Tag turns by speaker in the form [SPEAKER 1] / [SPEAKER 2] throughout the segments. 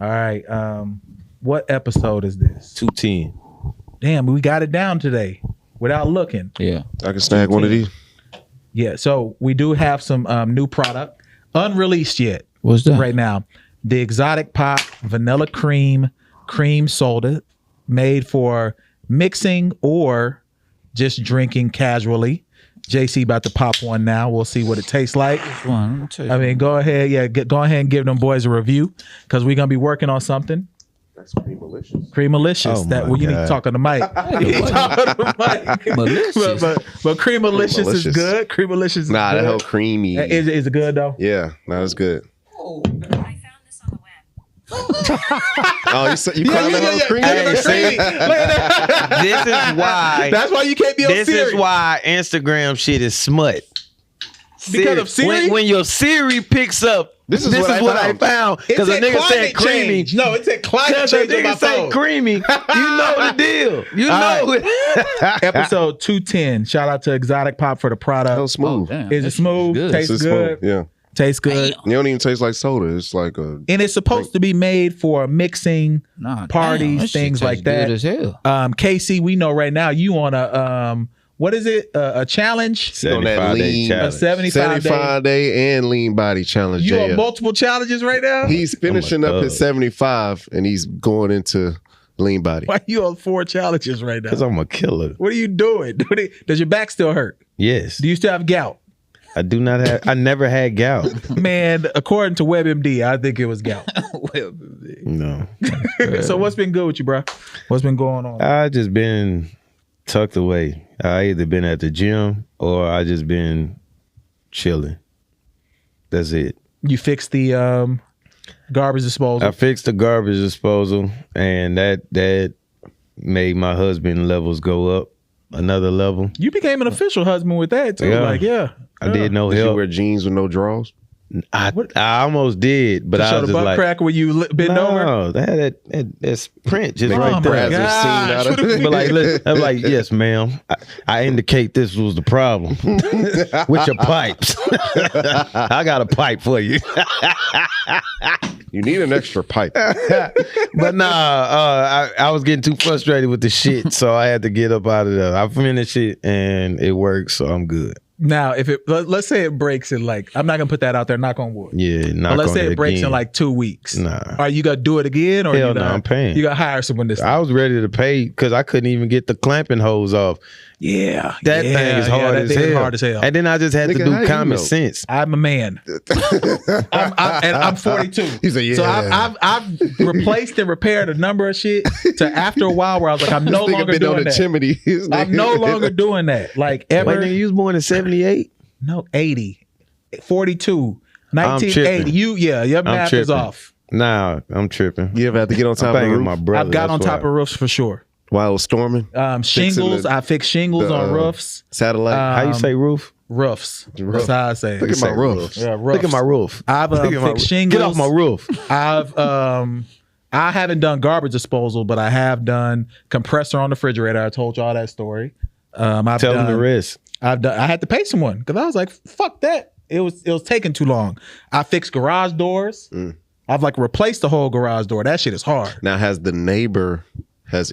[SPEAKER 1] All right. What episode is this?
[SPEAKER 2] 210.
[SPEAKER 1] Damn, we got it down today without looking.
[SPEAKER 3] Yeah.
[SPEAKER 4] I can snag one of these.
[SPEAKER 1] Yeah, so we do have some new product unreleased yet.
[SPEAKER 3] What's that?
[SPEAKER 1] Right now? The Exotic Pop Vanilla Cream Soda, made for mixing or just drinking casually. JC about to pop one now. We'll see what it tastes like.
[SPEAKER 3] One,
[SPEAKER 1] I mean, go ahead. Yeah, go ahead and give them boys a review because we're going to be working on something.
[SPEAKER 4] That's Creamalicious.
[SPEAKER 1] Creamalicious.
[SPEAKER 2] Oh
[SPEAKER 1] that
[SPEAKER 2] my
[SPEAKER 1] you need to
[SPEAKER 2] God.
[SPEAKER 1] talk on the mic. You need to talk on the mic.
[SPEAKER 3] Malicious.
[SPEAKER 1] but Creamalicious is
[SPEAKER 4] Creamalicious.
[SPEAKER 1] good. Creamalicious is
[SPEAKER 4] Nah,
[SPEAKER 1] good.
[SPEAKER 4] that whole creamy.
[SPEAKER 1] Is it good though?
[SPEAKER 4] Yeah, that's good.
[SPEAKER 5] I found this on the web.
[SPEAKER 4] Oh, you called that whole creamy?
[SPEAKER 2] Hey, see?
[SPEAKER 1] Look at that.
[SPEAKER 2] This is why.
[SPEAKER 1] That's why you can't be on
[SPEAKER 2] This
[SPEAKER 1] Siri.
[SPEAKER 2] is why Instagram shit is smut.
[SPEAKER 1] Because of Siri?
[SPEAKER 2] When your Siri picks up,
[SPEAKER 4] This is what I
[SPEAKER 2] found.
[SPEAKER 1] It
[SPEAKER 2] Because a
[SPEAKER 1] said
[SPEAKER 2] nigga
[SPEAKER 1] climate
[SPEAKER 2] said creamy.
[SPEAKER 1] change. No, it said climate
[SPEAKER 2] Because a
[SPEAKER 1] change on my
[SPEAKER 2] nigga say
[SPEAKER 1] phone.
[SPEAKER 2] creamy. You know the deal. You
[SPEAKER 1] All
[SPEAKER 2] know it.
[SPEAKER 1] Episode 210. Shout out to Exotic Pop for the product.
[SPEAKER 4] That was smooth.
[SPEAKER 3] damn.
[SPEAKER 1] Is it
[SPEAKER 3] That shit
[SPEAKER 1] smooth?
[SPEAKER 3] good.
[SPEAKER 1] Tastes
[SPEAKER 4] It's
[SPEAKER 1] good.
[SPEAKER 4] smooth. Yeah.
[SPEAKER 1] Tastes good.
[SPEAKER 4] You don't even taste like soda. It's like a.
[SPEAKER 1] And it's supposed to be made for mixing
[SPEAKER 3] Nah,
[SPEAKER 1] parties,
[SPEAKER 3] damn, that shit
[SPEAKER 1] things like
[SPEAKER 3] tastes
[SPEAKER 1] that.
[SPEAKER 3] Good as hell.
[SPEAKER 1] KC, we know right now you on a what is it? A challenge?
[SPEAKER 2] 75 day
[SPEAKER 4] lean-
[SPEAKER 1] A
[SPEAKER 2] challenge.
[SPEAKER 1] 75 day.
[SPEAKER 4] 75-day and lean body challenge.
[SPEAKER 1] You on
[SPEAKER 4] JF.
[SPEAKER 1] multiple challenges right now?
[SPEAKER 4] He's finishing up his 75 and he's going into lean body.
[SPEAKER 1] Why you on 4 challenges right now?
[SPEAKER 2] Because I'm a killer.
[SPEAKER 1] What are you doing? Does your back still hurt?
[SPEAKER 2] Yes.
[SPEAKER 1] Do you still have gout?
[SPEAKER 2] I do not have. I never had gout.
[SPEAKER 1] Man, according to WebMD, I think it was gout.
[SPEAKER 2] No.
[SPEAKER 1] So what's been good with you, bro? What's been going on?
[SPEAKER 2] I just been tucked away. I either been at the gym or I just been chilling. That's it.
[SPEAKER 1] You fixed the garbage disposal.
[SPEAKER 2] I fixed the garbage disposal, and that made my husband levels go up another level.
[SPEAKER 1] You became an official husband with that too.
[SPEAKER 2] Yeah.
[SPEAKER 1] Like, yeah.
[SPEAKER 2] I did no
[SPEAKER 4] Did you
[SPEAKER 2] help.
[SPEAKER 4] wear jeans with no drawers?
[SPEAKER 2] I almost did, but
[SPEAKER 1] To
[SPEAKER 2] I
[SPEAKER 1] show
[SPEAKER 2] was
[SPEAKER 1] the
[SPEAKER 2] just
[SPEAKER 1] butt
[SPEAKER 2] like,
[SPEAKER 1] crack where you bend over.
[SPEAKER 2] no, that's print just
[SPEAKER 4] Make
[SPEAKER 2] right
[SPEAKER 1] my
[SPEAKER 2] there.
[SPEAKER 4] Brazzers scene out of it.
[SPEAKER 2] But like, look, I'm like, yes, ma'am. I indicate this was the problem with your pipes. I got a pipe for you.
[SPEAKER 4] You need an extra pipe.
[SPEAKER 2] But nah, I was getting too frustrated with the shit, so I had to get up out of there. I finished it and it worked, so I'm good.
[SPEAKER 1] Now, if let's say it breaks in like, I'm not gonna put that out there, knock on wood.
[SPEAKER 2] Yeah,
[SPEAKER 1] But let's say it breaks
[SPEAKER 2] again.
[SPEAKER 1] in like 2 weeks.
[SPEAKER 2] Nah.
[SPEAKER 1] Are you gonna do it again, or
[SPEAKER 2] Hell
[SPEAKER 1] you
[SPEAKER 2] no,
[SPEAKER 1] gonna,
[SPEAKER 2] I'm paying.
[SPEAKER 1] You gotta hire someone this time?
[SPEAKER 2] I was ready to pay because I couldn't even get the clamping hose off.
[SPEAKER 1] Yeah,
[SPEAKER 2] That thing is hard
[SPEAKER 1] that
[SPEAKER 2] as
[SPEAKER 1] thing is
[SPEAKER 2] hell.
[SPEAKER 1] hard as hell.
[SPEAKER 2] And then I just had
[SPEAKER 4] Nigga,
[SPEAKER 2] to
[SPEAKER 4] how
[SPEAKER 2] do
[SPEAKER 4] you
[SPEAKER 2] common
[SPEAKER 4] know?
[SPEAKER 2] sense.
[SPEAKER 1] I'm a man. I'm 42.
[SPEAKER 4] He's like,
[SPEAKER 1] So
[SPEAKER 4] yeah.
[SPEAKER 1] I've replaced and repaired a number of shit to after a while where I was like, I'm no
[SPEAKER 4] This nigga
[SPEAKER 1] longer
[SPEAKER 4] been on
[SPEAKER 1] doing
[SPEAKER 4] the
[SPEAKER 1] that.
[SPEAKER 4] chimney. His
[SPEAKER 1] I'm
[SPEAKER 4] nigga-
[SPEAKER 1] no longer doing that. Like
[SPEAKER 2] Wait,
[SPEAKER 1] ever.
[SPEAKER 2] nigga, you was born in 78?
[SPEAKER 1] No, 80, 42,
[SPEAKER 2] I'm
[SPEAKER 1] 1980.
[SPEAKER 2] tripping.
[SPEAKER 1] Your math is
[SPEAKER 2] tripping.
[SPEAKER 1] off.
[SPEAKER 2] Nah, I'm tripping.
[SPEAKER 4] You ever have to get on top
[SPEAKER 2] I'm
[SPEAKER 4] of the
[SPEAKER 2] thinking
[SPEAKER 4] roof
[SPEAKER 2] my brother.
[SPEAKER 1] I've got on
[SPEAKER 2] that's
[SPEAKER 1] top
[SPEAKER 2] why.
[SPEAKER 1] of roofs for sure.
[SPEAKER 4] while it was storming?
[SPEAKER 1] Shingles.
[SPEAKER 4] the-
[SPEAKER 1] I fix shingles
[SPEAKER 4] the,
[SPEAKER 1] on roofs.
[SPEAKER 4] Satellite.
[SPEAKER 2] How you say roof?
[SPEAKER 1] Roofs. That's how I say it.
[SPEAKER 4] Look at my roof.
[SPEAKER 1] Yeah, roofs.
[SPEAKER 2] Look at my roof.
[SPEAKER 1] I've
[SPEAKER 2] Look at my
[SPEAKER 1] fixed
[SPEAKER 2] roof.
[SPEAKER 1] shingles.
[SPEAKER 2] Get off my roof.
[SPEAKER 1] I haven't done garbage disposal, but I have done compressor on the refrigerator. I told y'all that story. I've
[SPEAKER 2] Tell
[SPEAKER 1] done,
[SPEAKER 2] them the rest.
[SPEAKER 1] I had to pay someone because I was like, fuck that. It was taking too long. I fixed garage doors. I've like replaced the whole garage door. That shit is hard.
[SPEAKER 4] Now, has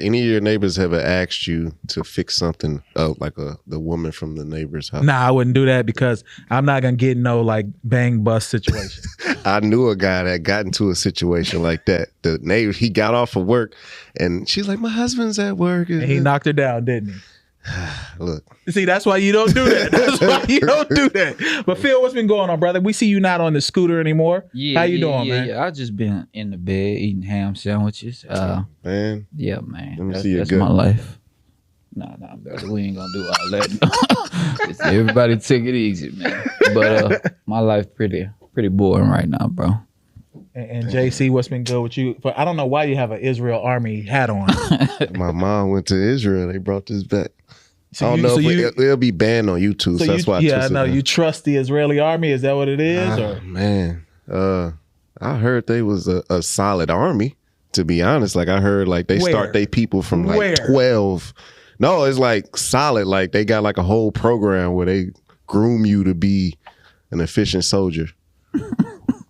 [SPEAKER 4] any of your neighbors ever asked you to fix something like the woman from the neighbor's house?
[SPEAKER 1] Nah, I wouldn't do that because I'm not gonna get no like bang bust situation.
[SPEAKER 4] I knew a guy that got into a situation like that. The neighbor, he got off of work and she's like, my husband's at work.
[SPEAKER 1] And he knocked her down, didn't he?
[SPEAKER 4] Look,
[SPEAKER 1] See, that's why you don't do that. That's why you don't do that. But Phil, what's been going on, brother? We see you not on the scooter anymore.
[SPEAKER 3] Yeah,
[SPEAKER 1] How you doing, man?
[SPEAKER 3] Yeah, I just been in the bed eating ham sandwiches.
[SPEAKER 4] man.
[SPEAKER 3] Yeah, man.
[SPEAKER 4] Let me
[SPEAKER 3] That's,
[SPEAKER 4] see your
[SPEAKER 3] that's
[SPEAKER 4] gut.
[SPEAKER 3] my life. Nah, brother. We ain't gonna do all that. Everybody take it easy, man. But my life pretty boring right now, bro.
[SPEAKER 1] And JC, what's been good with you? But I don't know why you have an Israel Army hat on.
[SPEAKER 4] My mom went to Israel. They brought this back.
[SPEAKER 1] So
[SPEAKER 4] I don't
[SPEAKER 1] you-
[SPEAKER 4] know
[SPEAKER 1] so
[SPEAKER 4] if
[SPEAKER 1] you-
[SPEAKER 4] it'll be banned on YouTube. So that's why I
[SPEAKER 1] yeah, I
[SPEAKER 4] twisted
[SPEAKER 1] know.
[SPEAKER 4] it.
[SPEAKER 1] You trust the Israeli Army? Is that what it is? Or
[SPEAKER 4] Man, I heard they was a solid army. To be honest, like I heard, like they
[SPEAKER 1] Where?
[SPEAKER 4] start their people from like
[SPEAKER 1] Where?
[SPEAKER 4] 12. No, it's like solid. Like they got like a whole program where they groom you to be an efficient soldier.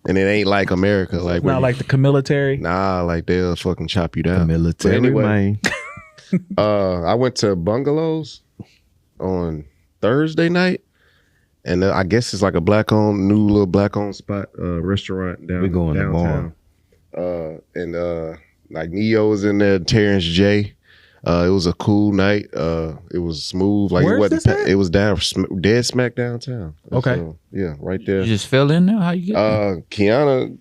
[SPEAKER 4] And it ain't like America. Like
[SPEAKER 1] Not like the military.
[SPEAKER 4] nah, like they'll fucking chop you down.
[SPEAKER 2] Military
[SPEAKER 4] But anyway,
[SPEAKER 2] man.
[SPEAKER 4] I went to Bungalows on Thursday night, and I guess it's like a new little black owned spot restaurant down
[SPEAKER 2] We going
[SPEAKER 4] downtown. And like Neo was in there, Terrence J. It was a cool night. It was smooth. Like
[SPEAKER 1] Where's
[SPEAKER 4] it wasn't.
[SPEAKER 1] this at?
[SPEAKER 4] It was down dead smack downtown.
[SPEAKER 1] Okay.
[SPEAKER 4] So, yeah, right there.
[SPEAKER 3] You just fell in there? How you get there?
[SPEAKER 4] Kiana,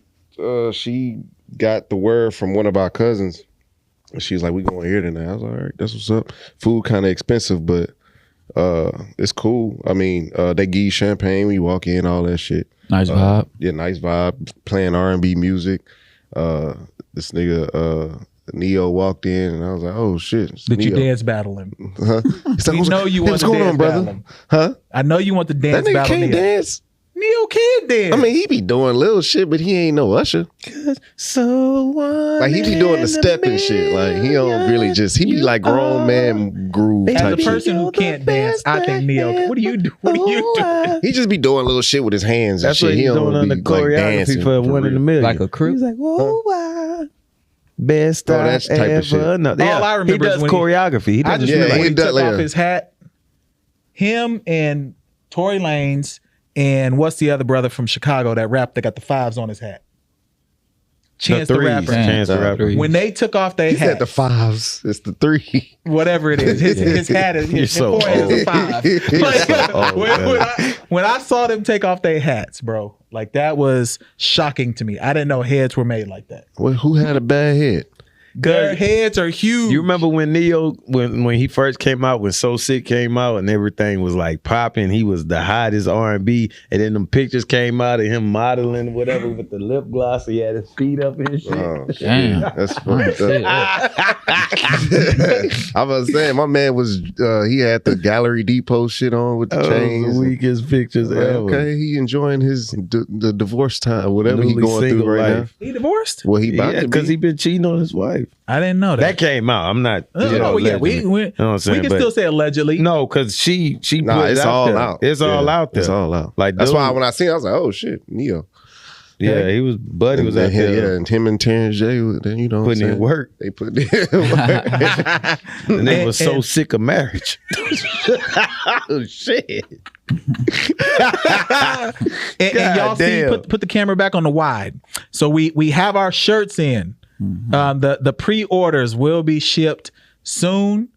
[SPEAKER 4] she got the word from one of our cousins. And she was like, "We going here tonight." I was like, "All right, that's what's up." Food kind of expensive, but it's cool. I mean, they give you champagne when you walk in, all that shit.
[SPEAKER 3] Nice vibe.
[SPEAKER 4] Yeah, nice vibe. Playing R&B music. This nigga Neo walked in, and I was like, "Oh shit!" it's
[SPEAKER 1] Did you
[SPEAKER 4] Neo.
[SPEAKER 1] dance battle him?
[SPEAKER 4] Huh? He's like,
[SPEAKER 1] We know you want
[SPEAKER 4] what's
[SPEAKER 1] to
[SPEAKER 4] going
[SPEAKER 1] dance
[SPEAKER 4] on, brother?
[SPEAKER 1] battle him.
[SPEAKER 4] Huh?
[SPEAKER 1] I know you want the
[SPEAKER 4] That
[SPEAKER 1] dance
[SPEAKER 4] nigga
[SPEAKER 1] battle.
[SPEAKER 4] can't
[SPEAKER 1] Neo.
[SPEAKER 4] dance.
[SPEAKER 1] Neo can dance.
[SPEAKER 4] I mean, he be doing little shit, but he ain't no Usher.
[SPEAKER 2] So
[SPEAKER 4] Like he be doing the step and shit. Like he don't really just. He be like grown man groove
[SPEAKER 1] as a
[SPEAKER 4] type shit.
[SPEAKER 1] person who can't dance, I think Neo. What do you do? What do you do?
[SPEAKER 4] He just be doing little shit with his hands and
[SPEAKER 2] That's
[SPEAKER 4] shit.
[SPEAKER 2] what
[SPEAKER 4] He
[SPEAKER 2] he's
[SPEAKER 4] don't
[SPEAKER 2] doing on
[SPEAKER 4] be
[SPEAKER 2] the choreography
[SPEAKER 4] dancing
[SPEAKER 2] for One in a
[SPEAKER 4] real.
[SPEAKER 2] Million.
[SPEAKER 3] Like a crew?
[SPEAKER 2] He's like, whoa, wow. Best
[SPEAKER 4] Oh,
[SPEAKER 2] I
[SPEAKER 4] that's type of
[SPEAKER 2] ever
[SPEAKER 4] shit.
[SPEAKER 2] know.
[SPEAKER 1] All I remember
[SPEAKER 2] he
[SPEAKER 1] is
[SPEAKER 2] does
[SPEAKER 1] when he-
[SPEAKER 2] choreography. He
[SPEAKER 1] I
[SPEAKER 2] doesn't
[SPEAKER 1] just
[SPEAKER 4] Yeah,
[SPEAKER 1] remember
[SPEAKER 4] he
[SPEAKER 1] when he
[SPEAKER 4] does
[SPEAKER 1] took
[SPEAKER 4] like
[SPEAKER 1] off
[SPEAKER 4] that.
[SPEAKER 1] his hat. Him and Tory Lanez and what's the other brother from Chicago that rap that got the fives on his hat? Chance the Rapper.
[SPEAKER 2] Chance the Rapper.
[SPEAKER 1] When they took off their
[SPEAKER 4] He said
[SPEAKER 1] hat,
[SPEAKER 4] the fives. It's the three.
[SPEAKER 1] whatever it is, his hat is
[SPEAKER 2] You're
[SPEAKER 1] his
[SPEAKER 2] so
[SPEAKER 1] forehead is a
[SPEAKER 2] old.
[SPEAKER 1] five.
[SPEAKER 4] You're
[SPEAKER 1] Like,
[SPEAKER 4] so old,
[SPEAKER 1] when I saw them take off their hats, bro, like that was shocking to me. I didn't know heads were made like that.
[SPEAKER 4] Well, who had a bad head?
[SPEAKER 1] Their heads are huge.
[SPEAKER 2] You remember when Neo, when he first came out, when So Sick came out and everything was like popping, he was the hottest R&B, and then them pictures came out of him modeling whatever with the lip gloss. He had his feet up and shit.
[SPEAKER 4] Oh, shit.
[SPEAKER 3] Damn.
[SPEAKER 4] That's
[SPEAKER 3] Oh,
[SPEAKER 4] fucked
[SPEAKER 3] shit.
[SPEAKER 4] up. I was saying, my man was, he had the Gallery Depot shit on with the chains.
[SPEAKER 2] The weakest pictures
[SPEAKER 4] Like,
[SPEAKER 2] ever.
[SPEAKER 4] okay, he enjoying his the divorce time, whatever he
[SPEAKER 2] Newly
[SPEAKER 4] going through
[SPEAKER 2] single
[SPEAKER 4] right
[SPEAKER 2] life.
[SPEAKER 1] He divorced?
[SPEAKER 4] now. Well, he about
[SPEAKER 2] Yeah,
[SPEAKER 4] to
[SPEAKER 2] because
[SPEAKER 4] be.
[SPEAKER 2] he been cheating on his wife.
[SPEAKER 1] I didn't know
[SPEAKER 2] That
[SPEAKER 1] that.
[SPEAKER 2] came out. I'm not.
[SPEAKER 1] No,
[SPEAKER 2] you know,
[SPEAKER 1] yeah, we
[SPEAKER 2] allegedly. You know what I'm
[SPEAKER 1] we
[SPEAKER 2] saying?
[SPEAKER 1] can
[SPEAKER 2] But-
[SPEAKER 1] still say allegedly.
[SPEAKER 2] No, because she
[SPEAKER 4] Nah,
[SPEAKER 2] put it
[SPEAKER 4] it's
[SPEAKER 2] out
[SPEAKER 4] all
[SPEAKER 2] there.
[SPEAKER 4] out.
[SPEAKER 2] It's all
[SPEAKER 4] Yeah,
[SPEAKER 2] out there.
[SPEAKER 4] It's all out.
[SPEAKER 2] Like,
[SPEAKER 4] that's
[SPEAKER 2] dude,
[SPEAKER 4] why when I seen it, I was like, oh shit, Neo.
[SPEAKER 2] yeah, he was Buddy was out
[SPEAKER 4] him,
[SPEAKER 2] there
[SPEAKER 4] yeah, and him and Terrence J. Then you know, what I'm
[SPEAKER 2] putting in
[SPEAKER 4] saying?
[SPEAKER 2] work.
[SPEAKER 4] They put in work.
[SPEAKER 2] And they was so
[SPEAKER 1] and-
[SPEAKER 2] sick of marriage. Oh shit!
[SPEAKER 1] And y'all see,
[SPEAKER 2] damn.
[SPEAKER 1] put the camera back on the wide. So we have our shirts in. The pre-orders will be shipped soon.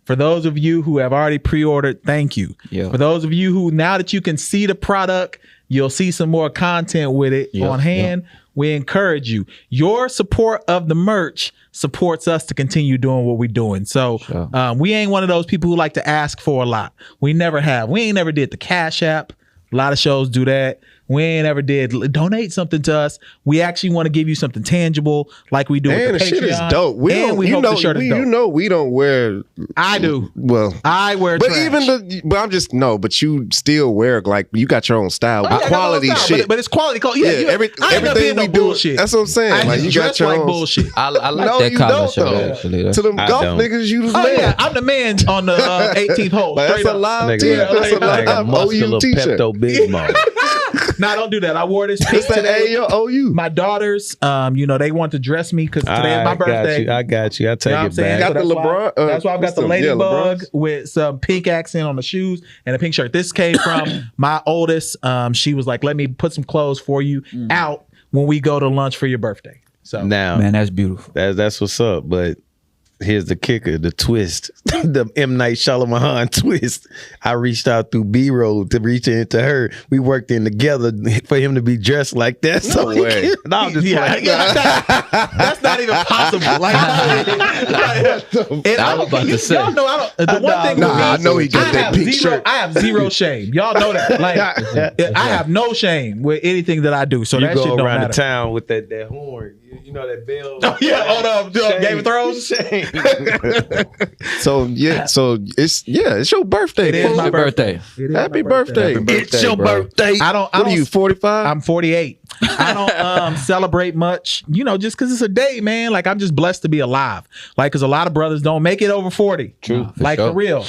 [SPEAKER 1] For those of you who have already pre-ordered, thank you.
[SPEAKER 3] Yeah.
[SPEAKER 1] For those of you who, now that you can see the product, you'll see some more content with it
[SPEAKER 3] Yeah,
[SPEAKER 1] on hand. We encourage you. Your support of the merch supports us to continue doing what we're doing. So
[SPEAKER 3] Sure.
[SPEAKER 1] we ain't one of those people who like to ask for a lot. We never have. We ain't never did the Cash App. A lot of shows do that. We ain't ever did donate something to us. We actually want to give you something tangible, like we do
[SPEAKER 4] And
[SPEAKER 1] with
[SPEAKER 4] the
[SPEAKER 1] the
[SPEAKER 4] shit is
[SPEAKER 1] Patreon.
[SPEAKER 4] dope. We
[SPEAKER 1] and
[SPEAKER 4] don't,
[SPEAKER 1] we
[SPEAKER 4] you
[SPEAKER 1] hope
[SPEAKER 4] know,
[SPEAKER 1] the shirt is dope.
[SPEAKER 4] you know, we don't wear.
[SPEAKER 1] I do.
[SPEAKER 4] Well,
[SPEAKER 1] I wear
[SPEAKER 4] but
[SPEAKER 1] trash.
[SPEAKER 4] even but I'm just no. But you still wear like you got your own style,
[SPEAKER 1] Oh, yeah, I got
[SPEAKER 4] quality
[SPEAKER 1] my style,
[SPEAKER 4] shit.
[SPEAKER 1] but it's quality.
[SPEAKER 4] yeah,
[SPEAKER 1] Yeah,
[SPEAKER 4] every,
[SPEAKER 1] I ain't never
[SPEAKER 4] everything
[SPEAKER 1] been no
[SPEAKER 4] we do.
[SPEAKER 1] bullshit.
[SPEAKER 4] That's what I'm saying.
[SPEAKER 1] I
[SPEAKER 4] like you got
[SPEAKER 1] dress
[SPEAKER 4] your
[SPEAKER 1] like
[SPEAKER 4] own
[SPEAKER 1] bullshit.
[SPEAKER 3] I like
[SPEAKER 4] No,
[SPEAKER 3] that
[SPEAKER 4] you
[SPEAKER 3] collar
[SPEAKER 4] don't
[SPEAKER 3] shirt
[SPEAKER 4] though.
[SPEAKER 3] actually. That's-
[SPEAKER 4] To them
[SPEAKER 2] I
[SPEAKER 4] golf
[SPEAKER 2] don't.
[SPEAKER 4] niggas, you the
[SPEAKER 1] Oh
[SPEAKER 4] man.
[SPEAKER 1] yeah, I'm the man on the 18th hole.
[SPEAKER 4] Like, that's
[SPEAKER 1] straight
[SPEAKER 4] a
[SPEAKER 1] up.
[SPEAKER 4] live
[SPEAKER 2] Nigga,
[SPEAKER 4] t-shirt.
[SPEAKER 1] yeah,
[SPEAKER 4] That's a
[SPEAKER 2] like a
[SPEAKER 4] live
[SPEAKER 2] muscular
[SPEAKER 4] OU t-shirt.
[SPEAKER 2] Pepto Bismol.
[SPEAKER 1] Nah, don't do that. I wore this pink
[SPEAKER 4] It's that
[SPEAKER 1] today.
[SPEAKER 4] OU.
[SPEAKER 1] My daughters, they want to dress me because today is my birthday.
[SPEAKER 2] I got you. I take
[SPEAKER 1] You know what I'm
[SPEAKER 2] it
[SPEAKER 1] saying?
[SPEAKER 2] back.
[SPEAKER 4] Got the
[SPEAKER 1] that's why-
[SPEAKER 4] LeBron,
[SPEAKER 1] that's why I've got
[SPEAKER 4] what's
[SPEAKER 1] the
[SPEAKER 4] them? Yeah,
[SPEAKER 1] ladybug
[SPEAKER 4] LeBrons.
[SPEAKER 1] with some pink accent on the shoes and a pink shirt. This came from my oldest. She was like, "Let me put some clothes for you out when we go to lunch for your birthday." So
[SPEAKER 2] Now,
[SPEAKER 3] Man, that's beautiful.
[SPEAKER 2] that's what's up. But here's the kicker, the twist, the M. Night Shyamalan twist. I reached out through B-roll to reach into her. We worked in together for him to be dressed like that. So
[SPEAKER 4] No way.
[SPEAKER 2] No, I'm just playing.
[SPEAKER 1] that's not even possible. Like, and
[SPEAKER 3] I was about to say.
[SPEAKER 1] y'all know I don't. The one thing,
[SPEAKER 4] Nah,
[SPEAKER 1] with me,
[SPEAKER 4] I know he got
[SPEAKER 1] I
[SPEAKER 4] that
[SPEAKER 1] have
[SPEAKER 4] pink
[SPEAKER 1] zero,
[SPEAKER 4] shirt.
[SPEAKER 1] I have zero shame. Y'all know that. Like, I have no shame with anything that I do. So
[SPEAKER 2] You
[SPEAKER 1] that shit
[SPEAKER 2] go
[SPEAKER 1] don't
[SPEAKER 2] around the
[SPEAKER 1] matter.
[SPEAKER 2] town with that horn. You know that bell.
[SPEAKER 1] Oh, yeah, hold up, Game of Thrones.
[SPEAKER 2] Shame.
[SPEAKER 4] So it's your birthday.
[SPEAKER 1] It is
[SPEAKER 4] fool.
[SPEAKER 1] my
[SPEAKER 3] Your birthday.
[SPEAKER 1] It is
[SPEAKER 4] Happy
[SPEAKER 1] my
[SPEAKER 4] birthday.
[SPEAKER 2] It's your
[SPEAKER 3] bro.
[SPEAKER 2] birthday.
[SPEAKER 1] I don't.
[SPEAKER 4] What are you, 45?
[SPEAKER 1] I'm 48. I don't celebrate much, just because it's a day, man. Like, I'm just blessed to be alive. Like, because a lot of brothers don't make it over 40.
[SPEAKER 3] True. For
[SPEAKER 1] Like,
[SPEAKER 3] sure.
[SPEAKER 1] for real.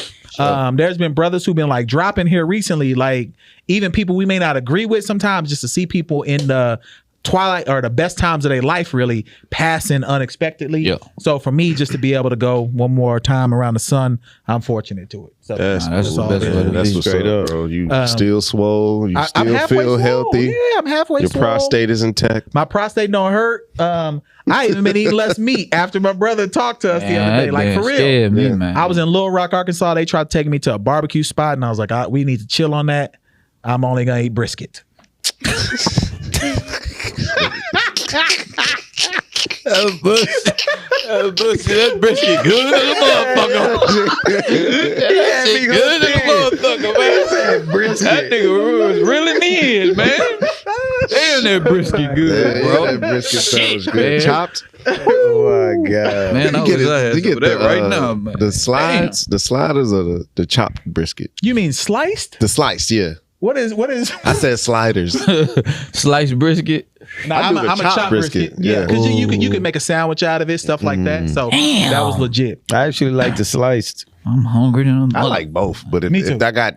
[SPEAKER 1] There's been brothers who've been like dropping here recently, like even people we may not agree with sometimes, just to see people in the twilight or the best times of their life really passing unexpectedly.
[SPEAKER 3] Yeah.
[SPEAKER 1] So for me, just to be able to go one more time around the sun, I'm fortunate to it. So
[SPEAKER 4] That's
[SPEAKER 3] that's
[SPEAKER 4] cool,
[SPEAKER 3] the best way
[SPEAKER 4] man.
[SPEAKER 3] to
[SPEAKER 4] That's
[SPEAKER 3] be.
[SPEAKER 4] what's
[SPEAKER 2] Straight
[SPEAKER 4] up,
[SPEAKER 2] up.
[SPEAKER 4] bro. You still swole. You
[SPEAKER 1] I'm
[SPEAKER 4] still
[SPEAKER 1] halfway
[SPEAKER 4] feel
[SPEAKER 1] swole.
[SPEAKER 4] healthy.
[SPEAKER 1] Yeah, I'm halfway
[SPEAKER 4] Your
[SPEAKER 1] swole.
[SPEAKER 4] prostate is intact.
[SPEAKER 1] My prostate don't hurt. I even been eating less meat after my brother talked to us the other day. Like, for real.
[SPEAKER 3] Scared me,
[SPEAKER 4] Yeah.
[SPEAKER 3] man.
[SPEAKER 1] I was in Little Rock, Arkansas. They tried to take me to a barbecue spot, and I was like, we need to chill on that. I'm only gonna eat brisket.
[SPEAKER 3] That brisket good as a motherfucker. That shit good as a motherfucker, man. That nigga was reeling in, man. Damn, that brisket good, bro.
[SPEAKER 4] That brisket sounds good.
[SPEAKER 3] man.
[SPEAKER 4] Chopped.
[SPEAKER 2] Oh my god.
[SPEAKER 3] Man, I
[SPEAKER 4] You
[SPEAKER 3] wish I had some of that right now, man.
[SPEAKER 4] the slides, the sliders or the chopped brisket.
[SPEAKER 1] You mean sliced?
[SPEAKER 4] The sliced, yeah.
[SPEAKER 1] What is?
[SPEAKER 4] I said sliders.
[SPEAKER 3] Sliced brisket.
[SPEAKER 1] No,
[SPEAKER 4] I
[SPEAKER 1] I'm
[SPEAKER 4] do
[SPEAKER 1] a
[SPEAKER 4] the chopped
[SPEAKER 1] chopped brisket.
[SPEAKER 4] brisket,
[SPEAKER 1] Yeah,
[SPEAKER 4] yeah.
[SPEAKER 1] because you can make a sandwich out of it, stuff like that. So that was legit.
[SPEAKER 2] I actually like the sliced.
[SPEAKER 3] I'm hungry than a
[SPEAKER 4] I
[SPEAKER 3] mother.
[SPEAKER 4] like both, but
[SPEAKER 1] Me too.
[SPEAKER 4] if I got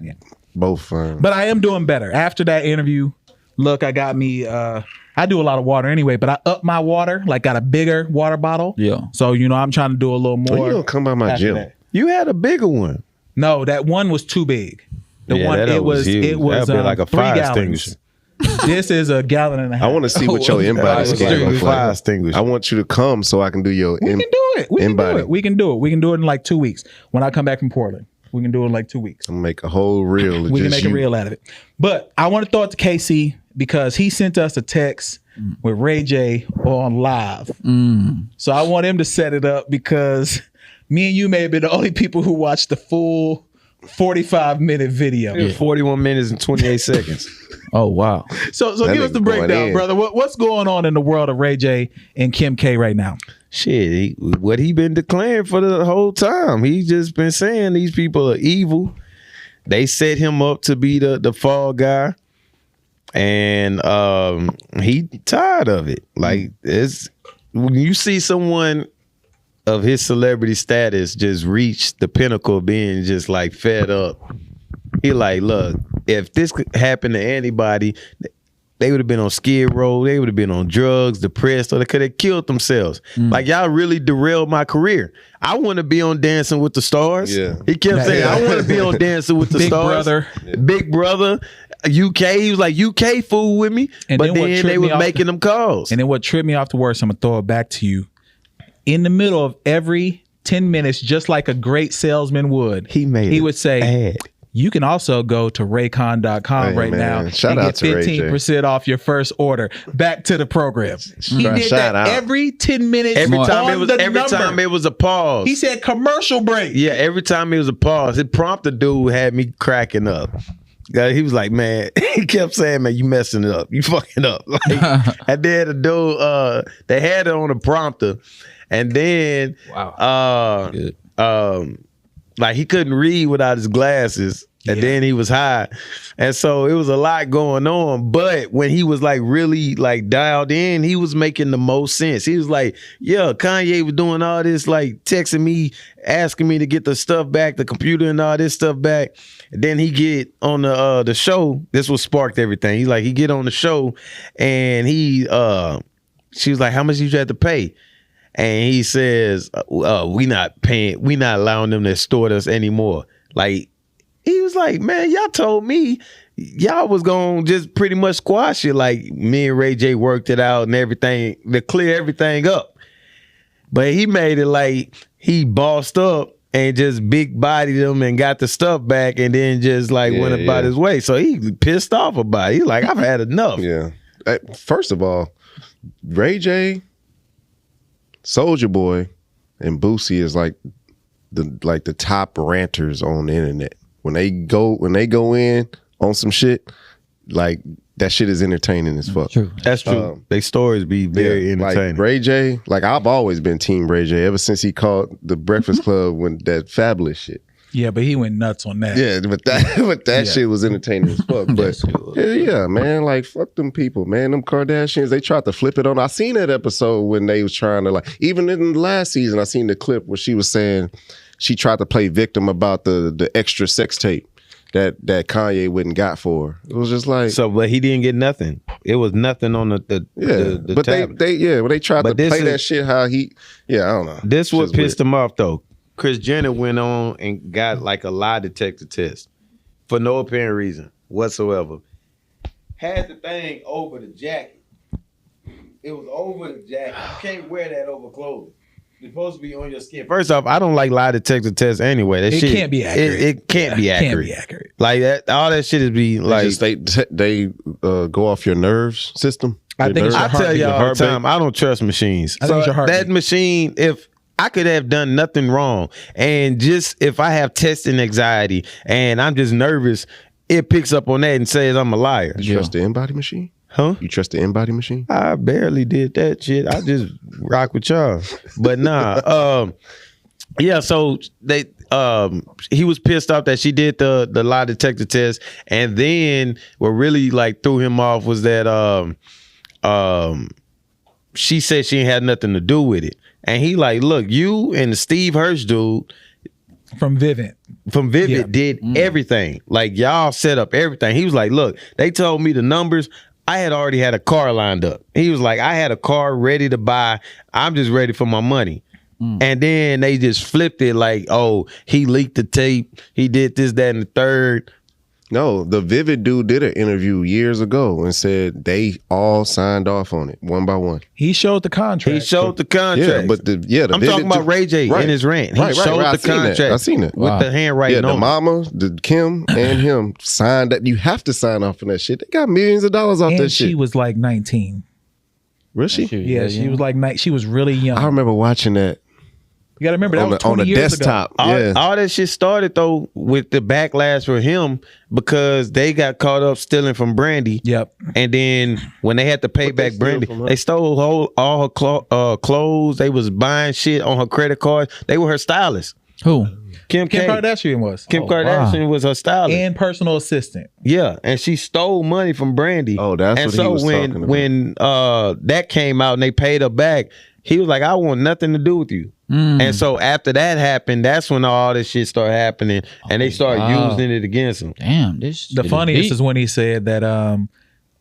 [SPEAKER 4] both,
[SPEAKER 1] But I am doing better after that interview. Look, I got me. I do a lot of water anyway, but I upped my water. Like, got a bigger water bottle.
[SPEAKER 3] Yeah.
[SPEAKER 1] So I'm trying to do a little
[SPEAKER 4] well,
[SPEAKER 1] more.
[SPEAKER 4] you don't come by my
[SPEAKER 1] after
[SPEAKER 4] gym.
[SPEAKER 1] that.
[SPEAKER 2] You had a bigger one.
[SPEAKER 1] No, that one was too big. The
[SPEAKER 2] Yeah,
[SPEAKER 1] one
[SPEAKER 2] that
[SPEAKER 1] it was
[SPEAKER 2] huge.
[SPEAKER 1] it was
[SPEAKER 2] That'd be like a
[SPEAKER 1] 3
[SPEAKER 2] fire
[SPEAKER 1] gallons.
[SPEAKER 2] extinguisher.
[SPEAKER 1] This is a gallon and a half.
[SPEAKER 4] I want to see what your
[SPEAKER 3] Oh,
[SPEAKER 4] in-body
[SPEAKER 3] that's
[SPEAKER 4] scan
[SPEAKER 3] extremely
[SPEAKER 4] looks
[SPEAKER 2] Fire
[SPEAKER 4] like.
[SPEAKER 2] extinguisher.
[SPEAKER 4] I want you to come so I can do your
[SPEAKER 1] We can do it. We can do
[SPEAKER 4] in-body.
[SPEAKER 1] it. We can do it. We can do it in like 2 weeks when I come back from Portland. We can do it in like 2 weeks.
[SPEAKER 4] I'm gonna make a whole reel. Of
[SPEAKER 1] We can
[SPEAKER 4] just
[SPEAKER 1] make a
[SPEAKER 4] you.
[SPEAKER 1] reel out of it. But I want to throw it to KC because he sent us a text with Ray J on live. So I want him to set it up because me and you may have been the only people who watched the full 45-minute video.
[SPEAKER 2] 41 minutes and 28 seconds.
[SPEAKER 3] Oh, wow.
[SPEAKER 1] So
[SPEAKER 4] That
[SPEAKER 1] give us the
[SPEAKER 4] nigga going
[SPEAKER 1] breakdown,
[SPEAKER 4] in.
[SPEAKER 1] brother. What's going on in the world of Ray J and Kim K right now?
[SPEAKER 2] Shit, what he been declaring for the whole time. He just been saying these people are evil. They set him up to be the fall guy. And he tired of it. Like, it's when you see someone of his celebrity status just reach the pinnacle of being just like fed up, he like, look, if this could happen to anybody, they would have been on Skid Row, they would have been on drugs, depressed, or they could have killed themselves. Like, y'all really derailed my career. I want to be on Dancing with the Stars.
[SPEAKER 4] Yeah.
[SPEAKER 2] He kept saying,
[SPEAKER 1] Yeah.
[SPEAKER 2] I want to be on Dancing with the
[SPEAKER 1] Big
[SPEAKER 2] Stars.
[SPEAKER 1] Brother.
[SPEAKER 2] Big Brother. UK. He was like, UK fool with me.
[SPEAKER 1] And
[SPEAKER 2] but
[SPEAKER 1] then what
[SPEAKER 2] then
[SPEAKER 1] tripped
[SPEAKER 2] they
[SPEAKER 1] me
[SPEAKER 2] was
[SPEAKER 1] off-
[SPEAKER 2] making them calls.
[SPEAKER 1] And then what tripped me off the worst, I'm going to throw it back to you. In the middle of every 10 minutes, just like a great salesman would,
[SPEAKER 2] He
[SPEAKER 1] would say,
[SPEAKER 2] ad.
[SPEAKER 1] you can also go to raycon.com
[SPEAKER 4] Hey,
[SPEAKER 1] right
[SPEAKER 4] man.
[SPEAKER 1] now
[SPEAKER 4] Shout
[SPEAKER 1] and
[SPEAKER 4] out
[SPEAKER 1] get
[SPEAKER 4] to Ray J.
[SPEAKER 1] 15% off your first order. Back to the program. He did
[SPEAKER 4] Shout
[SPEAKER 1] that
[SPEAKER 4] out.
[SPEAKER 1] every 10 minutes.
[SPEAKER 2] Every
[SPEAKER 1] on
[SPEAKER 2] time it was
[SPEAKER 1] the
[SPEAKER 2] every
[SPEAKER 1] number.
[SPEAKER 2] time it was a pause.
[SPEAKER 1] He said commercial break.
[SPEAKER 2] Yeah, every time it was a pause. It prompted dude had me cracking up. He was like, man, he kept saying, man, you messing it up. You fucking up. Like, and then the dude, they had it on the prompter. And then
[SPEAKER 3] Good.
[SPEAKER 2] like he couldn't read without his glasses. And then he was high. And so it was a lot going on. But when he was like really like dialed in, he was making the most sense. He was like, yeah, Kanye was doing all this, like texting me, asking me to get the stuff back, the computer and all this stuff back. And then he get on the show. This was sparked everything. He get on the show and she was like, how much did you have to pay? And he says, we not allowing them to extort us anymore. Like, he was like, man, y'all told me y'all was gonna just pretty much squash it. Like, me and Ray J worked it out and everything to clear everything up. But he made it like he bossed up and just big bodied them and got the stuff back and then just like went about his way. So he pissed off about it. He like, I've had enough.
[SPEAKER 4] Yeah. First of all, Ray J, Soulja Boy, and Boosie is like the top ranters on the internet. When they go in on some shit, like that shit is entertaining as fuck.
[SPEAKER 3] True.
[SPEAKER 2] That's true. They stories be very entertaining.
[SPEAKER 4] Like Ray J, like I've always been team Ray J ever since he called the Breakfast Club when that Fabulous shit.
[SPEAKER 1] Yeah, but he went nuts on that.
[SPEAKER 4] Yeah, but that shit was entertaining as fuck. But yeah, man, like fuck them people, man. Them Kardashians, they tried to flip it on. I seen that episode when they was trying to like, even in the last season, I seen the clip where she was saying she tried to play victim about the extra sex tape that Kanye wouldn't got for her. It was just like
[SPEAKER 2] So, but he didn't get nothing. It was nothing on the
[SPEAKER 4] but
[SPEAKER 2] tab.
[SPEAKER 4] when they tried
[SPEAKER 2] But
[SPEAKER 4] to
[SPEAKER 2] this
[SPEAKER 4] play
[SPEAKER 2] is-
[SPEAKER 4] that shit how he I don't know.
[SPEAKER 2] This what
[SPEAKER 4] Just
[SPEAKER 2] pissed
[SPEAKER 4] weird.
[SPEAKER 2] him off though. Kris Jenner went on and got like a lie detector test for no apparent reason whatsoever. Had the thing over the jacket. It was over the jacket. You can't wear that over clothing. It's supposed to be on your skin. First off, I don't like lie detector tests anyway. That
[SPEAKER 1] It
[SPEAKER 2] shit
[SPEAKER 1] can't be accurate.
[SPEAKER 2] It can't be accurate.
[SPEAKER 1] Can't be accurate.
[SPEAKER 2] Like that, all that shit is be like.
[SPEAKER 4] They go off your nerves system.
[SPEAKER 1] I
[SPEAKER 4] Your
[SPEAKER 1] think it's
[SPEAKER 4] nerves?
[SPEAKER 2] I tell
[SPEAKER 1] heartbeat.
[SPEAKER 2] y'all all the
[SPEAKER 4] Heartbeat.
[SPEAKER 2] time, I don't trust machines.
[SPEAKER 1] I think it's your heartbeat.
[SPEAKER 2] That machine, if I could have done nothing wrong, and just if I have testing anxiety and I'm just nervous, it picks up on that and says I'm a liar.
[SPEAKER 4] You trust the in-body machine?
[SPEAKER 2] Huh?
[SPEAKER 4] You trust the in-body machine?
[SPEAKER 2] I barely did that shit. I just rock with y'all. But nah, yeah, so they he was pissed off that she did the lie detector test, and then what really like threw him off was that she said she ain't had nothing to do with it. And he like, look, you and the Steve Hirsch dude
[SPEAKER 1] From Vivint.
[SPEAKER 2] from Vivid
[SPEAKER 1] Yeah.
[SPEAKER 2] did everything. Like y'all set up everything. He was like, look, they told me the numbers. I had already had a car lined up. He was like, I had a car ready to buy. I'm just ready for my money. And then they just flipped it like, oh, he leaked the tape. He did this, that, and the third.
[SPEAKER 4] No, the Vivid dude did an interview years ago and said they all signed off on it one by one.
[SPEAKER 1] He showed the contract.
[SPEAKER 2] He showed the contract.
[SPEAKER 4] Yeah, but the
[SPEAKER 2] I'm
[SPEAKER 4] Vivid
[SPEAKER 2] talking about
[SPEAKER 4] dude-
[SPEAKER 2] Ray J
[SPEAKER 4] Right.
[SPEAKER 2] in his rant. He
[SPEAKER 4] Right,
[SPEAKER 2] showed
[SPEAKER 4] I
[SPEAKER 2] the
[SPEAKER 4] seen that.
[SPEAKER 2] contract.
[SPEAKER 4] I seen it.
[SPEAKER 2] With the handwriting
[SPEAKER 4] Yeah, the
[SPEAKER 2] on it.
[SPEAKER 4] mama, the Kim, and him signed that. You have to sign off on that shit. They got millions of dollars off
[SPEAKER 1] and
[SPEAKER 4] that
[SPEAKER 1] she
[SPEAKER 4] shit.
[SPEAKER 1] was like 19.
[SPEAKER 4] Was she?
[SPEAKER 1] Yeah, she was like she was really young.
[SPEAKER 4] I remember watching that
[SPEAKER 1] You got to remember that
[SPEAKER 4] on
[SPEAKER 1] was
[SPEAKER 4] the,
[SPEAKER 1] 20
[SPEAKER 4] on the
[SPEAKER 1] years
[SPEAKER 4] desktop.
[SPEAKER 1] ago.
[SPEAKER 2] All,
[SPEAKER 4] Yeah.
[SPEAKER 2] all that shit started though with the backlash for him because they got caught up stealing from Brandy.
[SPEAKER 1] Yep.
[SPEAKER 2] And then when they had to pay
[SPEAKER 4] What they
[SPEAKER 2] back
[SPEAKER 4] steal
[SPEAKER 2] Brandy,
[SPEAKER 4] from her?
[SPEAKER 2] they stole all her clothes. They was buying shit on her credit card. They were her stylist.
[SPEAKER 3] Who?
[SPEAKER 2] Kim
[SPEAKER 1] Kardashian was.
[SPEAKER 2] Kim
[SPEAKER 3] Oh,
[SPEAKER 2] Kardashian was her stylist.
[SPEAKER 1] And personal assistant.
[SPEAKER 2] Yeah, and she stole money from Brandy.
[SPEAKER 4] Oh, that's
[SPEAKER 2] and
[SPEAKER 4] what
[SPEAKER 2] so
[SPEAKER 4] he was
[SPEAKER 2] when
[SPEAKER 4] talking about.
[SPEAKER 2] when that came out and they paid her back, he was like, "I want nothing to do with you." And so after that happened, that's when all this shit started happening, and they started
[SPEAKER 3] wow.
[SPEAKER 2] using it against him.
[SPEAKER 3] Damn, this
[SPEAKER 1] The
[SPEAKER 3] shit
[SPEAKER 1] funniest
[SPEAKER 3] deep.
[SPEAKER 1] is when he said that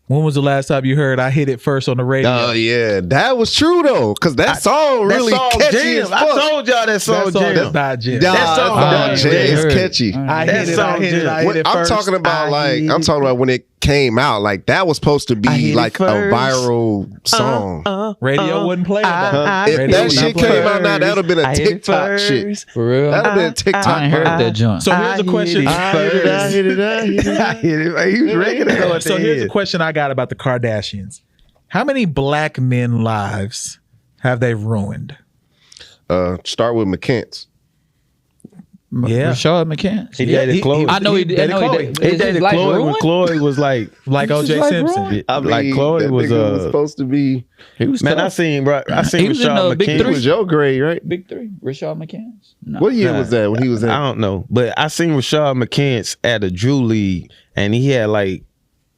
[SPEAKER 1] when was the last time you heard I hit it first on the radio?
[SPEAKER 4] Oh yeah, that was true though, because that song really
[SPEAKER 2] that song
[SPEAKER 4] catchy
[SPEAKER 2] jam.
[SPEAKER 4] as
[SPEAKER 2] I
[SPEAKER 4] fuck.
[SPEAKER 2] told y'all that song
[SPEAKER 1] that song
[SPEAKER 2] jam.
[SPEAKER 1] that's not Jim.
[SPEAKER 4] Nah,
[SPEAKER 2] that song
[SPEAKER 4] that
[SPEAKER 2] jam.
[SPEAKER 4] jam is
[SPEAKER 3] Heard it.
[SPEAKER 4] catchy.
[SPEAKER 1] I
[SPEAKER 2] that
[SPEAKER 1] hit it,
[SPEAKER 2] song
[SPEAKER 1] I hit it, I
[SPEAKER 2] Jim.
[SPEAKER 1] hit it
[SPEAKER 4] I'm
[SPEAKER 1] first.
[SPEAKER 4] talking about
[SPEAKER 1] I hit
[SPEAKER 4] I'm
[SPEAKER 1] it.
[SPEAKER 4] talking about when it came out. Like that was supposed to
[SPEAKER 2] I
[SPEAKER 4] be
[SPEAKER 2] hit it
[SPEAKER 4] like a
[SPEAKER 2] first.
[SPEAKER 4] viral song.
[SPEAKER 1] Radio wouldn't play it. though.
[SPEAKER 4] If
[SPEAKER 1] Radio
[SPEAKER 4] that
[SPEAKER 1] would
[SPEAKER 4] shit
[SPEAKER 1] not play
[SPEAKER 4] came
[SPEAKER 1] it.
[SPEAKER 4] out now, that would have been a
[SPEAKER 2] I hit it
[SPEAKER 4] TikTok shit.
[SPEAKER 2] first.
[SPEAKER 3] For real.
[SPEAKER 4] That would have been a TikTok.
[SPEAKER 3] I ain't heard
[SPEAKER 4] burn.
[SPEAKER 3] that joint.
[SPEAKER 1] So here's a question.
[SPEAKER 2] I hit it. He was ready to go at
[SPEAKER 1] So
[SPEAKER 2] the
[SPEAKER 1] here's a
[SPEAKER 2] end.
[SPEAKER 1] question I got about the Kardashians. How many black men lives have they ruined?
[SPEAKER 4] Start with McCants.
[SPEAKER 1] Yeah.
[SPEAKER 3] Rashad McCants.
[SPEAKER 2] He dated Chloe.
[SPEAKER 3] I know he did. I know he did.
[SPEAKER 2] He
[SPEAKER 3] Is his
[SPEAKER 2] dated
[SPEAKER 3] life
[SPEAKER 2] Chloe when
[SPEAKER 3] ruined?
[SPEAKER 2] Chloe was like
[SPEAKER 1] Like
[SPEAKER 3] This is
[SPEAKER 1] OJ
[SPEAKER 3] like
[SPEAKER 1] Simpson.
[SPEAKER 3] ruined.
[SPEAKER 2] like Chloe
[SPEAKER 4] that
[SPEAKER 2] was
[SPEAKER 4] nigga supposed to be.
[SPEAKER 3] He was
[SPEAKER 2] man. I
[SPEAKER 3] tough.
[SPEAKER 2] seen
[SPEAKER 3] He was in
[SPEAKER 2] Rashad
[SPEAKER 3] Big
[SPEAKER 2] McCants.
[SPEAKER 4] He
[SPEAKER 3] Three.
[SPEAKER 4] was your grade, right?
[SPEAKER 3] Big Three. Rashad McCants. No.
[SPEAKER 4] What year was that when he was in?
[SPEAKER 2] I don't know, but I seen Rashad McCants at a Drew League, and he had like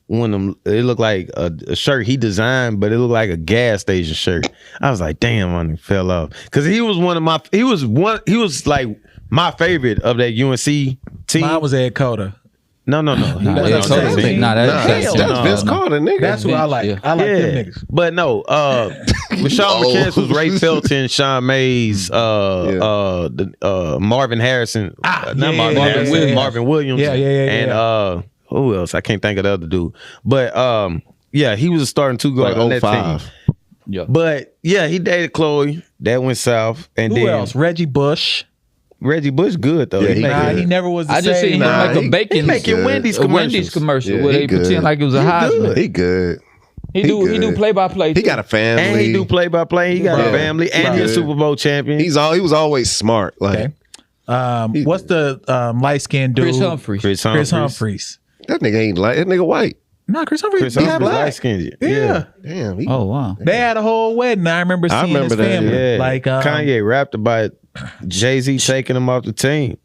[SPEAKER 2] one of them. It looked like a shirt he designed, but it looked like a gas station shirt. I was like, damn, I fell off because he was one of my. He was like my favorite of that UNC team.
[SPEAKER 1] Mine was Ed Coda.
[SPEAKER 2] No. He
[SPEAKER 3] Nah,
[SPEAKER 2] was
[SPEAKER 1] that's
[SPEAKER 2] on
[SPEAKER 1] what
[SPEAKER 2] that
[SPEAKER 1] I'm
[SPEAKER 2] team.
[SPEAKER 1] saying.
[SPEAKER 3] Nah,
[SPEAKER 4] That's
[SPEAKER 2] no.
[SPEAKER 4] Vince Carter, nigga.
[SPEAKER 1] That's what I like.
[SPEAKER 3] Yeah.
[SPEAKER 1] I like them
[SPEAKER 2] Yeah,
[SPEAKER 1] niggas.
[SPEAKER 2] but no. Rashad McCants was Ray Felton, Sean Mays, Marvin Harrison, not
[SPEAKER 1] yeah,
[SPEAKER 2] Marvin
[SPEAKER 1] yeah,
[SPEAKER 2] Harrison,
[SPEAKER 1] yeah, yeah.
[SPEAKER 2] Marvin Williams,
[SPEAKER 1] Yeah.
[SPEAKER 2] and who else? I can't think of the other dude, but yeah, he was a starting two guard
[SPEAKER 4] Like
[SPEAKER 2] on that
[SPEAKER 4] 05.
[SPEAKER 2] team.
[SPEAKER 3] Yeah.
[SPEAKER 2] But yeah, he dated Chloe. That went south, and
[SPEAKER 1] Who
[SPEAKER 2] then
[SPEAKER 1] else? Reggie Bush.
[SPEAKER 2] Reggie Bush, good though.
[SPEAKER 4] Yeah,
[SPEAKER 2] he
[SPEAKER 4] he
[SPEAKER 2] making-
[SPEAKER 1] Nah,
[SPEAKER 4] good.
[SPEAKER 1] he never was the
[SPEAKER 3] I just
[SPEAKER 1] same.
[SPEAKER 3] seen him
[SPEAKER 4] Nah,
[SPEAKER 3] make
[SPEAKER 4] he-
[SPEAKER 3] a bacon.
[SPEAKER 2] he making
[SPEAKER 4] good.
[SPEAKER 2] Wendy's
[SPEAKER 3] a
[SPEAKER 2] commercials.
[SPEAKER 3] Wendy's commercial
[SPEAKER 4] Yeah,
[SPEAKER 3] where
[SPEAKER 4] he
[SPEAKER 3] they
[SPEAKER 4] good.
[SPEAKER 3] pretend like it was a Heisman.
[SPEAKER 4] He good.
[SPEAKER 3] He
[SPEAKER 4] good.
[SPEAKER 3] do play by play.
[SPEAKER 4] He got a family.
[SPEAKER 2] and he do play by play. He got
[SPEAKER 1] Bro.
[SPEAKER 2] a family, and
[SPEAKER 4] Bro.
[SPEAKER 2] he's a Super Bowl champion.
[SPEAKER 4] He was always smart. Like
[SPEAKER 1] Okay. What's the light skinned dude?
[SPEAKER 3] Chris Humphries.
[SPEAKER 2] Chris
[SPEAKER 1] Chris Humphries.
[SPEAKER 4] that nigga ain't like that nigga white.
[SPEAKER 1] No, Chris Humphries.
[SPEAKER 2] Chris
[SPEAKER 1] He's
[SPEAKER 2] Humphries
[SPEAKER 1] black.
[SPEAKER 2] light skinned.
[SPEAKER 1] Yeah.
[SPEAKER 4] Damn.
[SPEAKER 3] Oh wow.
[SPEAKER 1] They had a whole wedding. I remember seeing
[SPEAKER 4] remember
[SPEAKER 1] his
[SPEAKER 4] that,
[SPEAKER 1] family.
[SPEAKER 2] Yeah,
[SPEAKER 1] Like
[SPEAKER 2] Kanye rapped about Jay-Z taking him off the team.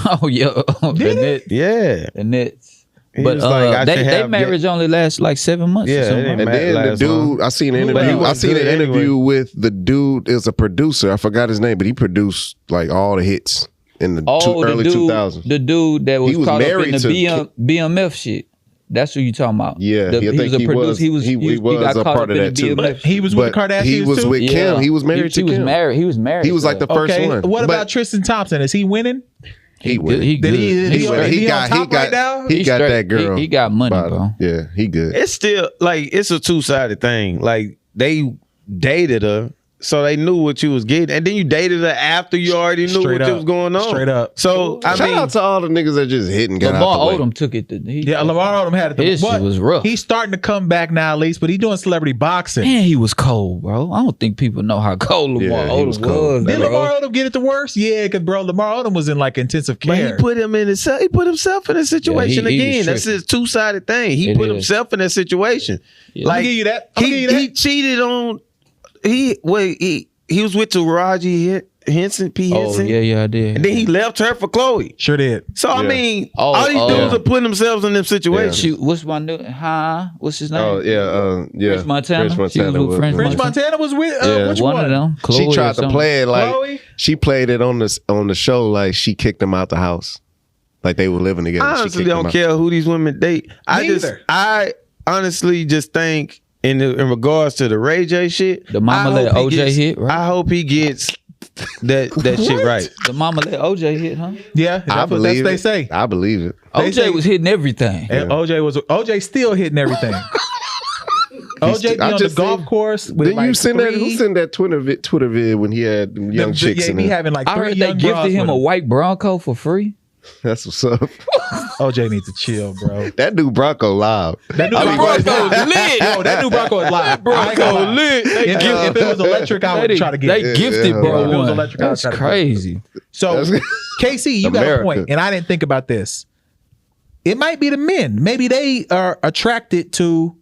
[SPEAKER 3] Oh yeah. The Nets.
[SPEAKER 2] Yeah.
[SPEAKER 3] The Nets.
[SPEAKER 2] He
[SPEAKER 3] But
[SPEAKER 2] was like, I
[SPEAKER 3] they
[SPEAKER 2] should
[SPEAKER 3] they
[SPEAKER 2] have-
[SPEAKER 3] marriage only lasts like 7 months.
[SPEAKER 2] Yeah,
[SPEAKER 3] or
[SPEAKER 2] it
[SPEAKER 3] something.
[SPEAKER 2] ain't
[SPEAKER 4] And
[SPEAKER 2] Matt
[SPEAKER 4] then the
[SPEAKER 2] last
[SPEAKER 4] dude,
[SPEAKER 2] long.
[SPEAKER 4] I seen an
[SPEAKER 1] But he
[SPEAKER 4] interview. I
[SPEAKER 2] wasn't
[SPEAKER 4] seen an
[SPEAKER 2] good
[SPEAKER 4] interview
[SPEAKER 2] anyway.
[SPEAKER 4] with the dude is a producer. I forgot his name, but he produced like all the hits in the
[SPEAKER 3] Oh,
[SPEAKER 4] early
[SPEAKER 3] the dude,
[SPEAKER 4] 2000s.
[SPEAKER 3] the dude that was
[SPEAKER 4] He was
[SPEAKER 3] caught up in
[SPEAKER 4] married
[SPEAKER 3] the
[SPEAKER 4] to
[SPEAKER 3] BMF shit. That's who you talking about.
[SPEAKER 4] Yeah,
[SPEAKER 3] The-
[SPEAKER 4] I think he was. He was a part of that too.
[SPEAKER 1] He was with the Kardashians
[SPEAKER 4] He was
[SPEAKER 1] too?
[SPEAKER 4] with
[SPEAKER 3] Yeah.
[SPEAKER 4] Kim. He was married
[SPEAKER 3] He
[SPEAKER 4] to
[SPEAKER 3] was
[SPEAKER 4] Kim.
[SPEAKER 3] married. He was married.
[SPEAKER 4] He was
[SPEAKER 3] to
[SPEAKER 4] like the
[SPEAKER 3] her.
[SPEAKER 4] first
[SPEAKER 1] Okay,
[SPEAKER 4] one.
[SPEAKER 1] what
[SPEAKER 4] But
[SPEAKER 1] about Tristan Thompson? Is he winning?
[SPEAKER 4] he went.
[SPEAKER 3] He good.
[SPEAKER 1] He on top right now?
[SPEAKER 4] He got
[SPEAKER 3] straight.
[SPEAKER 4] that girl.
[SPEAKER 3] He got money,
[SPEAKER 4] by
[SPEAKER 3] bro.
[SPEAKER 4] Yeah, he good.
[SPEAKER 2] It's still like it's a two-sided thing. Like they dated her, so they knew what you was getting, and then you dated her after you already knew
[SPEAKER 1] Straight
[SPEAKER 2] what
[SPEAKER 1] up.
[SPEAKER 2] was going on.
[SPEAKER 1] Straight up.
[SPEAKER 2] So I
[SPEAKER 4] Shout
[SPEAKER 2] mean,
[SPEAKER 4] out to all the niggas that just hit and got
[SPEAKER 3] Lamar
[SPEAKER 4] out the way.
[SPEAKER 3] Odom took it.
[SPEAKER 1] Yeah, Lamar Odom had it.
[SPEAKER 3] His shit was rough.
[SPEAKER 1] He's starting to come back now, at least, but he's doing celebrity boxing.
[SPEAKER 3] Man, he was cold, bro. I don't think people know how cold Lamar
[SPEAKER 4] Yeah, he was
[SPEAKER 3] Odom
[SPEAKER 4] cold.
[SPEAKER 3] was.
[SPEAKER 1] Did
[SPEAKER 3] bro.
[SPEAKER 1] Lamar Odom get it the worst? Yeah, because bro, Lamar Odom was in like intensive
[SPEAKER 2] but
[SPEAKER 1] care.
[SPEAKER 2] he put him in his. He put himself in a situation
[SPEAKER 3] he was
[SPEAKER 2] again. That's
[SPEAKER 3] tripping.
[SPEAKER 2] his two-sided thing. He
[SPEAKER 3] It
[SPEAKER 2] put
[SPEAKER 3] is.
[SPEAKER 2] himself in that situation.
[SPEAKER 3] Yeah.
[SPEAKER 1] I'll give you that. I'll give you that.
[SPEAKER 2] He cheated on. He was with Taraji Henson, P.
[SPEAKER 3] Oh
[SPEAKER 2] Henson.
[SPEAKER 3] yeah, I did.
[SPEAKER 2] And then he left her for Chloe.
[SPEAKER 1] Sure did.
[SPEAKER 2] So I
[SPEAKER 4] Yeah.
[SPEAKER 2] mean,
[SPEAKER 3] Oh,
[SPEAKER 2] all these dudes
[SPEAKER 3] yeah.
[SPEAKER 2] are putting themselves in them situations.
[SPEAKER 3] Shoot, what's my new? What's his name?
[SPEAKER 4] Oh yeah.
[SPEAKER 3] Chris Montana?
[SPEAKER 4] Chris
[SPEAKER 3] She was
[SPEAKER 4] Montana
[SPEAKER 3] with French
[SPEAKER 1] French
[SPEAKER 3] Montana.
[SPEAKER 1] Montana was with
[SPEAKER 4] Yeah.
[SPEAKER 1] which
[SPEAKER 3] one
[SPEAKER 1] one?
[SPEAKER 3] of them. Chloe
[SPEAKER 4] She
[SPEAKER 3] or
[SPEAKER 4] tried to
[SPEAKER 3] something.
[SPEAKER 4] play it like
[SPEAKER 1] Chloe?
[SPEAKER 4] she played it on the show like she kicked him out the house, like they were living together.
[SPEAKER 2] I
[SPEAKER 4] She
[SPEAKER 2] honestly
[SPEAKER 4] kicked him
[SPEAKER 2] don't
[SPEAKER 4] out.
[SPEAKER 2] care who these women date.
[SPEAKER 1] Neither.
[SPEAKER 2] I honestly just think in regards to the Ray J shit,
[SPEAKER 3] The mama
[SPEAKER 2] I
[SPEAKER 3] let
[SPEAKER 2] hope he
[SPEAKER 3] OJ
[SPEAKER 2] gets-
[SPEAKER 3] hit, right?
[SPEAKER 2] I hope he gets that shit right.
[SPEAKER 3] The mama let OJ hit, huh?
[SPEAKER 1] Yeah,
[SPEAKER 4] I
[SPEAKER 1] that's what
[SPEAKER 4] believe
[SPEAKER 1] they
[SPEAKER 4] it.
[SPEAKER 1] say.
[SPEAKER 4] I believe it.
[SPEAKER 1] They
[SPEAKER 3] OJ
[SPEAKER 1] say-
[SPEAKER 3] was hitting everything.
[SPEAKER 1] And OJ still hitting everything. OJ be
[SPEAKER 4] I
[SPEAKER 1] on the
[SPEAKER 4] just
[SPEAKER 1] golf
[SPEAKER 4] seen-
[SPEAKER 1] course with
[SPEAKER 4] Didn't
[SPEAKER 1] like
[SPEAKER 4] you send that? Who
[SPEAKER 1] three-
[SPEAKER 4] sent that Twitter vid when he had them young chicks
[SPEAKER 1] yeah,
[SPEAKER 4] in
[SPEAKER 1] he
[SPEAKER 4] there?
[SPEAKER 1] having like
[SPEAKER 3] I
[SPEAKER 1] three
[SPEAKER 3] heard they
[SPEAKER 1] young bras
[SPEAKER 3] gifted him
[SPEAKER 1] with
[SPEAKER 3] a white Bronco for free.
[SPEAKER 4] That's what's up.
[SPEAKER 1] OJ needs to chill, bro.
[SPEAKER 4] That new Bronco live.
[SPEAKER 1] That new
[SPEAKER 4] I mean,
[SPEAKER 1] Bronco is
[SPEAKER 3] Bronco's
[SPEAKER 1] live.
[SPEAKER 3] lit.
[SPEAKER 1] Yo, that new Bronco is live. I ain't gonna lie.
[SPEAKER 3] lit.
[SPEAKER 1] If it was electric, I would try to get
[SPEAKER 3] They
[SPEAKER 1] it.
[SPEAKER 3] gifted
[SPEAKER 4] Yeah,
[SPEAKER 3] bro
[SPEAKER 1] if it was
[SPEAKER 3] one.
[SPEAKER 1] electric, I'd
[SPEAKER 3] That's
[SPEAKER 1] try to get it.
[SPEAKER 3] crazy.
[SPEAKER 1] So,
[SPEAKER 4] That's-
[SPEAKER 1] KC, you got a
[SPEAKER 4] America.
[SPEAKER 1] point, and I didn't think about this. It might be the men. Maybe they are attracted to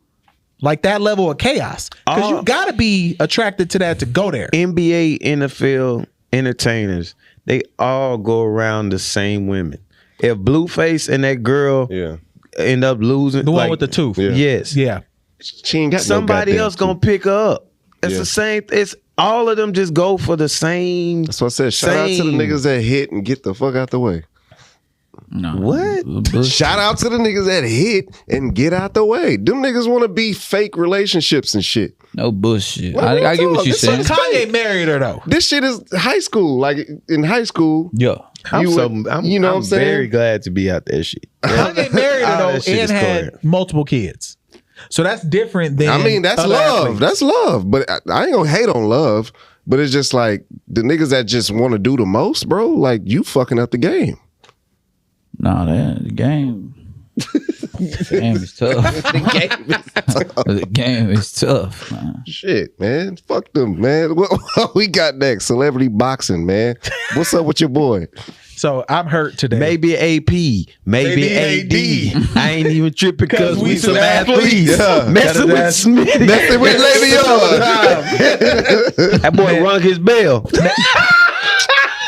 [SPEAKER 1] like that level of chaos. Because you got to be attracted to that to go there.
[SPEAKER 2] NBA, NFL entertainers, they all go around the same women. If Blueface and that girl
[SPEAKER 4] Yeah.
[SPEAKER 2] end up losing,
[SPEAKER 1] The one
[SPEAKER 2] like,
[SPEAKER 1] with the tooth.
[SPEAKER 4] Yeah.
[SPEAKER 2] yes,
[SPEAKER 1] Yeah.
[SPEAKER 4] She ain't got no
[SPEAKER 2] somebody
[SPEAKER 4] goddamn
[SPEAKER 2] else gonna
[SPEAKER 4] tooth.
[SPEAKER 2] pick her up. It's
[SPEAKER 4] Yeah.
[SPEAKER 2] the same. It's all of them just go for the same.
[SPEAKER 4] That's what I said. Shout out to the
[SPEAKER 2] Same.
[SPEAKER 4] niggas that hit and get the fuck out the way.
[SPEAKER 3] No.
[SPEAKER 2] What?
[SPEAKER 3] Bush.
[SPEAKER 4] Shout out to the niggas that hit and get out the way. Them niggas want to be fake relationships and shit.
[SPEAKER 3] No bullshit.
[SPEAKER 4] What
[SPEAKER 3] I get what
[SPEAKER 4] talk?
[SPEAKER 3] you
[SPEAKER 4] This
[SPEAKER 3] saying.
[SPEAKER 4] is
[SPEAKER 1] Kanye married her, though.
[SPEAKER 4] This shit is high school. Like in high school,
[SPEAKER 3] Yeah.
[SPEAKER 2] I'm
[SPEAKER 4] you
[SPEAKER 2] so
[SPEAKER 4] would-
[SPEAKER 2] I'm,
[SPEAKER 4] you know
[SPEAKER 2] I'm
[SPEAKER 4] what I'm saying?
[SPEAKER 2] very glad to be out that shit.
[SPEAKER 1] Kanye married her,
[SPEAKER 2] All
[SPEAKER 1] though,
[SPEAKER 2] that shit
[SPEAKER 1] and
[SPEAKER 2] is
[SPEAKER 1] had
[SPEAKER 2] correct.
[SPEAKER 1] multiple kids. So that's different than.
[SPEAKER 4] I mean, that's
[SPEAKER 1] other
[SPEAKER 4] love.
[SPEAKER 1] athletes.
[SPEAKER 4] That's love. But I ain't gonna hate on love. But it's just like the niggas that just want to do the most, bro. Like you fucking up the game.
[SPEAKER 3] No, the game. The game is tough. The game is tough, man.
[SPEAKER 4] Shit, man. Fuck them, man. What we got next? Celebrity boxing, man. What's up with your boy?
[SPEAKER 1] So I'm hurt today.
[SPEAKER 2] Maybe AP, maybe
[SPEAKER 1] Maybe
[SPEAKER 2] AD. I ain't even tripping because
[SPEAKER 1] we
[SPEAKER 2] we
[SPEAKER 1] some
[SPEAKER 2] some athletes.
[SPEAKER 4] Yeah.
[SPEAKER 2] Messing with Smitty.
[SPEAKER 4] Messing with Le'Veon.
[SPEAKER 2] That boy rung his bell.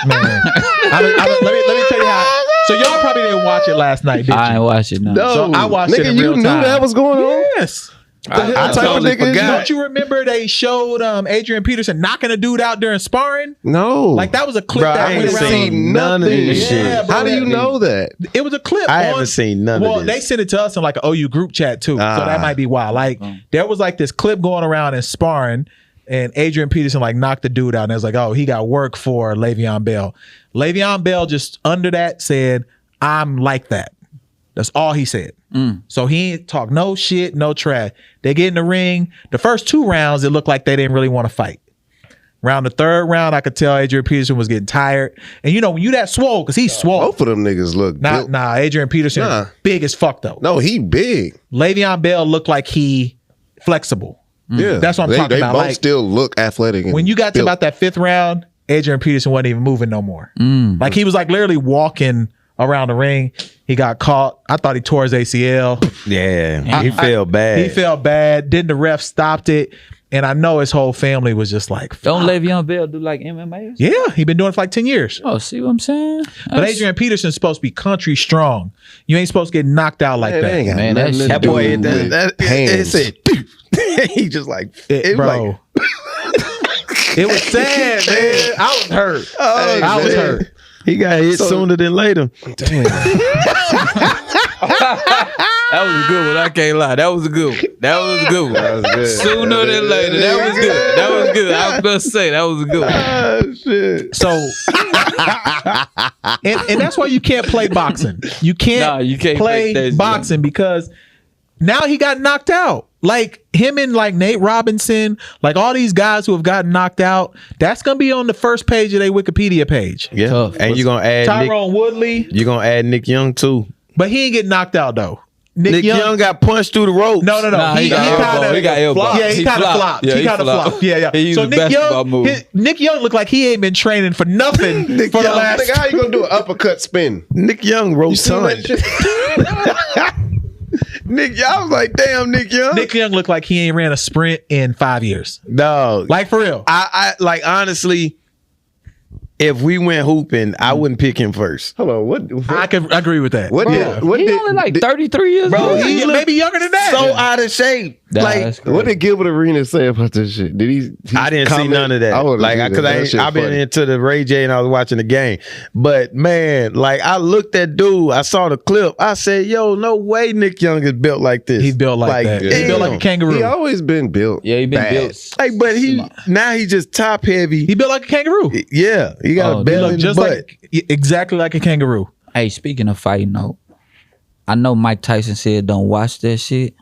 [SPEAKER 1] Man. Let me tell you how. So y'all probably didn't watch it last night, did
[SPEAKER 3] I
[SPEAKER 1] you?
[SPEAKER 3] ain't watching none.
[SPEAKER 4] No,
[SPEAKER 1] So I watched
[SPEAKER 4] nigga,
[SPEAKER 1] it in
[SPEAKER 4] you
[SPEAKER 1] real
[SPEAKER 4] knew
[SPEAKER 1] time.
[SPEAKER 4] that was going on.
[SPEAKER 1] Yes.
[SPEAKER 3] I
[SPEAKER 4] type of
[SPEAKER 3] totally
[SPEAKER 4] nigga is
[SPEAKER 3] forgot.
[SPEAKER 1] Don't you remember they showed Adrian Peterson knocking a dude out during sparring?
[SPEAKER 4] No,
[SPEAKER 1] Like that was a clip
[SPEAKER 2] Bro,
[SPEAKER 1] that
[SPEAKER 2] I
[SPEAKER 1] went
[SPEAKER 2] ain't
[SPEAKER 1] around.
[SPEAKER 2] seen none of this
[SPEAKER 1] Yeah,
[SPEAKER 2] shit.
[SPEAKER 1] bro,
[SPEAKER 4] How do you know that?
[SPEAKER 1] It was a clip.
[SPEAKER 2] I
[SPEAKER 1] on-
[SPEAKER 2] haven't seen none
[SPEAKER 1] Well,
[SPEAKER 2] of this.
[SPEAKER 1] they sent it to us in like an OU group chat too, so that might be why. Like there was like this clip going around in sparring, and Adrian Peterson like knocked the dude out, and it was like, oh, he got work for Le'Veon Bell. Le'Veon Bell just under that said, "I'm like that." That's all he said. So he ain't talk no shit, no trash. They get in the ring. The first 2 rounds, it looked like they didn't really want to fight. Round the 3rd round, I could tell Adrian Peterson was getting tired. And you know, when you that swole, because he's swole.
[SPEAKER 4] Both of them niggas look. built.
[SPEAKER 1] Nah, Adrian Peterson
[SPEAKER 4] Nah.
[SPEAKER 1] big as fuck though.
[SPEAKER 4] No, he big.
[SPEAKER 1] Le'Veon Bell looked like he flexible.
[SPEAKER 4] Yeah,
[SPEAKER 1] That's what I'm
[SPEAKER 4] they,
[SPEAKER 1] talking
[SPEAKER 4] they
[SPEAKER 1] about.
[SPEAKER 4] both
[SPEAKER 1] Like,
[SPEAKER 4] still look athletic. And
[SPEAKER 1] when you got to
[SPEAKER 4] built.
[SPEAKER 1] about that 5th round, Adrian Peterson wasn't even moving no more. Like he was like literally walking around the ring. He got caught. I thought he tore his ACL.
[SPEAKER 2] Yeah, he felt bad.
[SPEAKER 1] He felt bad. Then the ref stopped it. And I know his whole family was just like,
[SPEAKER 3] Don't
[SPEAKER 1] fuck.
[SPEAKER 3] Le'Veon Bell do like MMA?
[SPEAKER 1] Yeah, he been doing it for like 10 years.
[SPEAKER 3] Oh, see what I'm saying?
[SPEAKER 1] But Adrian Peterson's supposed to be country strong. You ain't supposed to get knocked out like
[SPEAKER 4] Man,
[SPEAKER 1] that.
[SPEAKER 4] they ain't got
[SPEAKER 3] Man,
[SPEAKER 4] nothing
[SPEAKER 3] that
[SPEAKER 4] to
[SPEAKER 3] shit-
[SPEAKER 4] do
[SPEAKER 2] That boy,
[SPEAKER 4] with
[SPEAKER 2] it
[SPEAKER 4] hands.
[SPEAKER 2] said, he just like,
[SPEAKER 1] It,
[SPEAKER 2] it was
[SPEAKER 1] bro.
[SPEAKER 2] like,
[SPEAKER 1] It was sad, man. I was hurt.
[SPEAKER 2] Oh,
[SPEAKER 1] I was
[SPEAKER 2] man.
[SPEAKER 1] hurt.
[SPEAKER 2] He got hit sooner than later.
[SPEAKER 4] Damn.
[SPEAKER 3] That was a good one. I can't lie. That was a good one. That was a good one.
[SPEAKER 4] That was good.
[SPEAKER 3] Sooner than later. That was good. That was good. I was about to say that was a good one.
[SPEAKER 2] Oh shit.
[SPEAKER 1] So, and that's why you can't play boxing. You can't,
[SPEAKER 3] You can't
[SPEAKER 1] play
[SPEAKER 3] that
[SPEAKER 1] boxing because now he got knocked out. Like him and like Nate Robinson, like all these guys who have gotten knocked out, that's gonna be on the first page of their Wikipedia page.
[SPEAKER 2] Yeah.
[SPEAKER 3] Tough.
[SPEAKER 2] And you're gonna add
[SPEAKER 1] Tyrone Woodley,
[SPEAKER 2] You're gonna add Nick Young too.
[SPEAKER 1] but he ain't get knocked out though.
[SPEAKER 2] Nick Young got punched through the ropes.
[SPEAKER 1] No.
[SPEAKER 3] Nah, he got elbow. He got elbow.
[SPEAKER 1] Yeah, he
[SPEAKER 3] He
[SPEAKER 1] kind of
[SPEAKER 3] flopped.
[SPEAKER 1] flopped.
[SPEAKER 3] Yeah,
[SPEAKER 1] he
[SPEAKER 3] he
[SPEAKER 1] kind of
[SPEAKER 3] flopped.
[SPEAKER 1] flopped. Yeah.
[SPEAKER 3] He used
[SPEAKER 1] So
[SPEAKER 3] a
[SPEAKER 1] Nick
[SPEAKER 3] basketball
[SPEAKER 1] Young,
[SPEAKER 3] move.
[SPEAKER 1] Nick Young looked like he ain't been training for nothing for the
[SPEAKER 4] Young,
[SPEAKER 1] last.
[SPEAKER 4] nigga, how you gonna do an uppercut spin?
[SPEAKER 2] Nick Young wrote
[SPEAKER 4] Seen that
[SPEAKER 2] son.
[SPEAKER 4] shit?
[SPEAKER 2] Nick, I was like, damn, Nick Young.
[SPEAKER 1] Nick Young looked like he ain't ran a sprint in 5 years.
[SPEAKER 2] Dog.
[SPEAKER 1] Like for real.
[SPEAKER 2] I like honestly, if we went hooping, I wouldn't pick him first.
[SPEAKER 4] Hold on, what?
[SPEAKER 1] I can agree with that.
[SPEAKER 4] What did? What
[SPEAKER 3] He
[SPEAKER 4] did?
[SPEAKER 3] only like 33 years
[SPEAKER 2] Bro,
[SPEAKER 3] old.
[SPEAKER 1] Yeah,
[SPEAKER 2] he
[SPEAKER 1] maybe younger than that.
[SPEAKER 2] So out of shape.
[SPEAKER 3] Nah,
[SPEAKER 2] like
[SPEAKER 3] that's crazy.
[SPEAKER 4] What did Gilbert Arenas say about this shit? Did he
[SPEAKER 2] I didn't see
[SPEAKER 4] comment?
[SPEAKER 2] none of that.
[SPEAKER 4] I would've
[SPEAKER 2] Like,
[SPEAKER 4] seen
[SPEAKER 2] because
[SPEAKER 4] that. That shit
[SPEAKER 2] I've been
[SPEAKER 4] funny.
[SPEAKER 2] into the Ray J and I was watching the game. But man, like I looked at dude, I saw the clip. I said, "Yo, no way, Nick Young is built like this.
[SPEAKER 1] He's built like that. He's
[SPEAKER 2] Damn.
[SPEAKER 1] built like a kangaroo.
[SPEAKER 4] He always been built.
[SPEAKER 3] Yeah, he been
[SPEAKER 4] bad.
[SPEAKER 3] built.
[SPEAKER 2] Like, but now he just top heavy.
[SPEAKER 1] He built like a kangaroo.
[SPEAKER 2] Yeah, he got
[SPEAKER 3] Oh,
[SPEAKER 2] a
[SPEAKER 3] he
[SPEAKER 2] belly
[SPEAKER 1] Look
[SPEAKER 2] and
[SPEAKER 1] just
[SPEAKER 2] butt.
[SPEAKER 1] like exactly like a kangaroo.
[SPEAKER 6] Hey, speaking of fighting though, I know Mike Tyson said don't watch that shit,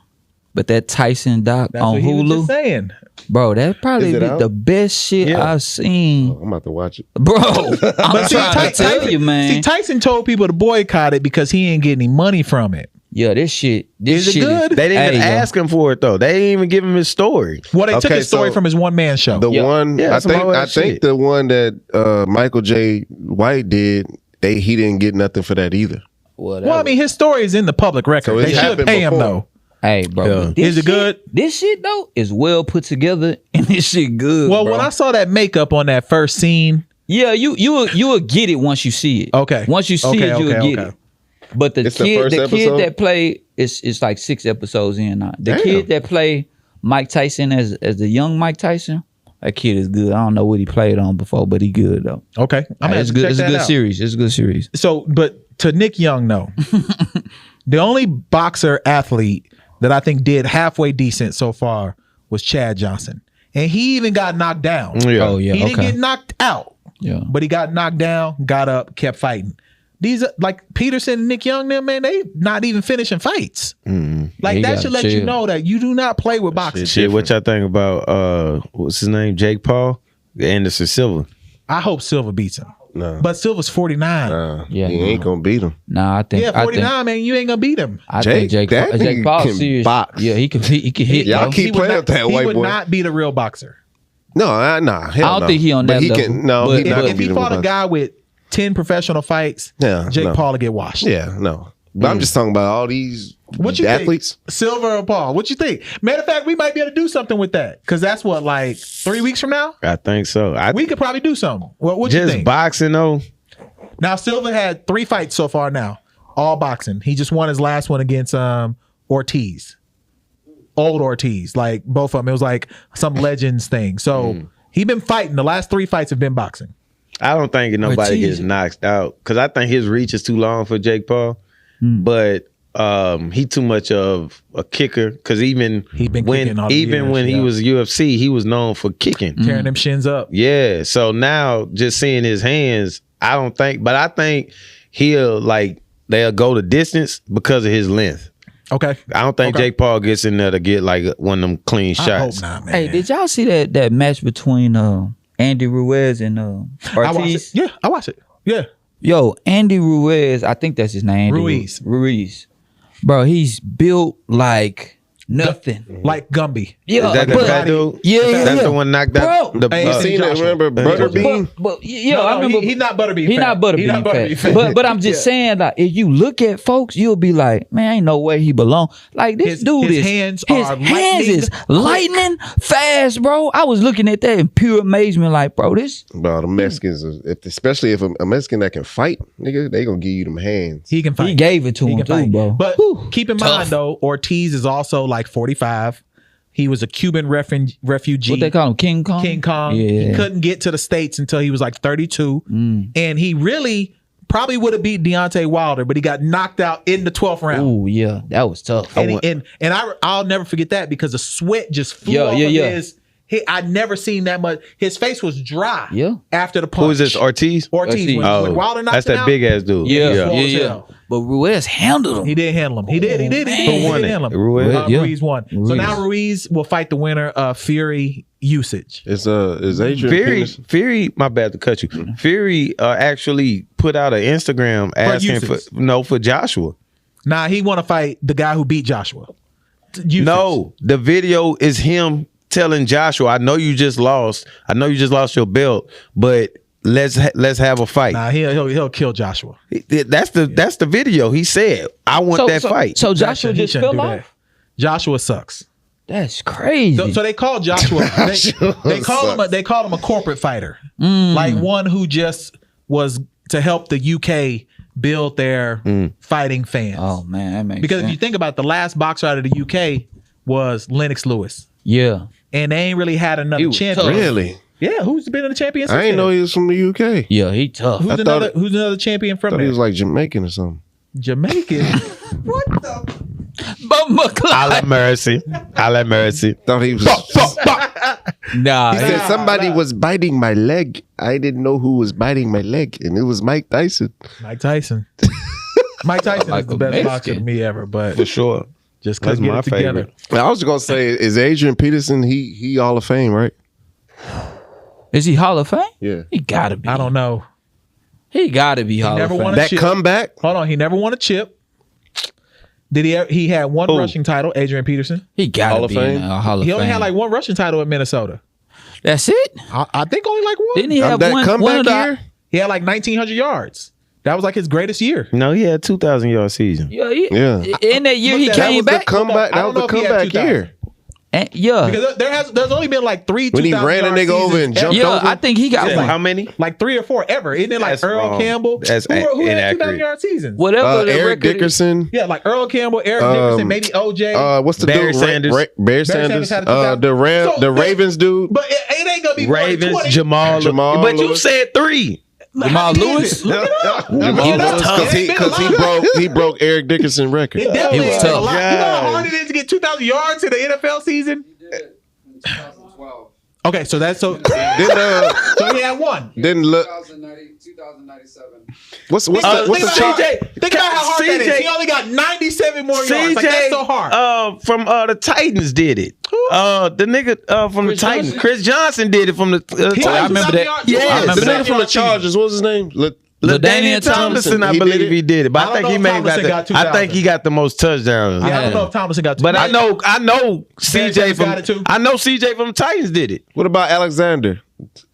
[SPEAKER 6] but that Tyson doc
[SPEAKER 1] That's
[SPEAKER 6] on
[SPEAKER 1] what he was just
[SPEAKER 6] Hulu,
[SPEAKER 1] saying.
[SPEAKER 6] bro, that probably
[SPEAKER 4] Is it
[SPEAKER 6] be
[SPEAKER 4] out?
[SPEAKER 6] the best shit
[SPEAKER 2] Yeah.
[SPEAKER 6] I've seen,
[SPEAKER 4] I'm about to watch it.
[SPEAKER 6] bro. I'm
[SPEAKER 1] But see,
[SPEAKER 6] trying to tell
[SPEAKER 1] Tyson,
[SPEAKER 6] you, man.
[SPEAKER 1] see, Tyson told people to boycott it because he ain't getting any money from it.
[SPEAKER 6] Yeah, this shit. This
[SPEAKER 1] Is it
[SPEAKER 6] shit
[SPEAKER 1] good?
[SPEAKER 2] They didn't even
[SPEAKER 6] Hey, yo.
[SPEAKER 2] ask him for it though. They didn't even give him his story.
[SPEAKER 1] Well, they took
[SPEAKER 4] Okay,
[SPEAKER 1] his story
[SPEAKER 4] so
[SPEAKER 1] from his one man show.
[SPEAKER 4] The one
[SPEAKER 2] Yeah,
[SPEAKER 4] I
[SPEAKER 2] some
[SPEAKER 4] think
[SPEAKER 2] old
[SPEAKER 4] I
[SPEAKER 2] ass
[SPEAKER 4] think
[SPEAKER 2] shit.
[SPEAKER 4] the one that Michael J. White did, he didn't get nothing for that either.
[SPEAKER 6] Whatever.
[SPEAKER 1] Well, I mean, his story is in the public record.
[SPEAKER 4] So it
[SPEAKER 1] They should
[SPEAKER 4] happened
[SPEAKER 1] pay him
[SPEAKER 4] before.
[SPEAKER 1] though.
[SPEAKER 6] Hey, bro.
[SPEAKER 2] Yeah.
[SPEAKER 6] but this
[SPEAKER 1] Is it
[SPEAKER 6] shit-
[SPEAKER 1] good?
[SPEAKER 6] This shit though is well put together, and this shit good.
[SPEAKER 1] Well,
[SPEAKER 6] bro.
[SPEAKER 1] when I saw that makeup on that first scene,
[SPEAKER 6] yeah, you will get it once you see it.
[SPEAKER 1] Okay.
[SPEAKER 6] Once you see
[SPEAKER 1] Okay,
[SPEAKER 6] it, you'll
[SPEAKER 1] okay,
[SPEAKER 6] get
[SPEAKER 1] okay.
[SPEAKER 6] it. But the
[SPEAKER 4] It's the
[SPEAKER 6] kid,
[SPEAKER 4] first
[SPEAKER 6] the kid
[SPEAKER 4] episode?
[SPEAKER 6] that played it's like 6 episodes in now. The
[SPEAKER 4] Damn.
[SPEAKER 6] kid that played Mike Tyson as the young Mike Tyson, that kid is good. I don't know what he played on before, but he good though.
[SPEAKER 1] okay, I'm
[SPEAKER 6] It's good. It's a good series. It's a good series.
[SPEAKER 1] So, but to Nick Young, no. The only boxer athlete that I think did halfway decent so far was Chad Johnson, and he even got knocked down.
[SPEAKER 2] Yeah.
[SPEAKER 6] Oh yeah.
[SPEAKER 1] He didn't
[SPEAKER 6] Okay.
[SPEAKER 1] get knocked out,
[SPEAKER 6] Yeah.
[SPEAKER 1] but he got knocked down, got up, kept fighting. These are like Peterson and Nick Young, them man, they not even finishing fights. Like
[SPEAKER 6] Yeah, you
[SPEAKER 1] that
[SPEAKER 6] gotta
[SPEAKER 1] should let you
[SPEAKER 6] chill.
[SPEAKER 1] know that you do not play with boxing.
[SPEAKER 2] Shit, what y'all think about what's his name? Jake Paul? Anderson Silva.
[SPEAKER 1] I hope Silva beats him,
[SPEAKER 4] No.
[SPEAKER 1] but Silva's 49.
[SPEAKER 6] Yeah,
[SPEAKER 4] he ain't gonna beat him.
[SPEAKER 6] Nah, I think.
[SPEAKER 1] Yeah, 49, man, you ain't gonna beat him.
[SPEAKER 6] I think
[SPEAKER 4] Jake, that
[SPEAKER 6] Jake
[SPEAKER 4] nigga
[SPEAKER 6] Paul
[SPEAKER 4] can
[SPEAKER 6] serious.
[SPEAKER 4] box.
[SPEAKER 6] Yeah, he can hit.
[SPEAKER 4] Y'all
[SPEAKER 6] yo.
[SPEAKER 4] keep
[SPEAKER 1] He would
[SPEAKER 4] playing
[SPEAKER 1] not-
[SPEAKER 4] with that
[SPEAKER 1] he
[SPEAKER 4] white
[SPEAKER 1] would
[SPEAKER 4] boy.
[SPEAKER 1] not beat a real boxer.
[SPEAKER 4] No, nah. Hell
[SPEAKER 6] I don't
[SPEAKER 4] no.
[SPEAKER 6] think he on
[SPEAKER 4] But
[SPEAKER 6] that
[SPEAKER 4] he
[SPEAKER 6] level.
[SPEAKER 4] Can, no,
[SPEAKER 6] But-
[SPEAKER 4] he's not
[SPEAKER 1] If
[SPEAKER 4] gonna
[SPEAKER 1] he
[SPEAKER 4] beat him.
[SPEAKER 1] fought a
[SPEAKER 4] with
[SPEAKER 1] guy with 10 professional fights,
[SPEAKER 4] Yeah,
[SPEAKER 1] Jake
[SPEAKER 4] no.
[SPEAKER 1] Paul will get washed.
[SPEAKER 4] Yeah, no. But I'm just talking about all these
[SPEAKER 1] What you
[SPEAKER 4] athletes.
[SPEAKER 1] think? Silver or Paul? What you think? Matter of fact, we might be able to do something with that because that's what, like 3 weeks from now.
[SPEAKER 2] I think so.
[SPEAKER 1] We could probably do something. What you
[SPEAKER 2] just
[SPEAKER 1] think?
[SPEAKER 2] boxing though.
[SPEAKER 1] Now Silva had 3 fights so far. Now all boxing. He just won his last one against Ortiz, old Ortiz. Like both of them, it was like some legends thing. So he been fighting. The last 3 fights have been boxing.
[SPEAKER 2] I don't think nobody
[SPEAKER 6] Ortiz.
[SPEAKER 2] gets knocked out because I think his reach is too long for Jake Paul. But he too much of a kicker because even
[SPEAKER 1] He been
[SPEAKER 2] when
[SPEAKER 1] kicking all the years,
[SPEAKER 2] when he
[SPEAKER 1] yeah.
[SPEAKER 2] was UFC, he was known for kicking.
[SPEAKER 1] Tearing them shins up.
[SPEAKER 2] Yeah. So now just seeing his hands, I don't think, but I think they'll go the distance because of his length.
[SPEAKER 1] Okay.
[SPEAKER 2] I don't think
[SPEAKER 1] Okay.
[SPEAKER 2] Jake Paul gets in there to get like one of them clean
[SPEAKER 1] I
[SPEAKER 2] shots.
[SPEAKER 1] hope not, man.
[SPEAKER 6] Hey, did y'all see that match between Andy Ruiz and
[SPEAKER 1] I watched
[SPEAKER 6] Ortiz?
[SPEAKER 1] it. Yeah, I watched it. Yeah.
[SPEAKER 6] Yo, Andy Ruiz, I think that's his name. Andy
[SPEAKER 1] Ruiz.
[SPEAKER 6] Ruiz. Bro, he's built like nothing.
[SPEAKER 1] Like Gumby.
[SPEAKER 6] Yeah,
[SPEAKER 2] Is that the
[SPEAKER 6] but-
[SPEAKER 2] fat dude?
[SPEAKER 6] Yeah, yeah,
[SPEAKER 2] That's
[SPEAKER 6] yeah.
[SPEAKER 2] the one knocked out.
[SPEAKER 6] Bro.
[SPEAKER 2] The,
[SPEAKER 1] Hey,
[SPEAKER 4] You seen that?
[SPEAKER 1] Joshua.
[SPEAKER 4] Remember Butterbean?
[SPEAKER 6] But yeah,
[SPEAKER 1] No,
[SPEAKER 6] I
[SPEAKER 1] no,
[SPEAKER 6] remember
[SPEAKER 1] he's not Butterbean.
[SPEAKER 6] He
[SPEAKER 1] fat.
[SPEAKER 6] not Butterbean
[SPEAKER 1] He not Butterbean
[SPEAKER 6] fat.
[SPEAKER 1] fat.
[SPEAKER 6] But I'm just saying, like, if you look at folks, you'll be like, man, ain't no way he belong. Like this
[SPEAKER 1] His-
[SPEAKER 6] dude
[SPEAKER 1] his
[SPEAKER 6] is
[SPEAKER 1] hands
[SPEAKER 6] his
[SPEAKER 1] are
[SPEAKER 6] hands
[SPEAKER 1] lightning
[SPEAKER 6] is lightning fast, bro. I was looking at that in pure amazement, like, bro, this.
[SPEAKER 4] Bro, the Mexicans, especially if a Mexican that can fight, nigga, they gonna give you them hands.
[SPEAKER 1] He can fight.
[SPEAKER 6] He gave it to
[SPEAKER 1] He
[SPEAKER 6] him
[SPEAKER 1] can
[SPEAKER 6] too,
[SPEAKER 1] fight.
[SPEAKER 6] bro.
[SPEAKER 1] But
[SPEAKER 6] Whew.
[SPEAKER 1] keep in mind though, Ortiz is also like 45. He was a Cuban refugee.
[SPEAKER 6] What they call him? King Kong?
[SPEAKER 1] King Kong.
[SPEAKER 6] Yeah.
[SPEAKER 1] He couldn't get to the States until he was like 32. And he really probably would have beat Deontay Wilder, but he got knocked out in the 12th round.
[SPEAKER 6] Oh, yeah. That was tough.
[SPEAKER 1] I'll never forget that because the sweat just flew off of his. I'd never seen that much. His face was dry after the punch.
[SPEAKER 2] Who is this? Ortiz?
[SPEAKER 1] Ortiz. When Wilder knocked
[SPEAKER 2] that's
[SPEAKER 1] him
[SPEAKER 2] that
[SPEAKER 1] out,
[SPEAKER 2] big ass dude.
[SPEAKER 6] Yeah. But Ruiz handled him.
[SPEAKER 1] he did handle him. He did. He did handle him. Ruiz won. So now Ruiz will fight the winner of Fury usage.
[SPEAKER 4] Is Adrian
[SPEAKER 2] Fury, my bad to cut you. Fury actually put out an Instagram asking for Joshua.
[SPEAKER 1] Nah, he want to fight the guy who beat Joshua. Usage.
[SPEAKER 2] No, the video is him telling Joshua, I know you just lost your belt, but let's have a fight.
[SPEAKER 1] Nah, he'll kill Joshua.
[SPEAKER 2] That's the video. He said, I want that fight.
[SPEAKER 6] So Joshua just fell off?
[SPEAKER 1] Joshua sucks.
[SPEAKER 6] That's crazy.
[SPEAKER 1] So they call Joshua. They call him a corporate fighter, like one who just was to help the UK build their fighting fans.
[SPEAKER 6] Oh man, that makes
[SPEAKER 1] because
[SPEAKER 6] sense.
[SPEAKER 1] if you think about it, the last boxer out of the UK was Lennox Lewis.
[SPEAKER 6] Yeah.
[SPEAKER 1] And they ain't really had another champion.
[SPEAKER 4] Really?
[SPEAKER 1] Yeah, who's been in the champion since
[SPEAKER 4] I ain't know he was from the UK.
[SPEAKER 6] Yeah, he tough.
[SPEAKER 1] Who's another champion from
[SPEAKER 4] I thought
[SPEAKER 1] there?
[SPEAKER 4] he was like Jamaican or something.
[SPEAKER 1] Jamaican. What the?
[SPEAKER 2] I mercy.
[SPEAKER 4] Thought he was.
[SPEAKER 6] Nah.
[SPEAKER 4] He said somebody was biting my leg. I didn't know who was biting my leg, and it was Mike Tyson.
[SPEAKER 1] Mike Tyson is the best boxer to me ever, but
[SPEAKER 2] For sure.
[SPEAKER 1] just couldn't
[SPEAKER 2] That's
[SPEAKER 1] get
[SPEAKER 2] my
[SPEAKER 1] it together.
[SPEAKER 2] favorite.
[SPEAKER 4] I was gonna say, is Adrian Peterson? He Hall of Fame, right?
[SPEAKER 6] Is he Hall of Fame?
[SPEAKER 4] Yeah.
[SPEAKER 6] He gotta be.
[SPEAKER 1] I don't know.
[SPEAKER 6] He gotta be Hall of
[SPEAKER 1] never
[SPEAKER 6] Fame.
[SPEAKER 1] won a
[SPEAKER 4] That
[SPEAKER 1] chip.
[SPEAKER 4] comeback.
[SPEAKER 1] Hold on, he never won a chip. Did he? He had one rushing title, Adrian Peterson.
[SPEAKER 6] He gotta
[SPEAKER 4] Hall of
[SPEAKER 6] be
[SPEAKER 4] Fame?
[SPEAKER 6] in Hall of
[SPEAKER 1] He
[SPEAKER 6] Fame.
[SPEAKER 1] only had like one rushing title in Minnesota.
[SPEAKER 6] That's it?
[SPEAKER 1] I think only like one.
[SPEAKER 6] Didn't he have
[SPEAKER 4] That
[SPEAKER 6] one
[SPEAKER 4] comeback
[SPEAKER 6] of the,
[SPEAKER 4] year.
[SPEAKER 1] He had like 1,900 yards. That was like his greatest year.
[SPEAKER 2] No, he had 2,000 yard season.
[SPEAKER 6] Yeah.
[SPEAKER 4] Yeah.
[SPEAKER 6] In that year, he
[SPEAKER 1] Look,
[SPEAKER 4] That
[SPEAKER 6] came
[SPEAKER 4] was
[SPEAKER 6] back.
[SPEAKER 4] the comeback.
[SPEAKER 1] I
[SPEAKER 4] That
[SPEAKER 1] don't
[SPEAKER 4] was the
[SPEAKER 1] know if he had
[SPEAKER 4] comeback
[SPEAKER 1] 2,000.
[SPEAKER 4] year.
[SPEAKER 6] And, yeah.
[SPEAKER 1] Because there's only been like three.
[SPEAKER 4] When he
[SPEAKER 1] 2,000
[SPEAKER 4] ran a
[SPEAKER 1] yard
[SPEAKER 4] nigga over
[SPEAKER 1] seasons
[SPEAKER 4] and
[SPEAKER 1] ever.
[SPEAKER 4] jumped
[SPEAKER 6] Yeah,
[SPEAKER 4] over.
[SPEAKER 6] I think he got one.
[SPEAKER 2] How many?
[SPEAKER 1] Like 3 or 4 ever. Isn't it like
[SPEAKER 2] That's
[SPEAKER 1] Earl
[SPEAKER 2] wrong.
[SPEAKER 1] Campbell?
[SPEAKER 2] That's
[SPEAKER 1] who had
[SPEAKER 2] inaccurate.
[SPEAKER 1] 2,000 yard seasons?
[SPEAKER 6] Whatever the
[SPEAKER 4] Eric
[SPEAKER 6] record is.
[SPEAKER 4] Dickerson.
[SPEAKER 1] Yeah, like Earl Campbell, Eric Dickerson, maybe OJ.
[SPEAKER 4] What's the
[SPEAKER 2] Barry
[SPEAKER 4] dude?
[SPEAKER 2] Sanders.
[SPEAKER 4] Barry
[SPEAKER 1] Sanders
[SPEAKER 4] Sanders.
[SPEAKER 1] had a 2,000.
[SPEAKER 4] The
[SPEAKER 1] So,
[SPEAKER 4] Ravens dude.
[SPEAKER 1] but it ain't gonna be more than
[SPEAKER 2] Ravens,
[SPEAKER 1] 20.
[SPEAKER 2] Jamal
[SPEAKER 4] Jamal
[SPEAKER 2] But you
[SPEAKER 4] Lewis.
[SPEAKER 2] said 3.
[SPEAKER 6] Jamal Lewis?
[SPEAKER 1] Look it up.
[SPEAKER 4] Jamal
[SPEAKER 1] Look it up.
[SPEAKER 4] Lewis,
[SPEAKER 1] It ain't been a
[SPEAKER 4] because
[SPEAKER 1] lot.
[SPEAKER 4] he broke Eric Dickerson record.
[SPEAKER 1] It definitely
[SPEAKER 6] He was
[SPEAKER 1] ain't been a
[SPEAKER 6] tough.
[SPEAKER 1] lot. You know how hard it is to get 2,000 yards in the NFL season?
[SPEAKER 7] did in 2012.
[SPEAKER 1] Okay, so that's so.
[SPEAKER 4] Then
[SPEAKER 1] So he had one.
[SPEAKER 4] then look.
[SPEAKER 7] 2097.
[SPEAKER 4] What's
[SPEAKER 1] Think
[SPEAKER 4] the
[SPEAKER 1] about
[SPEAKER 4] chart?
[SPEAKER 1] Think about how hard that is.
[SPEAKER 2] CJ
[SPEAKER 1] He only got 97 more yards. Like, that's so hard.
[SPEAKER 2] from the Titans did it. The nigga from
[SPEAKER 6] Chris
[SPEAKER 2] the Titans,
[SPEAKER 6] Johnson?
[SPEAKER 2] Chris Johnson did it from the
[SPEAKER 1] He
[SPEAKER 2] Titans.
[SPEAKER 1] got
[SPEAKER 6] I remember
[SPEAKER 1] 2,000
[SPEAKER 6] that.
[SPEAKER 1] yards.
[SPEAKER 2] Yeah,
[SPEAKER 6] I remember
[SPEAKER 4] The
[SPEAKER 6] that.
[SPEAKER 4] nigga from the Chargers. What was his name?
[SPEAKER 2] LaDainian Tomlinson, I
[SPEAKER 4] He
[SPEAKER 2] believe
[SPEAKER 4] did it?
[SPEAKER 2] he did it. But
[SPEAKER 1] I
[SPEAKER 2] I
[SPEAKER 1] don't
[SPEAKER 2] think
[SPEAKER 1] know
[SPEAKER 2] he
[SPEAKER 1] if
[SPEAKER 2] may
[SPEAKER 1] Tomlinson got
[SPEAKER 2] got.
[SPEAKER 1] 2,000.
[SPEAKER 2] I think he got the most touchdowns.
[SPEAKER 1] Yeah, I don't know if Tomlinson got two.
[SPEAKER 2] But I know
[SPEAKER 1] Sanders
[SPEAKER 2] CJ
[SPEAKER 1] got it too.
[SPEAKER 2] from. I know CJ from the Titans did it.
[SPEAKER 4] What about Alexander?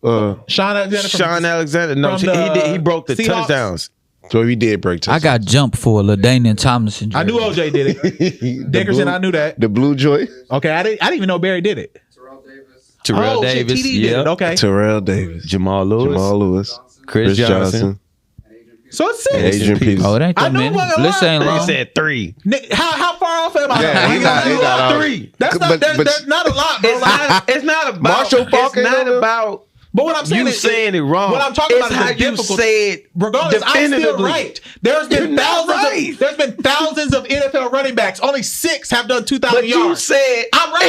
[SPEAKER 1] Sean Alexander. from-
[SPEAKER 2] Sean Alexander. No,
[SPEAKER 1] from the
[SPEAKER 2] he broke the
[SPEAKER 1] Seahawks.
[SPEAKER 2] touchdowns.
[SPEAKER 4] So he did break.
[SPEAKER 6] I got jumped for a LaDainian Tomlinson.
[SPEAKER 1] I knew OJ did it. Dickerson, I knew that.
[SPEAKER 4] The Blue Joy.
[SPEAKER 1] Okay, I didn't even know Barry did it.
[SPEAKER 7] Terrell Davis.
[SPEAKER 2] Terrell
[SPEAKER 1] Oh,
[SPEAKER 2] Davis.
[SPEAKER 1] shit, TD did it. Okay.
[SPEAKER 4] Terrell Davis.
[SPEAKER 2] Jamal Lewis.
[SPEAKER 4] Jamal Lewis.
[SPEAKER 2] Chris Johnson.
[SPEAKER 1] So it's six.
[SPEAKER 4] Adrian Peterson.
[SPEAKER 6] Oh, it ain't
[SPEAKER 1] I
[SPEAKER 6] that
[SPEAKER 1] knew
[SPEAKER 6] many.
[SPEAKER 1] it wasn't
[SPEAKER 6] List
[SPEAKER 1] a lot,
[SPEAKER 6] ain't
[SPEAKER 1] bro.
[SPEAKER 2] He
[SPEAKER 6] long.
[SPEAKER 2] said 3.
[SPEAKER 1] Nick, how far off am I?
[SPEAKER 4] Yeah, he not off.
[SPEAKER 2] 3.
[SPEAKER 1] That's not.
[SPEAKER 4] But-
[SPEAKER 1] There's not a lot, bro.
[SPEAKER 2] It's not about.
[SPEAKER 4] Marshall Faulk
[SPEAKER 2] It's
[SPEAKER 4] ain't
[SPEAKER 2] not
[SPEAKER 4] on
[SPEAKER 2] about.
[SPEAKER 1] But what I'm saying
[SPEAKER 2] You
[SPEAKER 1] is
[SPEAKER 2] saying it wrong.
[SPEAKER 1] What I'm talking
[SPEAKER 2] It's
[SPEAKER 1] about
[SPEAKER 2] how
[SPEAKER 1] is the
[SPEAKER 2] you
[SPEAKER 1] difficulty.
[SPEAKER 2] said.
[SPEAKER 1] Regardless, I'm still
[SPEAKER 2] definitively.
[SPEAKER 1] right. There's been
[SPEAKER 2] You're not
[SPEAKER 1] thousands.
[SPEAKER 2] right.
[SPEAKER 1] There's been thousands of NFL running backs. Only 6 have done 2,000
[SPEAKER 2] But you
[SPEAKER 1] yards.
[SPEAKER 2] said
[SPEAKER 1] I'm right.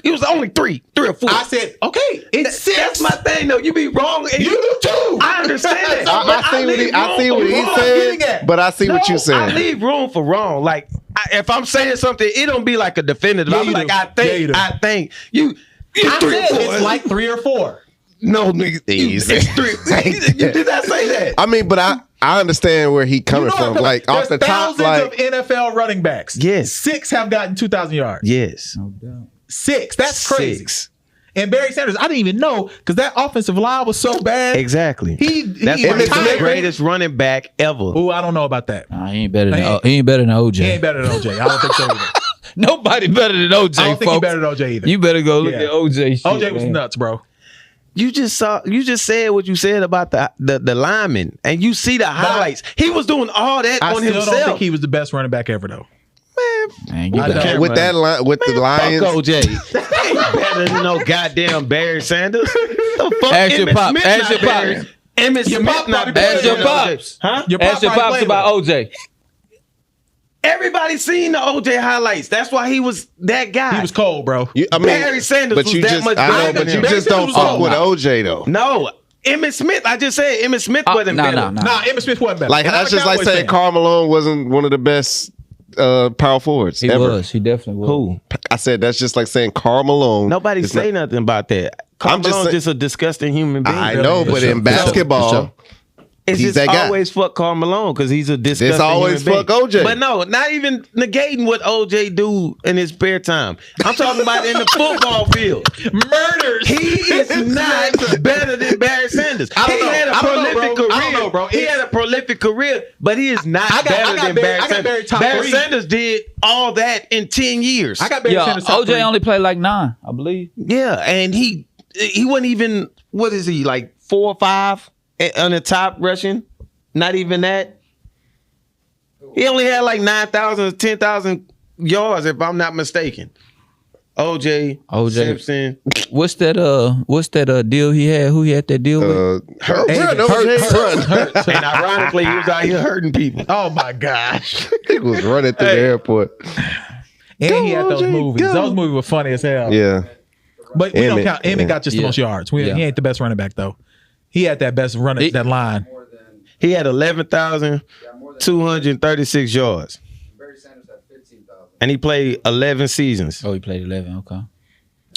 [SPEAKER 2] It was only 3 or 4.
[SPEAKER 1] I said, okay, it's 6.
[SPEAKER 2] That's my thing, though. You be wrong. And
[SPEAKER 1] You do too.
[SPEAKER 2] I understand that.
[SPEAKER 4] I see what he. I see what he
[SPEAKER 1] getting
[SPEAKER 4] said.
[SPEAKER 1] at.
[SPEAKER 4] But I see what you
[SPEAKER 2] I
[SPEAKER 4] saying.
[SPEAKER 2] leave room for wrong. Like if I'm saying something, it don't be like a definitive.
[SPEAKER 1] Yeah,
[SPEAKER 2] I'm
[SPEAKER 1] you
[SPEAKER 2] like,
[SPEAKER 1] do.
[SPEAKER 2] I think.
[SPEAKER 1] Yeah, you do.
[SPEAKER 2] I think you.
[SPEAKER 1] I
[SPEAKER 2] 3 or
[SPEAKER 1] said
[SPEAKER 2] 4.
[SPEAKER 1] it's like 3 or 4.
[SPEAKER 2] no, nigga. It's 3. You did not say that.
[SPEAKER 4] I mean, but I understand where he coming from. Like off the top,
[SPEAKER 1] thousands
[SPEAKER 4] like
[SPEAKER 1] of NFL running backs.
[SPEAKER 2] Yes.
[SPEAKER 1] 6 have gotten 2,000 yards.
[SPEAKER 2] Yes.
[SPEAKER 1] 6. That's crazy.
[SPEAKER 2] 6.
[SPEAKER 1] And Barry Sanders, I didn't even know because that offensive line was so bad.
[SPEAKER 2] Exactly.
[SPEAKER 1] retired.
[SPEAKER 2] That's why he's the greatest running back ever.
[SPEAKER 1] Ooh, I don't know about that.
[SPEAKER 6] Nah, he ain't better than
[SPEAKER 1] He
[SPEAKER 6] OJ.
[SPEAKER 1] He ain't better than OJ. I don't think so either.
[SPEAKER 6] Nobody better than OJ.
[SPEAKER 1] I don't think
[SPEAKER 6] folks.
[SPEAKER 1] he better than OJ either.
[SPEAKER 6] You better go look
[SPEAKER 1] Yeah.
[SPEAKER 6] at OJ. Shit,
[SPEAKER 1] OJ was
[SPEAKER 6] man.
[SPEAKER 1] nuts, bro.
[SPEAKER 2] You just said what you said about the lineman, and you see the highlights. He was doing all that
[SPEAKER 1] I
[SPEAKER 2] on
[SPEAKER 1] still
[SPEAKER 2] himself.
[SPEAKER 1] don't think he was the best running back ever, though.
[SPEAKER 6] Man, get
[SPEAKER 1] I
[SPEAKER 6] the
[SPEAKER 1] don't.
[SPEAKER 6] camera
[SPEAKER 4] with that line with the Lions.
[SPEAKER 2] Fuck OJ. ain't better than no goddamn Barry Sanders. The fuck?
[SPEAKER 3] Ask your
[SPEAKER 2] Emmitt
[SPEAKER 3] pop.
[SPEAKER 2] Smith
[SPEAKER 3] Ask
[SPEAKER 2] not
[SPEAKER 3] your
[SPEAKER 2] Barry.
[SPEAKER 3] pop.
[SPEAKER 2] Emmitt Smith
[SPEAKER 1] pop
[SPEAKER 2] not
[SPEAKER 1] probably
[SPEAKER 2] better
[SPEAKER 3] Ask your
[SPEAKER 2] than OJ.
[SPEAKER 3] pops.
[SPEAKER 2] Huh?
[SPEAKER 1] Your
[SPEAKER 3] Ask your
[SPEAKER 1] probably
[SPEAKER 3] pops
[SPEAKER 1] played
[SPEAKER 3] about
[SPEAKER 1] with
[SPEAKER 3] OJ.
[SPEAKER 2] Everybody seen the OJ highlights. That's why he was that guy.
[SPEAKER 1] He was cold, bro.
[SPEAKER 2] Barry Sanders
[SPEAKER 4] but
[SPEAKER 2] was
[SPEAKER 4] you
[SPEAKER 2] that
[SPEAKER 4] just,
[SPEAKER 2] much
[SPEAKER 4] I
[SPEAKER 2] better
[SPEAKER 4] know,
[SPEAKER 2] than
[SPEAKER 4] but you
[SPEAKER 2] him.
[SPEAKER 1] Barry
[SPEAKER 4] just don't
[SPEAKER 1] Sanders was
[SPEAKER 4] fuck with
[SPEAKER 1] cold.
[SPEAKER 4] OJ though.
[SPEAKER 2] No, Emmitt Smith. I just said Emmitt Smith wasn't better.
[SPEAKER 6] Nah.
[SPEAKER 1] Nah, Emmitt Smith wasn't better.
[SPEAKER 4] Like
[SPEAKER 1] And I'm
[SPEAKER 4] that's
[SPEAKER 1] a
[SPEAKER 4] just like
[SPEAKER 1] Cowboys
[SPEAKER 4] saying
[SPEAKER 1] fan.
[SPEAKER 4] Karl Malone wasn't one of the best power forwards
[SPEAKER 6] He
[SPEAKER 4] ever.
[SPEAKER 6] was. He definitely was.
[SPEAKER 2] Who?
[SPEAKER 4] I said that's just like saying Karl Malone.
[SPEAKER 2] Nobody
[SPEAKER 4] is
[SPEAKER 2] say
[SPEAKER 4] not-
[SPEAKER 2] nothing about that. Karl
[SPEAKER 4] I'm just
[SPEAKER 2] Malone's
[SPEAKER 4] saying-
[SPEAKER 2] just a disgusting human being.
[SPEAKER 4] I know, but in basketball,
[SPEAKER 2] It's
[SPEAKER 4] he's
[SPEAKER 2] just
[SPEAKER 4] that guy.
[SPEAKER 2] always fuck Karl Malone because he's a disgusting
[SPEAKER 4] It's always
[SPEAKER 2] human being.
[SPEAKER 4] fuck OJ.
[SPEAKER 2] But no, not even negating what OJ do in his spare time. I'm talking about in the football field.
[SPEAKER 1] Murders.
[SPEAKER 2] He is not better than Barry Sanders.
[SPEAKER 1] I don't
[SPEAKER 2] He
[SPEAKER 1] know.
[SPEAKER 2] had a
[SPEAKER 1] I don't know,
[SPEAKER 2] prolific
[SPEAKER 1] bro.
[SPEAKER 2] career.
[SPEAKER 1] I don't know, bro.
[SPEAKER 2] He had a prolific career, but he is not
[SPEAKER 1] I got
[SPEAKER 2] better than Barry
[SPEAKER 1] Barry
[SPEAKER 2] Sanders.
[SPEAKER 1] top
[SPEAKER 2] Barry
[SPEAKER 1] three.
[SPEAKER 2] Sanders did all that in 10 years.
[SPEAKER 1] I got Barry
[SPEAKER 6] Yeah,
[SPEAKER 1] Sanders top
[SPEAKER 6] OJ
[SPEAKER 1] three.
[SPEAKER 6] only played like 9, I believe.
[SPEAKER 2] Yeah, and he wasn't even, what is he, like 4 or 5 on the top rushing? Not even that. He only had like 9,000 or 10,000 yards, if I'm not mistaken. OJ Simpson.
[SPEAKER 6] What's that deal he had? Who he had that deal with?
[SPEAKER 4] run, OJ, run.
[SPEAKER 2] And ironically, he was out here hurting people.
[SPEAKER 1] Oh my gosh.
[SPEAKER 4] He was running through the airport.
[SPEAKER 1] And he had those
[SPEAKER 4] OJ,
[SPEAKER 1] movies.
[SPEAKER 4] go.
[SPEAKER 1] Those movies were funny as hell.
[SPEAKER 4] Yeah.
[SPEAKER 1] But we don't
[SPEAKER 4] Emmett,
[SPEAKER 1] count. Emmett
[SPEAKER 4] yeah.
[SPEAKER 1] got just the
[SPEAKER 6] Yeah.
[SPEAKER 1] most yards. He
[SPEAKER 6] Yeah.
[SPEAKER 1] ain't the best running back though. He had that best running that line.
[SPEAKER 7] More than
[SPEAKER 2] He had 11,236 yards.
[SPEAKER 7] Barry Sanders had 15,000.
[SPEAKER 2] And he played 11 seasons.
[SPEAKER 6] Oh, he played 11. Okay.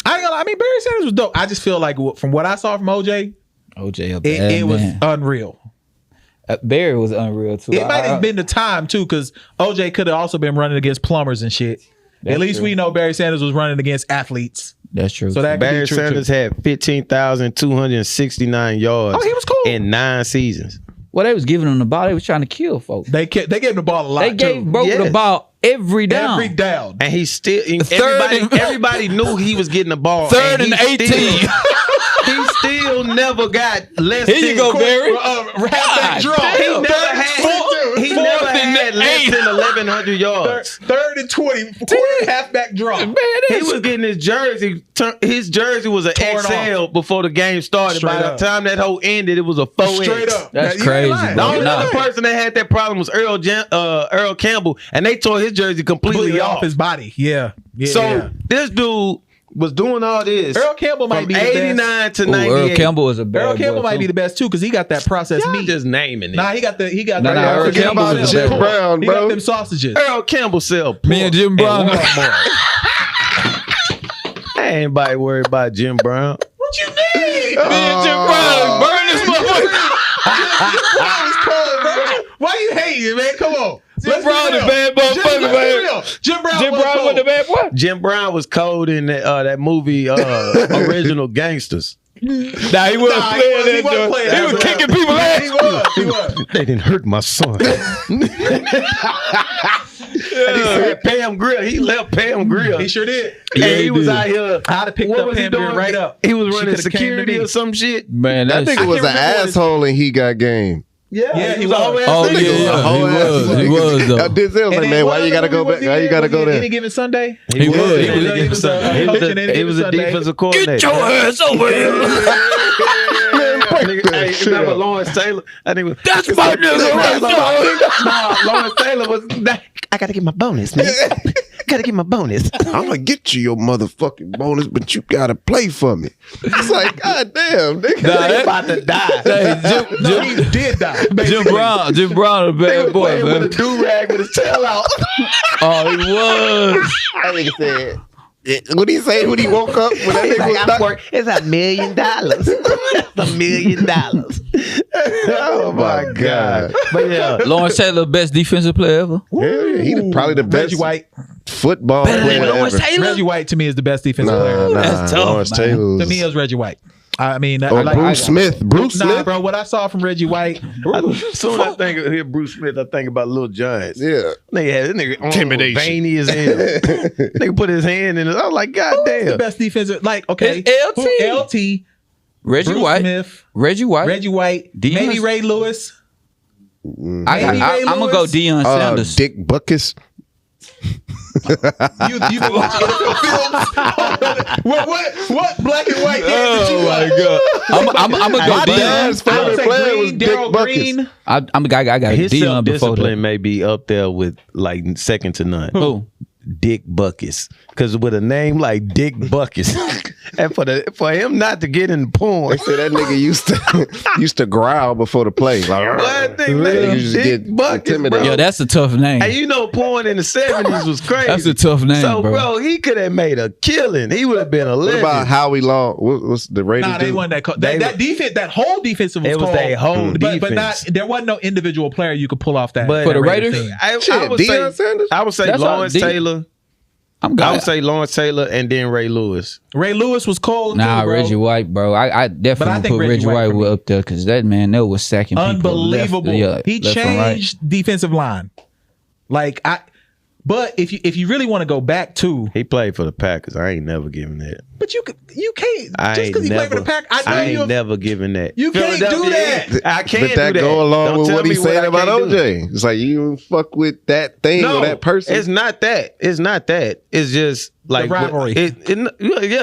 [SPEAKER 1] I ain't gonna lie, I mean, Barry Sanders was dope. I just feel like from what I saw from OJ,
[SPEAKER 6] OJ, a bad
[SPEAKER 1] it was
[SPEAKER 6] man.
[SPEAKER 1] unreal.
[SPEAKER 6] Barry was unreal too.
[SPEAKER 1] It might have been the time too, because OJ could have also been running against plumbers and shit.
[SPEAKER 6] That's
[SPEAKER 1] At least
[SPEAKER 6] true.
[SPEAKER 1] we know Barry Sanders was running against athletes.
[SPEAKER 6] That's true.
[SPEAKER 1] So that could
[SPEAKER 2] Barry
[SPEAKER 1] be true
[SPEAKER 2] Sanders
[SPEAKER 1] too.
[SPEAKER 2] had 15,269 yards
[SPEAKER 1] Oh, he was cool.
[SPEAKER 2] in 9 seasons.
[SPEAKER 6] well, they was giving him the ball. They was trying to kill folks.
[SPEAKER 1] They gave him the ball a lot
[SPEAKER 6] They gave
[SPEAKER 1] too.
[SPEAKER 6] Broke
[SPEAKER 2] Yes.
[SPEAKER 6] the ball every down.
[SPEAKER 1] Every down.
[SPEAKER 2] And he still
[SPEAKER 6] Third
[SPEAKER 2] everybody knew he was getting the ball.
[SPEAKER 6] Third and
[SPEAKER 2] he
[SPEAKER 6] 18.
[SPEAKER 2] Still, he still never got less
[SPEAKER 6] Here you
[SPEAKER 2] than
[SPEAKER 6] go, Barry.
[SPEAKER 1] Halfback draw.
[SPEAKER 2] He never had less than 1,100 yards.
[SPEAKER 1] Third and 20. Quarter halfback draw.
[SPEAKER 6] Man,
[SPEAKER 2] He
[SPEAKER 6] that's-
[SPEAKER 2] was getting his jersey. His jersey was an
[SPEAKER 1] Torn
[SPEAKER 2] XL before the game started.
[SPEAKER 1] Straight
[SPEAKER 2] By the
[SPEAKER 1] up.
[SPEAKER 2] time that whole ended, it was a 4X.
[SPEAKER 1] Straight up.
[SPEAKER 6] That's
[SPEAKER 1] You ain't
[SPEAKER 6] crazy,
[SPEAKER 1] lying.
[SPEAKER 2] The
[SPEAKER 6] bro.
[SPEAKER 2] only
[SPEAKER 6] Nah.
[SPEAKER 2] other person that had that problem was Earl Campbell, and they tore his jersey completely off.
[SPEAKER 1] his body. Yeah.
[SPEAKER 2] So this dude was doing all this.
[SPEAKER 1] Earl Campbell might
[SPEAKER 2] from
[SPEAKER 1] be the best.
[SPEAKER 2] 89 to
[SPEAKER 6] Ooh,
[SPEAKER 2] 98.
[SPEAKER 6] Earl Campbell was a bad
[SPEAKER 1] Earl Campbell
[SPEAKER 6] boy,
[SPEAKER 1] might
[SPEAKER 6] too.
[SPEAKER 1] be the best too because he got that processed
[SPEAKER 2] Y'all
[SPEAKER 1] meat.
[SPEAKER 2] just naming it.
[SPEAKER 1] Nah, he got
[SPEAKER 6] Nah,
[SPEAKER 1] Earl
[SPEAKER 6] Earl
[SPEAKER 1] Campbell
[SPEAKER 6] Campbell
[SPEAKER 1] about
[SPEAKER 6] was
[SPEAKER 1] Jim
[SPEAKER 6] the best.
[SPEAKER 4] Brown,
[SPEAKER 1] He
[SPEAKER 4] bro.
[SPEAKER 1] got them sausages.
[SPEAKER 2] Earl Campbell sell pork
[SPEAKER 6] Me and Jim Brown.
[SPEAKER 2] and Walmart. Ain't anybody worried about Jim Brown.
[SPEAKER 1] What you mean?
[SPEAKER 6] Me and Jim Brown, burn this motherfucker.
[SPEAKER 1] Why you hating, man? Come on.
[SPEAKER 6] Jim Brown the bad motherfucker, man.
[SPEAKER 1] Jim Brown
[SPEAKER 6] Jim
[SPEAKER 1] was
[SPEAKER 6] Brown
[SPEAKER 1] cold.
[SPEAKER 6] was the bad boy.
[SPEAKER 2] Jim Brown was cold in that movie Original Gangsters.
[SPEAKER 6] Nah, he wasn't
[SPEAKER 1] Nah,
[SPEAKER 6] playing
[SPEAKER 1] he
[SPEAKER 6] that
[SPEAKER 1] wasn't
[SPEAKER 6] joint.
[SPEAKER 1] playing
[SPEAKER 6] He
[SPEAKER 1] that
[SPEAKER 6] was
[SPEAKER 1] joint.
[SPEAKER 6] kicking people
[SPEAKER 1] Yeah,
[SPEAKER 6] ass.
[SPEAKER 1] he was.
[SPEAKER 2] They didn't hurt my son. And he said Pam Grill. He left Pam Grill.
[SPEAKER 1] He sure did.
[SPEAKER 2] And
[SPEAKER 6] Yeah,
[SPEAKER 2] he
[SPEAKER 6] he
[SPEAKER 2] was
[SPEAKER 6] did.
[SPEAKER 2] out here.
[SPEAKER 1] I'd have picked
[SPEAKER 2] What
[SPEAKER 1] up
[SPEAKER 2] was he
[SPEAKER 1] Pam Grill
[SPEAKER 2] doing?
[SPEAKER 1] right up.
[SPEAKER 2] He was
[SPEAKER 1] She
[SPEAKER 2] running
[SPEAKER 1] could've came to
[SPEAKER 2] security
[SPEAKER 1] me.
[SPEAKER 2] or some shit.
[SPEAKER 6] Man,
[SPEAKER 4] I
[SPEAKER 6] that's,
[SPEAKER 4] think it was an
[SPEAKER 2] can't remember what his-
[SPEAKER 4] asshole and he got game.
[SPEAKER 1] Yeah, he was.
[SPEAKER 2] a whole ass
[SPEAKER 6] Oh,
[SPEAKER 2] nigga.
[SPEAKER 6] yeah. He was, though.
[SPEAKER 4] Denzel was like, man, why you gotta go back? Why you gotta go
[SPEAKER 1] Any
[SPEAKER 4] there?
[SPEAKER 1] given Sunday?
[SPEAKER 6] He was.
[SPEAKER 2] He was a defensive coordinator.
[SPEAKER 6] Get your ass over here.
[SPEAKER 2] Nigga, hey,
[SPEAKER 4] Shut
[SPEAKER 2] remember
[SPEAKER 4] up.
[SPEAKER 2] Lawrence Taylor? I think
[SPEAKER 6] That's my nigga right there.
[SPEAKER 2] Nah, Lawrence Taylor was. I gotta get my bonus, man. Gotta get my bonus.
[SPEAKER 4] I'm gonna get you your motherfucking bonus, but you gotta play for me. It's like, god damn, nigga.
[SPEAKER 6] Nah,
[SPEAKER 2] They
[SPEAKER 6] that-
[SPEAKER 2] about to die.
[SPEAKER 6] Hey,
[SPEAKER 1] No, he did die.
[SPEAKER 6] Jim Brown, a
[SPEAKER 2] They
[SPEAKER 6] bad
[SPEAKER 2] was
[SPEAKER 6] boy,
[SPEAKER 2] playing with a
[SPEAKER 6] man.
[SPEAKER 2] do-rag with his tail out.
[SPEAKER 6] Oh, he was.
[SPEAKER 4] That nigga said. What did he say when he woke up? When that nigga was knocked-
[SPEAKER 2] It's $1 million. $1 million.
[SPEAKER 4] Oh my god.
[SPEAKER 2] But yeah,
[SPEAKER 6] Lawrence Taylor, best defensive player ever.
[SPEAKER 4] Yeah, he probably the best
[SPEAKER 1] Reggie White.
[SPEAKER 4] football
[SPEAKER 6] Better
[SPEAKER 4] player
[SPEAKER 6] than Lawrence
[SPEAKER 4] ever.
[SPEAKER 6] Taylor.
[SPEAKER 1] Reggie White to me is the best defensive
[SPEAKER 4] Nah,
[SPEAKER 1] player.
[SPEAKER 6] That's tough,
[SPEAKER 4] Lawrence
[SPEAKER 6] man.
[SPEAKER 4] Taylor.
[SPEAKER 1] To me, it was Reggie White. I mean,
[SPEAKER 4] Or
[SPEAKER 1] like,
[SPEAKER 4] Bruce Smith. Bruce
[SPEAKER 1] Nah,
[SPEAKER 4] Smith.
[SPEAKER 1] bro. What I saw from Reggie White,
[SPEAKER 2] soon I think of hear Bruce Smith, I think about Lil Giants.
[SPEAKER 4] Yeah.
[SPEAKER 2] Nigga had this nigga arm was
[SPEAKER 4] Intimidation.
[SPEAKER 2] veiny as hell. Nigga put his hand in it. I was like, God
[SPEAKER 1] the
[SPEAKER 2] damn.
[SPEAKER 1] best defensive. Like, okay,
[SPEAKER 6] It's LT.
[SPEAKER 1] LT,
[SPEAKER 6] Reggie
[SPEAKER 1] Bruce
[SPEAKER 6] White.
[SPEAKER 1] Smith,
[SPEAKER 6] Reggie White.
[SPEAKER 1] Reggie White,
[SPEAKER 6] Deion-
[SPEAKER 1] maybe Ray Lewis.
[SPEAKER 6] I'm gonna go Deion Sanders.
[SPEAKER 4] Dick Buckus.
[SPEAKER 1] You been watching NFL films? What black and white games did you watch?
[SPEAKER 3] I'm a
[SPEAKER 4] My
[SPEAKER 3] go
[SPEAKER 4] dad's
[SPEAKER 3] Dion.
[SPEAKER 1] I would
[SPEAKER 4] favorite
[SPEAKER 1] say
[SPEAKER 4] player was
[SPEAKER 1] Green,
[SPEAKER 4] Dick
[SPEAKER 1] Daryl
[SPEAKER 4] Buckets.
[SPEAKER 1] Green.
[SPEAKER 6] I got
[SPEAKER 2] His
[SPEAKER 6] Dion before
[SPEAKER 2] self-discipline
[SPEAKER 6] that.
[SPEAKER 2] may be up there with like second to none.
[SPEAKER 6] Who?
[SPEAKER 2] Dick Buckets. Because with a name like Dick Buckets, and for him not to get in porn,
[SPEAKER 4] They say that nigga used to growl before the play. Like,
[SPEAKER 2] What thing,
[SPEAKER 4] you
[SPEAKER 2] man?
[SPEAKER 4] just
[SPEAKER 2] Dick
[SPEAKER 4] get
[SPEAKER 2] Buckets,
[SPEAKER 4] intimidated.
[SPEAKER 6] Yo, that's a tough name.
[SPEAKER 2] and you know, porn in the 70s was crazy.
[SPEAKER 6] That's a tough name,
[SPEAKER 2] So,
[SPEAKER 6] bro.
[SPEAKER 2] he could have made a killing. He would have been a
[SPEAKER 4] What
[SPEAKER 2] legend.
[SPEAKER 4] about Howie Long? What's the Raiders?
[SPEAKER 1] Nah, they
[SPEAKER 4] do?
[SPEAKER 1] won that.
[SPEAKER 2] They
[SPEAKER 1] That defense, that whole defensive was
[SPEAKER 2] It was
[SPEAKER 1] called.
[SPEAKER 2] their whole
[SPEAKER 1] but not.
[SPEAKER 2] defense.
[SPEAKER 1] There wasn't no individual player you could pull off that.
[SPEAKER 2] But
[SPEAKER 6] For the
[SPEAKER 1] that
[SPEAKER 6] Raiders?
[SPEAKER 1] team.
[SPEAKER 2] I
[SPEAKER 4] Shit,
[SPEAKER 2] would
[SPEAKER 4] Deion
[SPEAKER 2] say,
[SPEAKER 4] Sanders?
[SPEAKER 2] I would say
[SPEAKER 6] That's how
[SPEAKER 2] Lawrence
[SPEAKER 6] deep-
[SPEAKER 2] Taylor.
[SPEAKER 6] I'm
[SPEAKER 2] I
[SPEAKER 6] glad.
[SPEAKER 2] would say Lawrence Taylor and then Ray Lewis.
[SPEAKER 1] Ray Lewis was cold.
[SPEAKER 6] Nah,
[SPEAKER 1] too, bro.
[SPEAKER 6] Reggie White, bro. I definitely
[SPEAKER 1] I think
[SPEAKER 6] put
[SPEAKER 1] Reggie
[SPEAKER 6] Reggie
[SPEAKER 1] White
[SPEAKER 6] White
[SPEAKER 1] for me.
[SPEAKER 6] up there because that man that was sacking people.
[SPEAKER 1] Unbelievable. He
[SPEAKER 6] left and right.
[SPEAKER 1] changed defensive line. But if you really want to go back to,
[SPEAKER 2] He played for the Packers. I ain't never giving that.
[SPEAKER 1] but you can't
[SPEAKER 2] I
[SPEAKER 1] just
[SPEAKER 2] ain't
[SPEAKER 1] because he played for
[SPEAKER 2] never.
[SPEAKER 1] the Pack.
[SPEAKER 2] I
[SPEAKER 1] I know
[SPEAKER 2] ain't
[SPEAKER 1] you.
[SPEAKER 2] never giving that.
[SPEAKER 1] You can't do
[SPEAKER 2] Philadelphia-
[SPEAKER 1] that.
[SPEAKER 2] I can't
[SPEAKER 4] But that
[SPEAKER 2] do that.
[SPEAKER 4] go along
[SPEAKER 2] Don't
[SPEAKER 4] with
[SPEAKER 2] tell
[SPEAKER 4] what
[SPEAKER 2] me
[SPEAKER 4] he's saying
[SPEAKER 2] I
[SPEAKER 4] about
[SPEAKER 2] can't do.
[SPEAKER 4] OJ. It's like you don't fuck with that thing or that person.
[SPEAKER 2] It's not that. It's not that. It's just like
[SPEAKER 1] rivalry.
[SPEAKER 2] Yeah,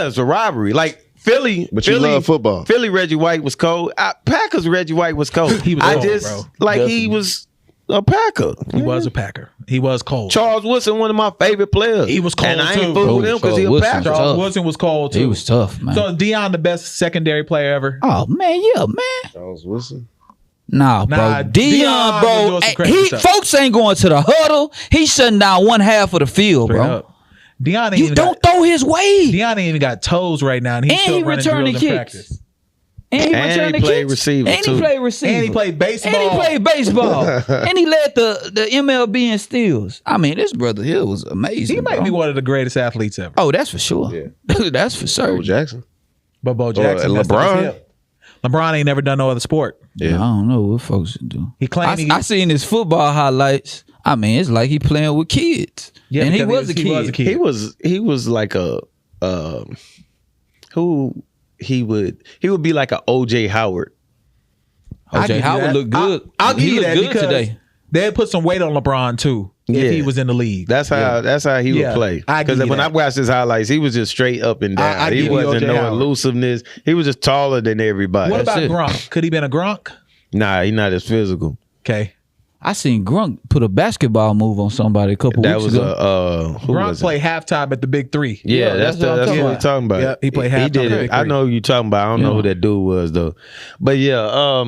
[SPEAKER 2] it's a rivalry. Like Philly,
[SPEAKER 4] But you love football.
[SPEAKER 2] Philly Reggie White was cold. Packers Reggie White was cold.
[SPEAKER 1] He was
[SPEAKER 2] I
[SPEAKER 1] cold,
[SPEAKER 2] just
[SPEAKER 1] bro.
[SPEAKER 2] like he was a Packer.
[SPEAKER 1] He was a Packer. He was cold.
[SPEAKER 2] Charles Woodson, one of my favorite players.
[SPEAKER 1] He was cold,
[SPEAKER 2] and I ain't
[SPEAKER 1] too.
[SPEAKER 2] fooling with him because he a
[SPEAKER 6] Charles Woodson.
[SPEAKER 2] Packer.
[SPEAKER 1] Charles
[SPEAKER 6] tough.
[SPEAKER 1] Woodson was cold too.
[SPEAKER 6] He was tough, man.
[SPEAKER 1] So Deion, the best secondary player ever.
[SPEAKER 6] Oh man, yeah, man.
[SPEAKER 4] Charles Wilson.
[SPEAKER 6] Nah, bro.
[SPEAKER 1] Nah,
[SPEAKER 6] Deion,
[SPEAKER 1] Deion was
[SPEAKER 6] bro.
[SPEAKER 1] doing some crazy stuff.
[SPEAKER 6] Folks ain't going to the huddle. He's shutting down one half of the field,
[SPEAKER 1] Straight
[SPEAKER 6] bro.
[SPEAKER 1] up. Deion ain't
[SPEAKER 6] You
[SPEAKER 1] even
[SPEAKER 6] don't
[SPEAKER 1] got,
[SPEAKER 6] throw his way.
[SPEAKER 1] Deion ain't even got toes right now, and he's
[SPEAKER 6] And
[SPEAKER 1] still
[SPEAKER 6] he
[SPEAKER 1] running
[SPEAKER 6] returning
[SPEAKER 1] drills in
[SPEAKER 6] kicks.
[SPEAKER 1] practice.
[SPEAKER 6] And he
[SPEAKER 2] And
[SPEAKER 6] returned
[SPEAKER 2] he
[SPEAKER 6] the
[SPEAKER 2] played
[SPEAKER 6] kicks.
[SPEAKER 2] receiver,
[SPEAKER 6] And
[SPEAKER 2] too.
[SPEAKER 6] he played receiver.
[SPEAKER 1] And he played baseball.
[SPEAKER 6] And he played baseball. And he led the MLB in steals. I mean, this brother here was amazing.
[SPEAKER 1] He might
[SPEAKER 6] bro.
[SPEAKER 1] be one of the greatest athletes ever.
[SPEAKER 6] Oh, that's for sure. That's for
[SPEAKER 4] Bo
[SPEAKER 6] certain.
[SPEAKER 4] Jackson.
[SPEAKER 1] But Bo Jackson,
[SPEAKER 4] and
[SPEAKER 1] messed up his
[SPEAKER 4] LeBron.
[SPEAKER 1] hip. LeBron ain't never done no other sport.
[SPEAKER 6] I don't know what folks do.
[SPEAKER 1] He claimed
[SPEAKER 6] I seen his football highlights. I mean, it's like he playing with kids.
[SPEAKER 1] Yeah,
[SPEAKER 6] and he
[SPEAKER 1] because
[SPEAKER 6] was a kid.
[SPEAKER 1] He was a kid.
[SPEAKER 2] He was like a who he would be like a OJ Howard.
[SPEAKER 1] I'll give
[SPEAKER 6] OJ
[SPEAKER 1] you
[SPEAKER 6] Howard
[SPEAKER 1] that.
[SPEAKER 6] looked good.
[SPEAKER 1] I'll give
[SPEAKER 6] He
[SPEAKER 1] you
[SPEAKER 6] looked
[SPEAKER 1] that
[SPEAKER 6] good
[SPEAKER 1] because
[SPEAKER 6] today.
[SPEAKER 1] they put some weight on LeBron too if
[SPEAKER 2] Yeah.
[SPEAKER 1] he was in the league.
[SPEAKER 2] That's how he
[SPEAKER 1] Yeah,
[SPEAKER 2] would play.
[SPEAKER 1] I give
[SPEAKER 2] Because
[SPEAKER 1] you
[SPEAKER 2] when I
[SPEAKER 1] that.
[SPEAKER 2] watched his highlights, he was just straight up and down.
[SPEAKER 1] I
[SPEAKER 2] He
[SPEAKER 1] give you
[SPEAKER 2] wasn't
[SPEAKER 1] O.J.
[SPEAKER 2] no
[SPEAKER 1] Howard.
[SPEAKER 2] elusiveness. He was just taller than everybody.
[SPEAKER 1] What about
[SPEAKER 6] it.
[SPEAKER 1] Gronk? Could he been a Gronk?
[SPEAKER 2] Nah, he's not as physical.
[SPEAKER 1] Okay.
[SPEAKER 6] I seen Grunk put a basketball move on somebody a couple
[SPEAKER 2] That
[SPEAKER 6] weeks
[SPEAKER 2] was
[SPEAKER 6] ago.
[SPEAKER 2] who
[SPEAKER 1] Gronk
[SPEAKER 2] was it?
[SPEAKER 1] played halftime at the Big Three.
[SPEAKER 2] Yeah, that's
[SPEAKER 6] what I'm
[SPEAKER 2] what
[SPEAKER 6] talking
[SPEAKER 2] we're talking about.
[SPEAKER 1] Yeah, he played
[SPEAKER 2] He
[SPEAKER 1] halftime
[SPEAKER 2] did
[SPEAKER 1] at
[SPEAKER 2] it.
[SPEAKER 1] Big
[SPEAKER 2] I
[SPEAKER 1] Three.
[SPEAKER 2] know who you talking about. I don't know who that dude was though. But yeah,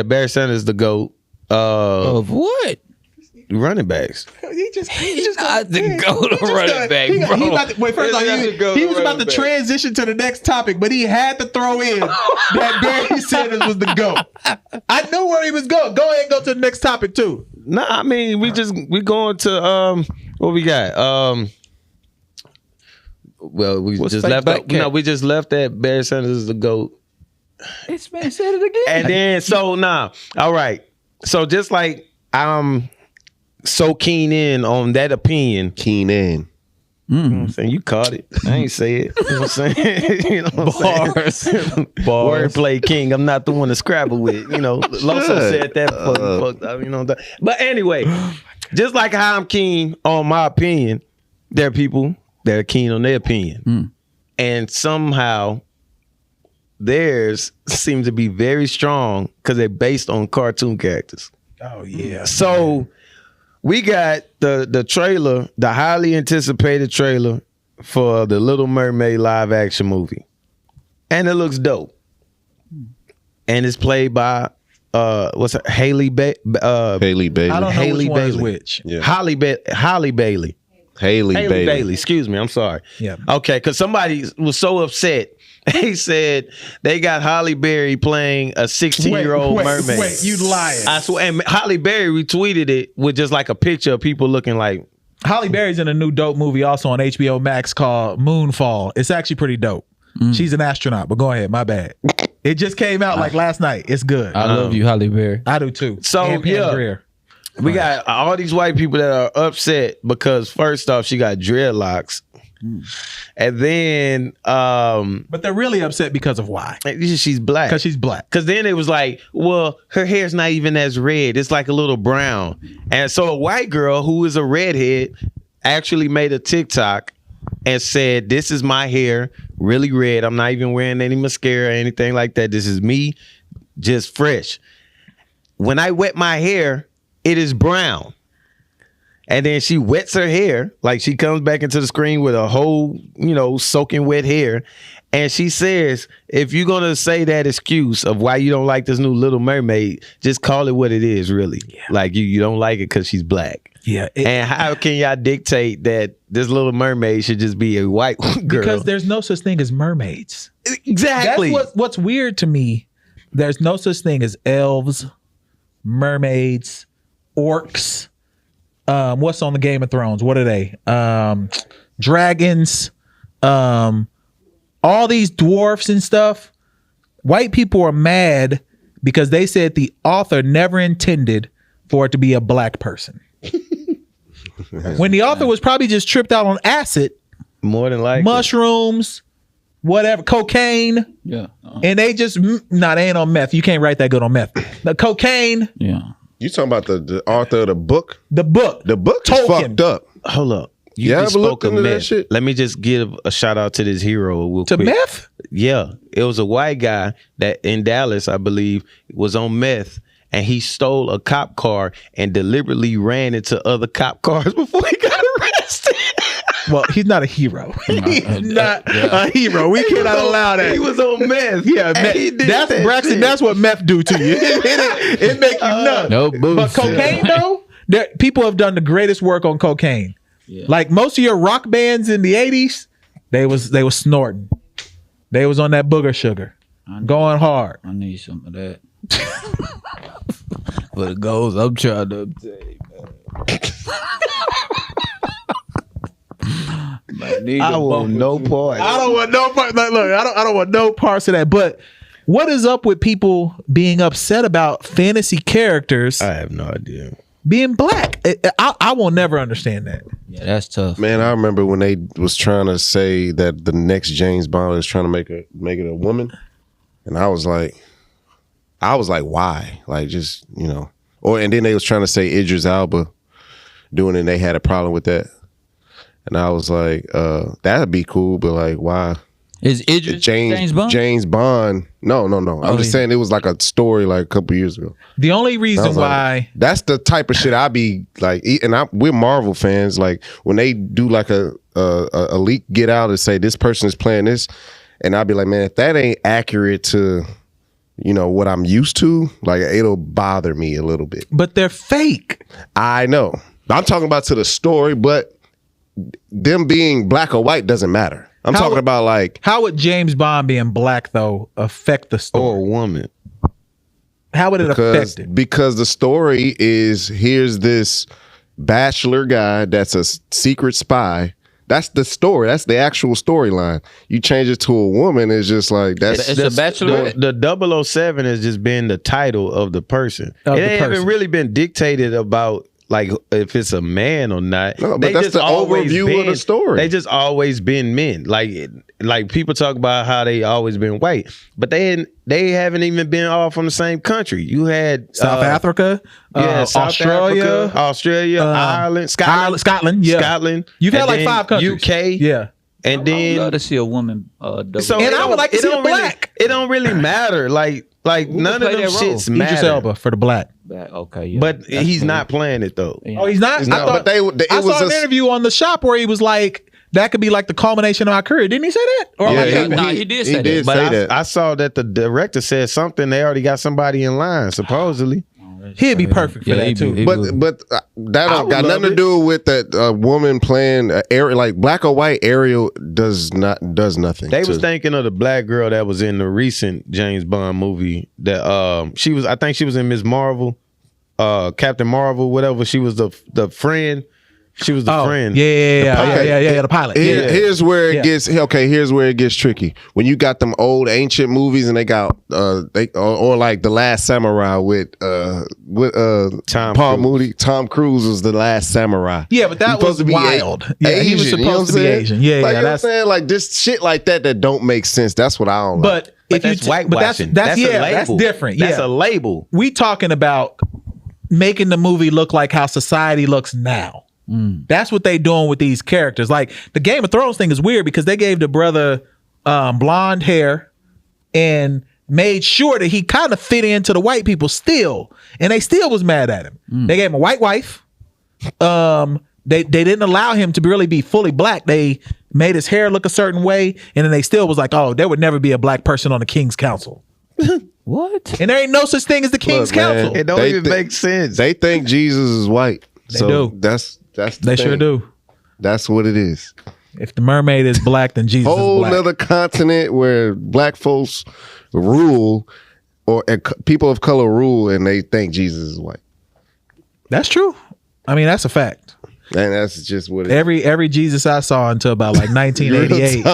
[SPEAKER 2] Barry Sanders the GOAT.
[SPEAKER 6] Of what?
[SPEAKER 2] Running backs.
[SPEAKER 1] He just
[SPEAKER 6] I think go to running back, bro.
[SPEAKER 1] First off, he was about to transition to the next topic, but he had to throw in that Barry Sanders was the GOAT. I knew where he was going. Go ahead and go to the next topic too.
[SPEAKER 2] Nah, I mean we going to what we got? Well, we
[SPEAKER 6] What's
[SPEAKER 2] just
[SPEAKER 6] fake
[SPEAKER 2] left
[SPEAKER 6] back
[SPEAKER 2] out,
[SPEAKER 6] cat?
[SPEAKER 2] we just left that Barry Sanders is the GOAT.
[SPEAKER 6] This man said it again.
[SPEAKER 2] And then all right. So just like I'm so keen in on that opinion.
[SPEAKER 4] Keen in.
[SPEAKER 2] You know what I'm saying? You caught it. I ain't say it. You know what I'm saying? You know what I'm saying? Wordplay king. I'm not the one to scrabble with. You know, Loso said that before. You know, but anyway, just like how I'm keen on my opinion, there are people that are keen on their opinion. And somehow theirs seem to be very strong because they're based on cartoon characters.
[SPEAKER 1] Oh yeah.
[SPEAKER 2] So we got the trailer, the highly anticipated trailer for the Little Mermaid live action movie. And it looks dope. And it's played by Haley Bailey.
[SPEAKER 4] Haley Bailey.
[SPEAKER 1] I don't know
[SPEAKER 2] Haley
[SPEAKER 1] which one is
[SPEAKER 2] Bailey.
[SPEAKER 1] which.
[SPEAKER 4] Yeah.
[SPEAKER 2] Holly Bailey.
[SPEAKER 4] Haley Bailey.
[SPEAKER 2] Excuse me. I'm sorry.
[SPEAKER 1] Yeah.
[SPEAKER 2] Okay, because somebody was so upset. They said they got Holly Berry playing a 16-year-old mermaid.
[SPEAKER 1] Wait, you lying.
[SPEAKER 2] I swear. And Holly Berry retweeted it with just like a picture of people looking like,
[SPEAKER 1] Holly Berry's in a new dope movie also on HBO Max called Moonfall. It's actually pretty dope. She's an astronaut, but go ahead. My bad. It just came out like last night. It's good.
[SPEAKER 6] I love you, Holly Berry.
[SPEAKER 1] I do too.
[SPEAKER 2] So,
[SPEAKER 1] And Pam
[SPEAKER 2] yeah.
[SPEAKER 1] Grier.
[SPEAKER 2] we got all these white people that are upset because first off, she got dreadlocks. And then
[SPEAKER 1] But they're really upset because of why?
[SPEAKER 2] she's black.
[SPEAKER 1] Because she's black.
[SPEAKER 2] Because then it was like, well, her hair's not even as red. It's like a little brown. And so a white girl who is a redhead actually made a TikTok and said, this is my hair, really red. I'm not even wearing any mascara or anything like that. This is me, just fresh. When I wet my hair, it is brown. And then she wets her hair, like she comes back into the screen with a whole, soaking wet hair. And she says, if you're going to say that excuse of why you don't like this new Little Mermaid, just call it what it is, really. Yeah. Like you don't like it because she's black.
[SPEAKER 1] Yeah.
[SPEAKER 2] And how can y'all dictate that this Little Mermaid should just be a white girl?
[SPEAKER 1] Because there's no such thing as mermaids.
[SPEAKER 2] Exactly.
[SPEAKER 1] That's what's weird to me. There's no such thing as elves, mermaids, orcs. What's on the Game of Thrones? What are they? Dragons. All these dwarfs and stuff. White people are mad because they said the author never intended for it to be a black person. When the author was probably just tripped out on acid,
[SPEAKER 2] more than likely,
[SPEAKER 1] mushrooms, whatever, cocaine.
[SPEAKER 6] Yeah.
[SPEAKER 1] And they just they ain't on meth. You can't write that good on meth. The cocaine.
[SPEAKER 6] Yeah.
[SPEAKER 4] You talking about the author of the book?
[SPEAKER 1] The book.
[SPEAKER 4] The book is
[SPEAKER 1] Tolkien.
[SPEAKER 4] fucked up.
[SPEAKER 2] Hold up. You
[SPEAKER 4] Yeah,
[SPEAKER 2] just
[SPEAKER 4] ever
[SPEAKER 2] spoke
[SPEAKER 4] looked
[SPEAKER 2] of
[SPEAKER 4] into that
[SPEAKER 2] meth.
[SPEAKER 4] shit?
[SPEAKER 2] Let me just give a shout out to this hero real
[SPEAKER 1] To
[SPEAKER 2] quick.
[SPEAKER 1] meth?
[SPEAKER 2] Yeah. It was a white guy that in Dallas, I believe, was on meth. And he stole a cop car and deliberately ran into other cop cars before he got arrested.
[SPEAKER 1] Well, he's not a hero. He's not a hero. We cannot allow that.
[SPEAKER 2] He was on meth.
[SPEAKER 1] Yeah,
[SPEAKER 2] And he did
[SPEAKER 1] that's
[SPEAKER 2] that
[SPEAKER 1] Braxton.
[SPEAKER 2] shit.
[SPEAKER 1] That's what meth do to you. It make you nuts.
[SPEAKER 6] No boost.
[SPEAKER 1] But cocaine though, people have done the greatest work on cocaine.
[SPEAKER 6] Yeah.
[SPEAKER 1] Like most of your rock bands in the 80s, they was snorting. They was on that booger sugar, going hard.
[SPEAKER 6] I need some of that. For the goals I'm trying to obtain, man.
[SPEAKER 2] I want no part.
[SPEAKER 1] I don't want no part. Look, I don't want no parts of that. But what is up with people being upset about fantasy characters
[SPEAKER 2] I have no idea.
[SPEAKER 1] being black? I will never understand that.
[SPEAKER 6] Yeah, that's tough.
[SPEAKER 4] Man, I remember when they was trying to say that the next James Bond is trying to make it a woman, and I was like, why? Like, just and then they was trying to say Idris Elba doing it, and they had a problem with that, and I was like, that'd be cool, but like, why?
[SPEAKER 6] Is Idris James Bond?
[SPEAKER 4] James Bond? No. I'm just saying it was like a story like a couple years ago.
[SPEAKER 1] The only reason why
[SPEAKER 4] That's the type of shit I be like, and we're Marvel fans. Like when they do like a leak get out and say this person is playing this, and I'll be like, man, if that ain't accurate to what I'm used to, like it'll bother me a little bit.
[SPEAKER 1] but they're fake.
[SPEAKER 4] I know. I'm talking about to the story, but them being black or white doesn't matter. I'm talking about like
[SPEAKER 1] How would James Bond being black though affect the
[SPEAKER 2] Or
[SPEAKER 1] story?
[SPEAKER 2] a woman.
[SPEAKER 1] How would it affect it?
[SPEAKER 4] because the story is here's this bachelor guy that's a secret spy. That's the story. That's the actual storyline. You change it to a woman, it's just like that's
[SPEAKER 6] It's a bachelorette.
[SPEAKER 2] The 007 has just been the title of the person.
[SPEAKER 1] Of
[SPEAKER 2] It
[SPEAKER 1] the
[SPEAKER 2] ain't
[SPEAKER 1] person.
[SPEAKER 2] even really been dictated about like if it's a man or not.
[SPEAKER 4] No, but
[SPEAKER 2] They
[SPEAKER 4] that's
[SPEAKER 2] just
[SPEAKER 4] the
[SPEAKER 2] always
[SPEAKER 4] overview of the story.
[SPEAKER 2] They just always been men. Like people talk about how they always been white, but they haven't even been all from the same country. You had
[SPEAKER 1] South Africa,
[SPEAKER 2] South
[SPEAKER 1] Australia,
[SPEAKER 2] Australia, Ireland, Scotland,
[SPEAKER 1] yeah.
[SPEAKER 2] Scotland.
[SPEAKER 1] You've had
[SPEAKER 2] and
[SPEAKER 1] like
[SPEAKER 2] then
[SPEAKER 1] 5 countries.
[SPEAKER 2] UK,
[SPEAKER 1] Yeah.
[SPEAKER 2] and
[SPEAKER 6] I would
[SPEAKER 2] then
[SPEAKER 6] love to see a woman double.
[SPEAKER 2] so
[SPEAKER 1] And
[SPEAKER 2] it
[SPEAKER 1] I would
[SPEAKER 2] don't-
[SPEAKER 1] like to
[SPEAKER 2] it
[SPEAKER 1] see a
[SPEAKER 2] don't really-
[SPEAKER 1] black.
[SPEAKER 2] It don't really matter. Like none of
[SPEAKER 6] play
[SPEAKER 2] them
[SPEAKER 6] that role?
[SPEAKER 2] shits matter.
[SPEAKER 1] Idris Elba for the black.
[SPEAKER 6] Okay, yeah.
[SPEAKER 2] But
[SPEAKER 6] That's
[SPEAKER 2] he's
[SPEAKER 6] cool.
[SPEAKER 2] not playing it though.
[SPEAKER 6] Yeah.
[SPEAKER 1] Oh, he's not?
[SPEAKER 4] No,
[SPEAKER 1] I thought,
[SPEAKER 4] but it
[SPEAKER 1] I
[SPEAKER 4] was
[SPEAKER 1] saw an interview on the shop where he was like, that could be like the culmination of my career. Didn't he say that? Or am I
[SPEAKER 4] Yeah,
[SPEAKER 1] tripping?
[SPEAKER 6] he did say that.
[SPEAKER 2] But
[SPEAKER 4] say that.
[SPEAKER 2] I saw that the director said something. They already got somebody in line, supposedly.
[SPEAKER 1] He'd be perfect for
[SPEAKER 6] Yeah,
[SPEAKER 1] that
[SPEAKER 6] he'd
[SPEAKER 1] too.
[SPEAKER 6] be-
[SPEAKER 4] But that
[SPEAKER 2] I
[SPEAKER 4] don't
[SPEAKER 2] would
[SPEAKER 4] got
[SPEAKER 2] love
[SPEAKER 4] nothing to
[SPEAKER 2] it.
[SPEAKER 4] do with that woman playing Ariel. Like black or white, Ariel does nothing.
[SPEAKER 2] They was thinking of the black girl that was in the recent James Bond movie. That she was. I think she was in Miss Marvel, Captain Marvel, whatever. She was the friend She was the friend.
[SPEAKER 1] Yeah, the pilot.
[SPEAKER 4] Here's where it
[SPEAKER 1] Yeah.
[SPEAKER 4] gets Here's where it gets tricky. When you got them old ancient movies and they got or like The Last Samurai with
[SPEAKER 2] Tom
[SPEAKER 4] Paul
[SPEAKER 2] Cruise.
[SPEAKER 4] Moody. Tom Cruise was The Last Samurai.
[SPEAKER 1] Yeah, but that was wild. Yeah, he was
[SPEAKER 4] Asian, you know
[SPEAKER 1] supposed
[SPEAKER 4] what
[SPEAKER 1] to be
[SPEAKER 4] I'm saying?
[SPEAKER 1] Asian. Yeah,
[SPEAKER 4] like,
[SPEAKER 1] yeah.
[SPEAKER 4] you know what I'm
[SPEAKER 1] That's
[SPEAKER 4] saying? Like this shit like that don't make sense. That's what I don't like.
[SPEAKER 1] but if you
[SPEAKER 2] That's
[SPEAKER 1] t-
[SPEAKER 2] whitewashing.
[SPEAKER 1] but that's
[SPEAKER 2] a label.
[SPEAKER 1] that's different.
[SPEAKER 2] That's
[SPEAKER 1] Yeah,
[SPEAKER 2] a label.
[SPEAKER 1] we talking about making the movie look like how society looks now. That's what they doing with these characters. Like the Game of Thrones thing is weird because they gave the brother blonde hair and made sure that he kind of fit into the white people still, and they still was mad at him. They gave him a white wife. They didn't allow him to really be fully black. They made his hair look a certain way, and then they still was like, oh, there would never be a black person on the King's Council.
[SPEAKER 6] What?
[SPEAKER 1] And there ain't no such thing as the King's
[SPEAKER 4] Look, man,
[SPEAKER 1] Council.
[SPEAKER 2] It don't
[SPEAKER 4] They
[SPEAKER 2] even
[SPEAKER 4] thi-
[SPEAKER 2] make sense.
[SPEAKER 4] They think Jesus is white.
[SPEAKER 1] They
[SPEAKER 4] so
[SPEAKER 1] do.
[SPEAKER 4] That's the
[SPEAKER 1] They sure
[SPEAKER 4] thing.
[SPEAKER 1] do.
[SPEAKER 4] That's what it is.
[SPEAKER 1] If the mermaid is black, then Jesus is
[SPEAKER 4] Whole
[SPEAKER 1] black.
[SPEAKER 4] other continent where black folks rule or people of color rule and they think Jesus is white.
[SPEAKER 1] That's true. I mean, that's a fact.
[SPEAKER 4] And that's just what it is.
[SPEAKER 1] Every Jesus I saw until about like 1988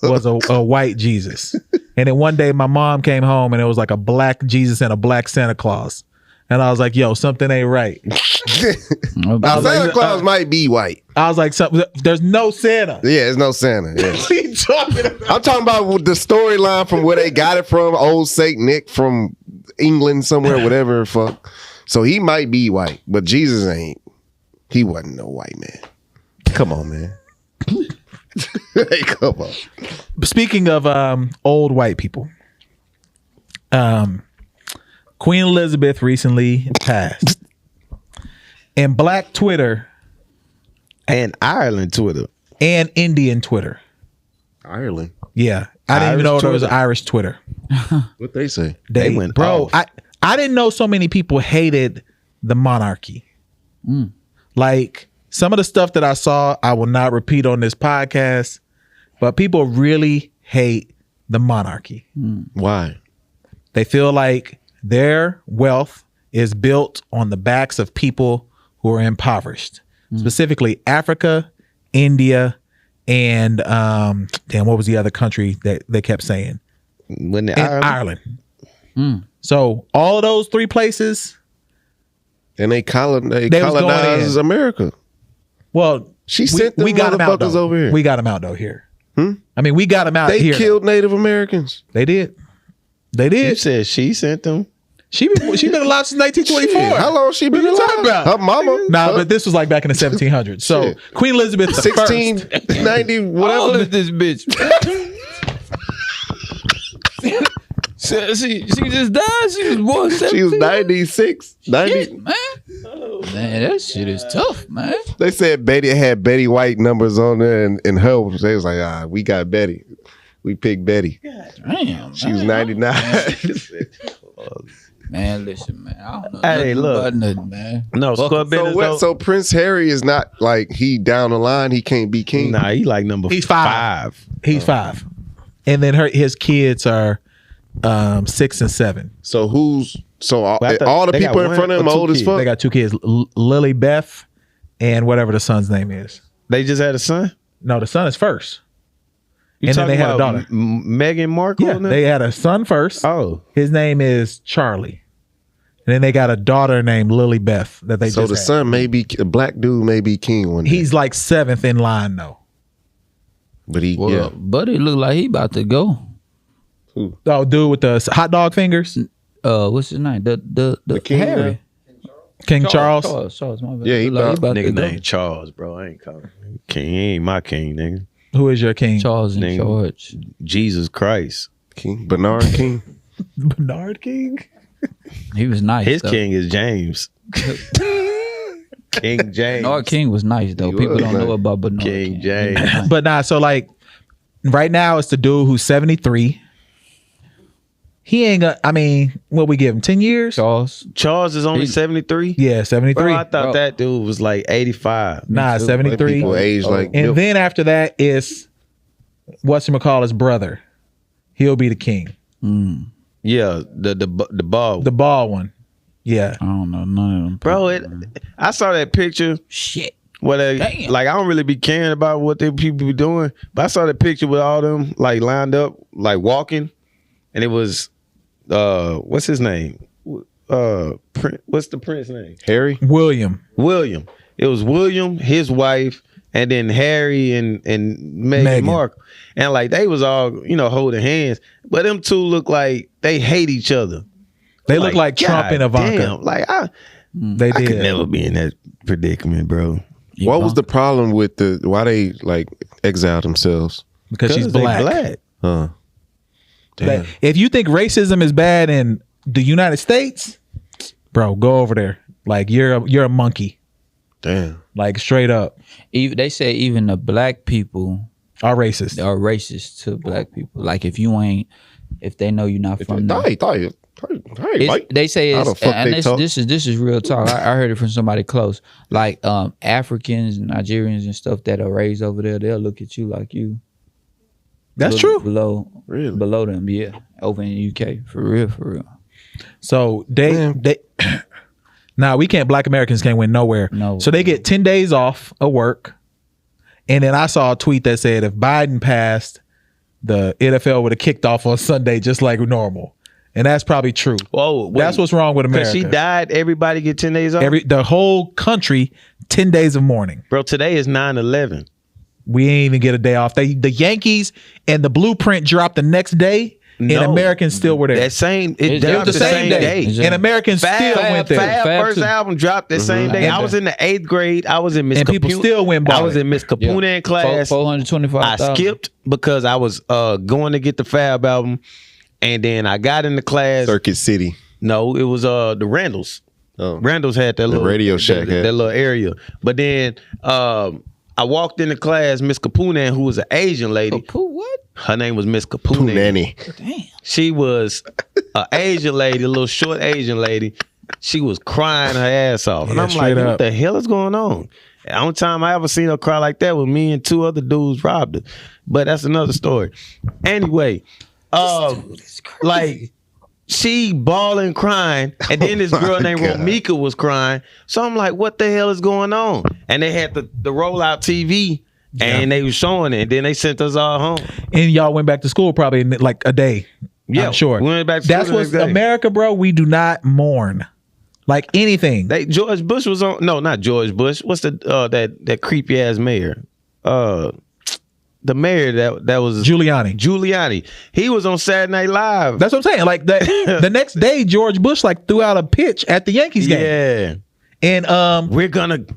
[SPEAKER 1] was a white Jesus. And then one day my mom came home and it was like a black Jesus and a black Santa Claus. And I was like, yo, something ain't right.
[SPEAKER 4] Now, Santa Claus might be white.
[SPEAKER 1] I was like, there's no Santa.
[SPEAKER 4] Yeah, there's no Santa. Yeah.
[SPEAKER 1] What are you talking about?
[SPEAKER 4] I'm talking about the storyline from where they got it from. Old Saint Nick from England somewhere, whatever. Fuck. So he might be white, but Jesus ain't. He wasn't no white man. Come on, man. Hey, come on.
[SPEAKER 1] Speaking of old white people, Queen Elizabeth recently passed. And black Twitter
[SPEAKER 2] And Ireland Twitter.
[SPEAKER 1] and Indian Twitter.
[SPEAKER 4] Ireland.
[SPEAKER 1] Yeah. I didn't even know
[SPEAKER 2] Irish
[SPEAKER 1] there was
[SPEAKER 2] Twitter.
[SPEAKER 1] Irish Twitter.
[SPEAKER 4] What they say?
[SPEAKER 2] They went off.
[SPEAKER 1] I didn't know so many people hated the monarchy. Like some of the stuff that I saw, I will not repeat on this podcast, but people really hate the monarchy.
[SPEAKER 4] Why?
[SPEAKER 1] They feel like their wealth is built on the backs of people who are impoverished, specifically Africa, India, and what was the other country that they kept saying?
[SPEAKER 2] When the
[SPEAKER 1] And Ireland. So all of those three places,
[SPEAKER 4] And they
[SPEAKER 1] was going
[SPEAKER 4] colonized
[SPEAKER 1] in.
[SPEAKER 4] America.
[SPEAKER 1] well,
[SPEAKER 4] She sent them
[SPEAKER 1] got 'em out,
[SPEAKER 4] motherfuckers
[SPEAKER 1] though.
[SPEAKER 4] over here.
[SPEAKER 1] We got them out though here. I mean, we got them out
[SPEAKER 4] They
[SPEAKER 1] here.
[SPEAKER 4] killed Native Americans.
[SPEAKER 1] They did. They
[SPEAKER 2] You
[SPEAKER 1] did.
[SPEAKER 2] said she sent them.
[SPEAKER 1] She been alive since 1924.
[SPEAKER 4] Shit, how long she been
[SPEAKER 1] What you
[SPEAKER 4] alive?
[SPEAKER 1] talking about?
[SPEAKER 4] Her mama.
[SPEAKER 1] Nah, but this was like back in the 1700s. So
[SPEAKER 4] Shit.
[SPEAKER 1] Queen Elizabeth the
[SPEAKER 4] 1690
[SPEAKER 3] How old
[SPEAKER 4] whatever.
[SPEAKER 3] is this bitch? she just died. She was born.
[SPEAKER 4] She was 96. 90.
[SPEAKER 3] Shit, man. Man, that shit is tough, man.
[SPEAKER 4] They said Betty had Betty White numbers on there and her. They was like, we got Betty. We picked Betty.
[SPEAKER 3] Damn,
[SPEAKER 4] She was
[SPEAKER 3] man.
[SPEAKER 4] 99.
[SPEAKER 3] Man, listen, man. I don't know
[SPEAKER 2] Hey,
[SPEAKER 3] nothing
[SPEAKER 2] look.
[SPEAKER 3] about nothing, man.
[SPEAKER 2] No, Scott
[SPEAKER 4] So
[SPEAKER 2] Bennett.
[SPEAKER 4] what? So Prince Harry is not like he down the line. He can't be king.
[SPEAKER 2] Nah, he like number
[SPEAKER 1] He's
[SPEAKER 2] 5.
[SPEAKER 1] He's 5. And then his kids are 6 and 7.
[SPEAKER 4] So who's all
[SPEAKER 2] Well, I thought
[SPEAKER 4] all the
[SPEAKER 2] they got
[SPEAKER 4] people in
[SPEAKER 2] one
[SPEAKER 4] front of
[SPEAKER 2] or
[SPEAKER 4] him
[SPEAKER 2] two
[SPEAKER 4] old as
[SPEAKER 2] kids.
[SPEAKER 4] fuck?
[SPEAKER 1] They got 2 kids, Lily Beth and whatever the son's name is.
[SPEAKER 2] They just had a son.
[SPEAKER 1] No, the son is first.
[SPEAKER 2] You
[SPEAKER 1] And then
[SPEAKER 2] talking
[SPEAKER 1] they had a
[SPEAKER 2] about
[SPEAKER 1] daughter.
[SPEAKER 2] Meghan Markle.
[SPEAKER 1] Yeah,
[SPEAKER 2] and them?
[SPEAKER 1] they had a son first.
[SPEAKER 2] Oh,
[SPEAKER 1] His name is Charlie. And then they got a daughter named Lily Beth that they
[SPEAKER 4] So
[SPEAKER 1] just
[SPEAKER 4] the
[SPEAKER 1] had.
[SPEAKER 4] son may be a black dude, may be king one day.
[SPEAKER 1] He's like 7th in line though.
[SPEAKER 4] But he
[SPEAKER 3] Well,
[SPEAKER 4] yeah.
[SPEAKER 3] buddy, look like he about to go.
[SPEAKER 1] Oh, dude with the hot dog fingers,
[SPEAKER 3] What's his name? The
[SPEAKER 4] king
[SPEAKER 3] Harry.
[SPEAKER 1] King Charles.
[SPEAKER 3] Charles, my bad.
[SPEAKER 4] Yeah, he
[SPEAKER 3] Look like
[SPEAKER 4] about-
[SPEAKER 3] to
[SPEAKER 2] nigga
[SPEAKER 3] go.
[SPEAKER 2] named Charles, bro. I ain't calling him king. He ain't my king, nigga.
[SPEAKER 1] Who is your king?
[SPEAKER 3] Charles in
[SPEAKER 2] Name.
[SPEAKER 3] charge.
[SPEAKER 2] Jesus Christ.
[SPEAKER 4] King Bernard King.
[SPEAKER 1] Bernard King.
[SPEAKER 3] He was nice.
[SPEAKER 2] His
[SPEAKER 3] though.
[SPEAKER 2] king is James. King James.
[SPEAKER 3] Bernard King was nice though.
[SPEAKER 4] He
[SPEAKER 3] People
[SPEAKER 4] was
[SPEAKER 3] don't
[SPEAKER 4] nice.
[SPEAKER 3] know about Bernard
[SPEAKER 2] King
[SPEAKER 3] King.
[SPEAKER 2] James.
[SPEAKER 1] But nah, so like right now it's the dude who's 73. He ain't got, I mean, what we give him 10 years?
[SPEAKER 3] Charles.
[SPEAKER 2] Charles is only
[SPEAKER 3] He-
[SPEAKER 2] 73.
[SPEAKER 1] Yeah, 73.
[SPEAKER 2] Bro, I thought
[SPEAKER 3] Bro.
[SPEAKER 2] that dude was like 85.
[SPEAKER 1] Nah,
[SPEAKER 3] too.
[SPEAKER 1] 73.
[SPEAKER 4] People age like
[SPEAKER 1] And
[SPEAKER 4] milk.
[SPEAKER 1] then after that is whatchamacallit's brother. He'll be the king.
[SPEAKER 2] Yeah, the ball.
[SPEAKER 1] The bald one. Yeah.
[SPEAKER 3] I don't know none of them.
[SPEAKER 2] Bro, I saw that picture.
[SPEAKER 3] Shit.
[SPEAKER 6] Damn.
[SPEAKER 2] Like I don't really be caring about what they people be doing. But I saw the picture with all them like lined up, like walking, and it was what's his name? What's the prince name?
[SPEAKER 4] Harry?
[SPEAKER 1] William.
[SPEAKER 2] William. It was William, his wife, and then Harry and Meghan Markle. And like they was all, holding hands. But them two look like they hate each other.
[SPEAKER 1] They look like Trump and Ivanka.
[SPEAKER 2] Damn, like
[SPEAKER 1] They
[SPEAKER 2] I
[SPEAKER 1] did.
[SPEAKER 2] could never be in that predicament, bro.
[SPEAKER 4] What was the problem with why they like exile themselves?
[SPEAKER 1] Because she's
[SPEAKER 2] they
[SPEAKER 1] black.
[SPEAKER 4] Huh. Damn.
[SPEAKER 1] If you think racism is bad in the United States, bro, go over there. Like you're a monkey.
[SPEAKER 4] Damn.
[SPEAKER 1] Like straight up.
[SPEAKER 6] They say even the black people
[SPEAKER 1] Are racist.
[SPEAKER 6] are racist to black people. Like if they know you're not from there. They say
[SPEAKER 4] How the
[SPEAKER 6] it's,
[SPEAKER 4] fuck
[SPEAKER 6] and
[SPEAKER 4] they talk?
[SPEAKER 6] this is real talk. I heard it from somebody close. Like Africans, Nigerians, and stuff that are raised over there, they'll look at you like you.
[SPEAKER 1] That's true.
[SPEAKER 4] Really?
[SPEAKER 6] Below them, yeah. Over in the UK, for real.
[SPEAKER 1] So they now we can't. Black Americans can't win nowhere.
[SPEAKER 6] No.
[SPEAKER 1] So they get 10 days off of work, and then I saw a tweet that said if Biden passed, the NFL would have kicked off on Sunday just like normal, and that's probably true.
[SPEAKER 2] Whoa, wait.
[SPEAKER 1] That's what's wrong with America.
[SPEAKER 2] Because she died, everybody get 10 days off?
[SPEAKER 1] The whole country 10 days of mourning.
[SPEAKER 2] Bro, today is 9/11.
[SPEAKER 1] We ain't even get a day off. The Yankees and the Blueprint dropped the next day, and
[SPEAKER 2] No.
[SPEAKER 1] Americans still were there.
[SPEAKER 2] That same, it
[SPEAKER 6] It's
[SPEAKER 2] dropped
[SPEAKER 1] the same day.
[SPEAKER 6] It's
[SPEAKER 1] And Americans still went there.
[SPEAKER 2] Fab
[SPEAKER 6] Fab
[SPEAKER 2] first
[SPEAKER 6] too.
[SPEAKER 2] album dropped that same day.
[SPEAKER 1] And
[SPEAKER 2] I was in the 8th grade. I was in Miss
[SPEAKER 1] And people still went
[SPEAKER 2] I was
[SPEAKER 1] balling.
[SPEAKER 2] in Miss Kapuna in class.
[SPEAKER 6] 425,000.
[SPEAKER 2] I skipped because I was going to get the Fab album, and then I got in the class.
[SPEAKER 4] Circuit City.
[SPEAKER 2] No, it was the Randalls.
[SPEAKER 4] Oh.
[SPEAKER 2] Randalls had that little
[SPEAKER 4] Radio Shack
[SPEAKER 2] that,
[SPEAKER 4] had.
[SPEAKER 2] that little area. But then I walked into class, Miss Kapunan, who was an Asian lady.
[SPEAKER 6] What?
[SPEAKER 2] Her name was Miss Kapunan.
[SPEAKER 4] Punani.
[SPEAKER 6] Damn.
[SPEAKER 2] She was an Asian lady, a little short Asian lady. She was crying her ass off. And
[SPEAKER 1] Yeah,
[SPEAKER 2] I'm like,
[SPEAKER 1] straight
[SPEAKER 2] what
[SPEAKER 1] up.
[SPEAKER 2] the hell is going on? The only time I ever seen her cry like that was me and two other dudes robbed her. But that's another story. Anyway, like she bawling, crying, and then this girl named
[SPEAKER 4] God.
[SPEAKER 2] Romika was crying. So I'm like, what the hell is going on? And they had the rollout TV, and they was showing it. And then they sent us all home.
[SPEAKER 1] And y'all went back to school probably in like a day.
[SPEAKER 2] Yeah,
[SPEAKER 1] I'm sure.
[SPEAKER 2] we went back to
[SPEAKER 1] That's
[SPEAKER 2] school the
[SPEAKER 1] what's
[SPEAKER 2] next day.
[SPEAKER 1] America, bro. We do not mourn like anything.
[SPEAKER 2] George Bush was on. No, not George Bush. What's the that creepy ass mayor? The mayor that was
[SPEAKER 1] Giuliani.
[SPEAKER 2] He was on Saturday Night Live.
[SPEAKER 1] That's what I'm saying. Like the next day, George Bush like threw out a pitch at the Yankees game.
[SPEAKER 2] Yeah,
[SPEAKER 1] And
[SPEAKER 2] we're gonna keep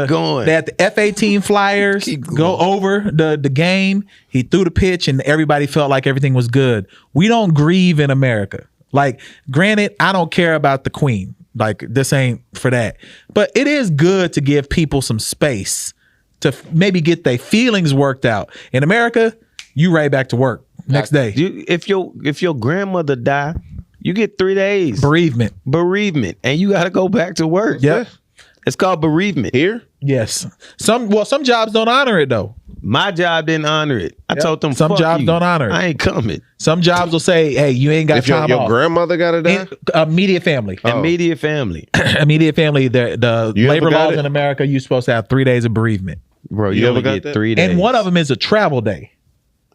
[SPEAKER 2] going.
[SPEAKER 1] They had the F-18 flyers go over the game. He threw the pitch, and everybody felt like everything was good. We don't grieve in America. Like, granted, I don't care about the Queen. Like, this ain't for that. But it is good to give people some space to maybe get their feelings worked out. In America, you right back to work next day.
[SPEAKER 2] If your grandmother die, you get 3 days
[SPEAKER 1] Bereavement.
[SPEAKER 2] and you got to go back to work.
[SPEAKER 1] Yep.
[SPEAKER 2] It's called bereavement.
[SPEAKER 4] Here?
[SPEAKER 1] Yes. Some jobs don't honor it though.
[SPEAKER 2] My job didn't honor it. I told them
[SPEAKER 1] Some
[SPEAKER 2] fuck
[SPEAKER 1] jobs
[SPEAKER 2] you.
[SPEAKER 1] don't honor it.
[SPEAKER 2] I ain't coming.
[SPEAKER 1] Some jobs will say, "Hey, you ain't got
[SPEAKER 4] If your
[SPEAKER 1] time off."
[SPEAKER 4] grandmother got to die?
[SPEAKER 1] Immediate family.
[SPEAKER 2] Immediate family,
[SPEAKER 1] Immediate family. The
[SPEAKER 4] You
[SPEAKER 1] labor
[SPEAKER 4] ever got
[SPEAKER 1] laws
[SPEAKER 4] it?
[SPEAKER 1] in America, you're supposed to have 3 days of bereavement,
[SPEAKER 2] bro.
[SPEAKER 4] You
[SPEAKER 2] You
[SPEAKER 4] ever
[SPEAKER 2] only
[SPEAKER 4] got
[SPEAKER 2] get
[SPEAKER 4] that?
[SPEAKER 2] 3 days,
[SPEAKER 1] and one of them is a travel day.